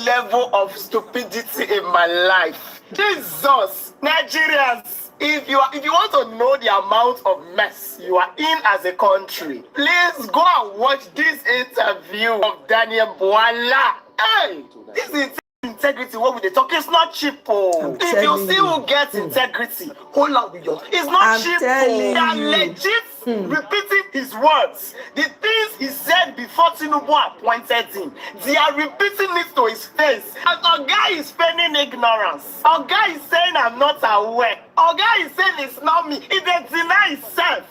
level of stupidity in my life. Jesus, Nigerians, if you want to know the amount of mess you are in as a country, please go and watch this interview of Daniel Bwala. Hey, this is integrity. What we talk? It's not cheap. If you see who gets integrity, hold on with yours. It's not cheap. They are legit. Repeating his words, the things he said before Tinubu appointed him, they are repeating it to his face. And our guy is feigning ignorance. Our guy is saying I'm not aware. Our guy is saying it's not me. He didn't deny himself.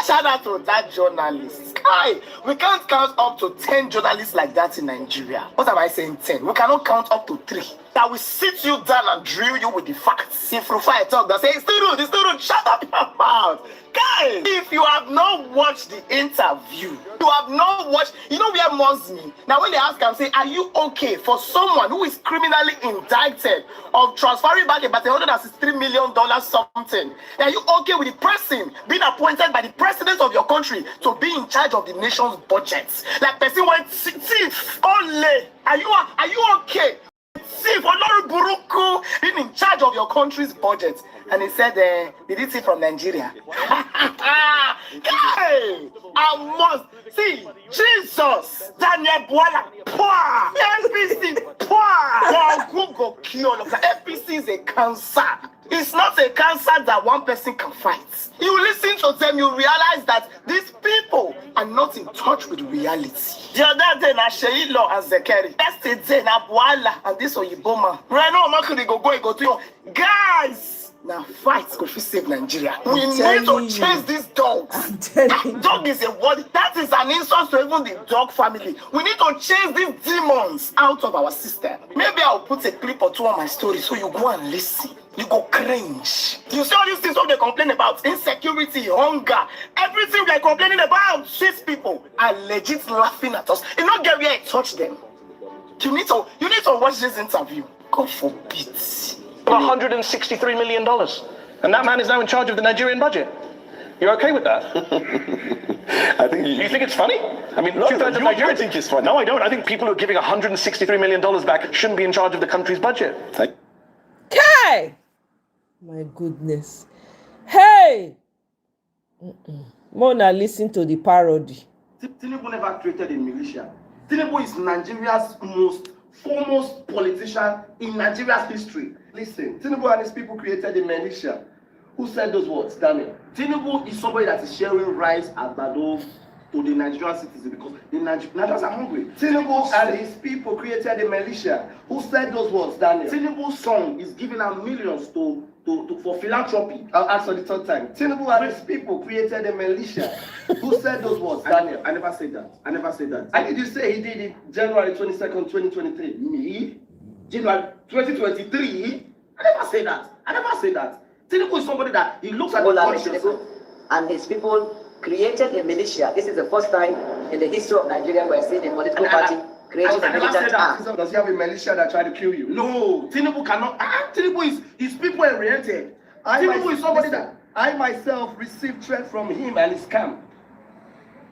Shout out to that journalist. Guy, we can't count up to 10 journalists like that in Nigeria. What am I saying 10? We cannot count up to 3. That will sit you down and drill you with the facts. If Rufai talk, they say, it's still rude, shut up your mouth. Guys, if you have not watched the interview, you have not watched, you know where mourns me? Now when they ask him, say, are you okay for someone who is criminally indicted of transferring back about $163 million something? Are you okay with the person being appointed by the president of your country to be in charge of the nation's budget? Like person went thief, only. Are you okay? Thief, Olori Buruku, being in charge of your country's budget. And he said, did he see from Nigeria? Hey, I must see Jesus, Daniel Bwala, FPC, Google kill all of that. FPC is a cancer. It's not a cancer that one person can fight. You listen to them, you realize that these people are not in touch with reality. The other day, na Sheilo and Zekeri. Yesterday, na Bwala and this Oyiboma. Right now, Makuri go to you. Guys! Now fight could save Nigeria. We need to chase these dogs. Dog is a word. That is an insult to even the dog family. We need to chase these demons out of our system. Maybe I'll put a clip or two on my story so you go and listen. You go cringe. You see all these things what they complain about? Insecurity, hunger, everything they're complaining about. These people are legit laughing at us. You not get where it touched them. You need to watch this interview. God forbid. $163 million. And that man is now in charge of the Nigerian budget. You're okay with that? I think you think it's funny? I mean, two-thirds of Nigerians think it's funny. No, I don't. I think people who are giving $163 million back shouldn't be in charge of the country's budget. Okay. My goodness. Hey! Mona, listen to the parody. Tinubu never created a militia. Tinubu is Nigeria's most foremost politician in Nigeria's history. Listen, Tinubu and his people created a militia. Who said those words, Daniel? Tinubu is somebody that is sharing rice and bado to the Nigerian citizens because the Nigerians are hungry. Tinubu and his people created a militia. Who said those words, Daniel? Tinubu's son is giving out millions for philanthropy. I'll ask for the third time. Tinubu and his people created a militia. Who said those words, Daniel? I never said that. I never said that. And did you say he did it January 22nd, 2023? Me? January 2023? I never said that. I never said that. Tinubu is somebody that he looks at the Bola country. Tinubu and his people created a militia. This is the first time in the history of Nigeria we're seeing a political party creating a militant arm. Does he have a militia that tried to kill you? No, Tinubu cannot. Tinubu is people oriented. Tinubu is somebody that I myself received threat from him and his camp.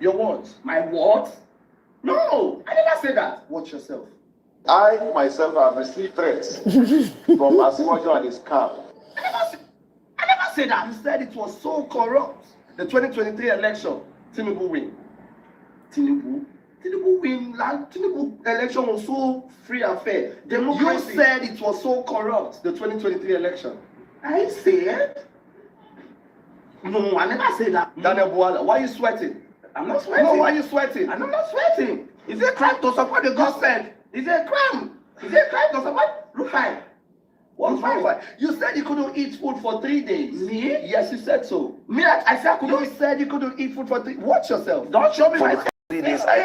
Your words? My words? No, I never said that. Watch yourself. I myself have received threats from Asiwaju and his camp. I never said that. You said it was so corrupt. The 2023 election, Tinubu win. Tinubu win. Tinubu election was so free and fair. Democracy. You said it was so corrupt, the 2023 election. I said. No, I never said that. Daniel Buala, why are you sweating? I'm not sweating. No, why are you sweating? I'm not sweating. Is it a crime to support the government? Is it a crime? Is it a crime to support Rufai? What's Rufai? You said you couldn't eat food for 3 days. Me? Yes, you said so. Me, I said I couldn't. You said you couldn't eat food for 3 days. Watch yourself. Don't show me my 3 days I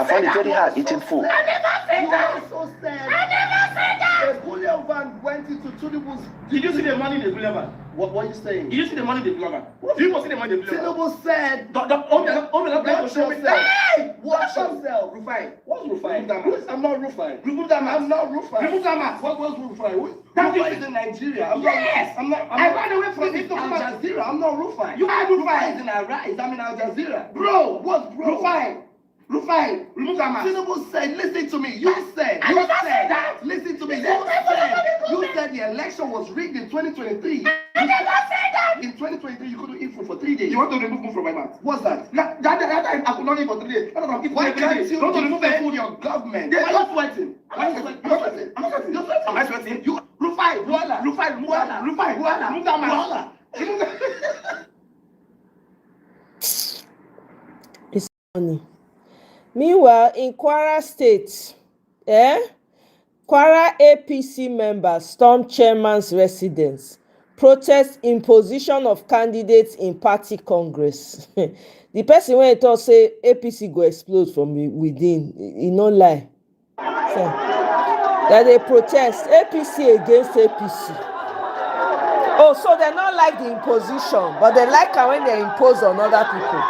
found it very hard eating food. I never said that. You are so sad. I never said that. The bullion van went into Tinubu's. Did you see the money in the bullion van? What are you saying? Did you see the money in the bullion van? Do you see the money in the bullion van? Tinubu said. Watch yourself. Hey! Watch yourself. Rufai. What's Rufai? I'm not Rufai. Remove that mask. I'm not Rufai. Remove that mask. What's Rufai? Rufai is in Nigeria. Yes. I ran away from it to Al Jazeera. I'm not Rufai. You are Rufai. Is in Arise. I'm in Al Jazeera. Bro, what's bro? Rufai, remove that mask. Tinubu said, listen to me. You said that. Listen to me. You said the election was rigged in 2023. I never said that. In 2023, you couldn't eat food for 3 days. You want to remove food from my mouth? What's that? That time I could not eat for 3 days. Why can't you remove food your government? Why are you sweating? I'm not sweating. You're sweating. Am I sweating? You, Rufai, remove that mask. It's funny. Meanwhile, in Kwara State, Kwara APC members storm chairman's residence, protest imposition of candidates in party congress. The person when he talk say APC go explode from within, he no lie. So, that they protest APC against APC. Oh, so they not like the imposition, but they like it when they impose on other people.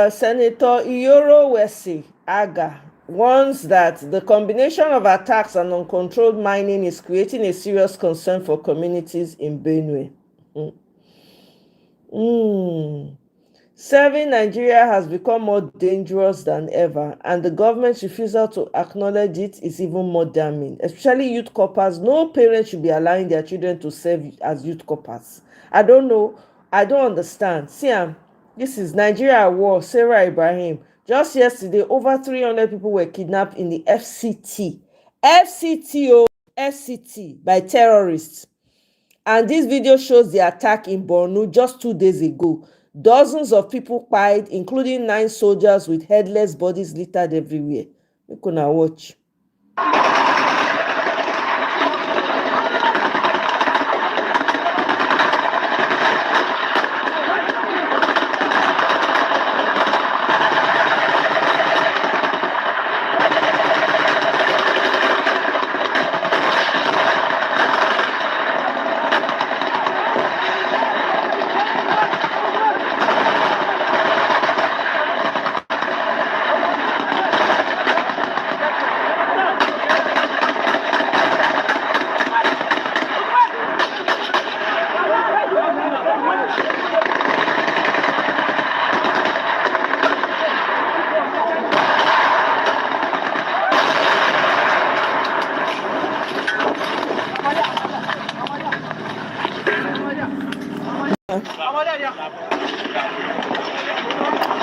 Senator Iyoro Wesi Aga warns that the combination of attacks and uncontrolled mining is creating a serious concern for communities in Benue. Serving Nigeria has become more dangerous than ever, and the government's refusal to acknowledge it is even more damning, especially youth corpers. No parent should be allowing their children to serve as youth corpers. I don't know. I don't understand. See, This is Nigeria at war, Sarah Ibrahim. Just yesterday, over 300 people were kidnapped in the FCT. FCT by terrorists. And this video shows the attack in Borno just 2 days ago. Dozens of people died, including 9 soldiers with headless bodies littered everywhere. You can watch.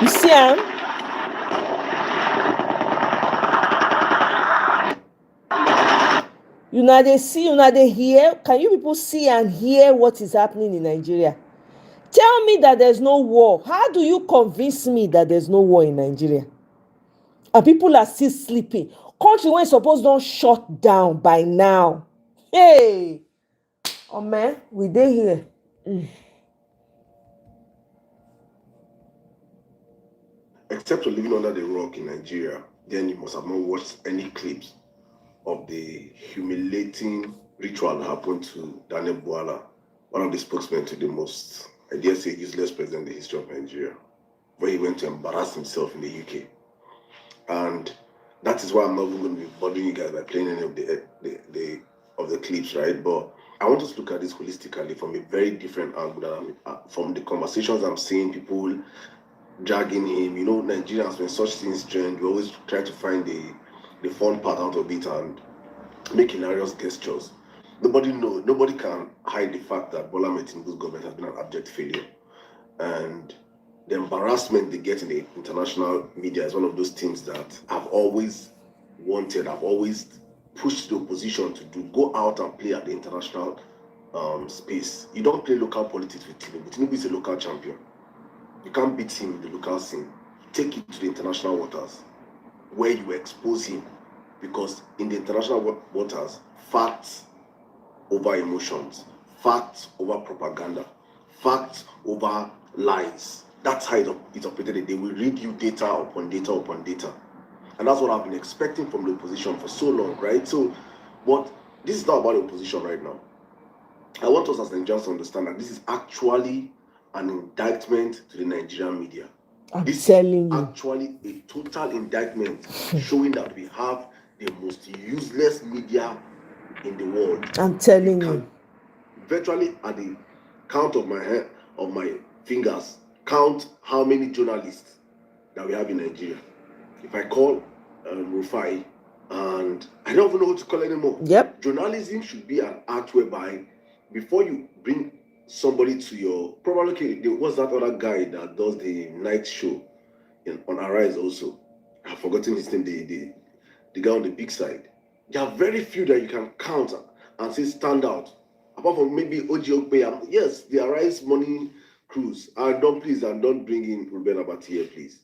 You see him? Una dey see, una dey hear. Can you people see and hear what is happening in Nigeria? Tell me that there's no war. How do you convince me that there's no war in Nigeria? And people are still sleeping. Country when suppose don't shut down by now. Hey! Oh man, we dey here. Except for living under the rock in Nigeria, then you must have not watched any clips of the humiliating ritual that happened to Daniel Bwala, one of the spokesmen to the most, I dare say, useless president in the history of Nigeria, where he went to embarrass himself in the UK. And that is why I'm not even going to be bothering you guys by playing any of the clips, right? But I want us to look at this holistically from a very different angle. From the conversations I'm seeing, people dragging him. You know, Nigerians, when such things trend, we always try to find the fun part out of it and make hilarious gestures. Nobody can hide the fact that Bola Tinubu's government has been an abject failure. And the embarrassment they get in the international media is one of those things that I've always wanted, I've always pushed the opposition to do. Go out and play at the international space. You don't play local politics with Tinubu. Tinubu is a local champion. You can't beat him in the local scene. Take it to the international waters where you expose him. Because in the international waters, facts over emotions, facts over propaganda, facts over lies. That's how it's operated. They will read you data upon data upon data. And that's what I've been expecting from the opposition for so long, right? So, this is not about the opposition right now. I want us as Nigerians to understand that this is actually an indictment to the Nigerian media. This is actually a total indictment showing that we have the most useless media in the world. I'm telling you. Virtually at the count of my fingers, count how many journalists that we have in Nigeria. If I call Rufai, and I don't even know what to call anymore. Yep. Journalism should be an art whereby before you bring somebody to your, probably, what's that other guy that does the night show on Arise also? I've forgotten his name, the guy on the big side. There are very few that you can count and say stand out. Apart from maybe Oji. Yes, the Arise morning cruise. And don't bring in Ruben Abati here, please.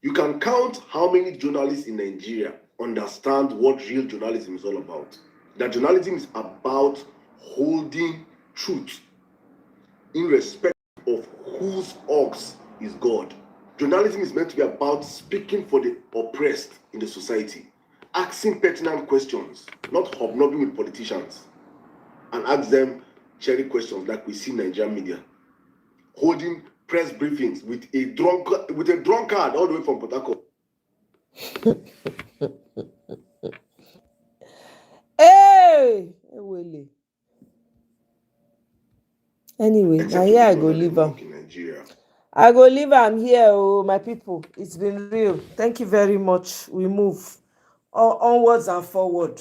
You can count how many journalists in Nigeria understand what real journalism is all about. That journalism is about holding truth in respect of whose ox is God. Journalism is meant to be about speaking for the oppressed in the society, asking pertinent questions, not hobnobbing with politicians, and ask them cherry questions like we see in Nigerian media, holding press briefings with a drunkard all the way from Port Harcourt. Hey, Willie. Anyway, now here I go leave am. I go leave am here, oh my people. It's been real. Thank you very much. We move onwards and forward.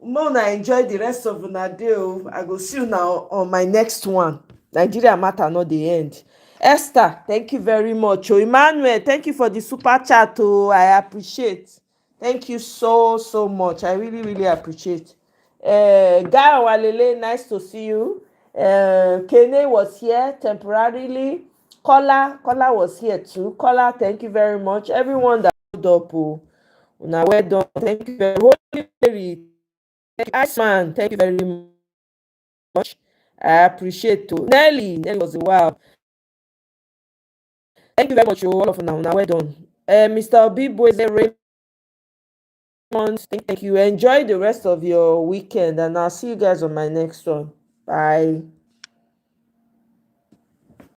Una enjoy the rest of una day. I go see you now on my next one. Nigeria matter not the end. Esther, thank you very much. Oh, Emmanuel, thank you for the super chat. Oh, I appreciate. Thank you so much. I really appreciate. Guy Walele, nice to see you. Kene was here temporarily. Kola was here too. Kola, thank you very much. Everyone that showed up, oh, now well done. Thank you very much. Holy Mary, thank you. Iceman, thank you very much. I appreciate too. Nelly was a while. Thank you very much, all of you. Now well done. Mr. Obiboeze Raymond, thank you. Enjoy the rest of your weekend, and I'll see you guys on my next one. Bye.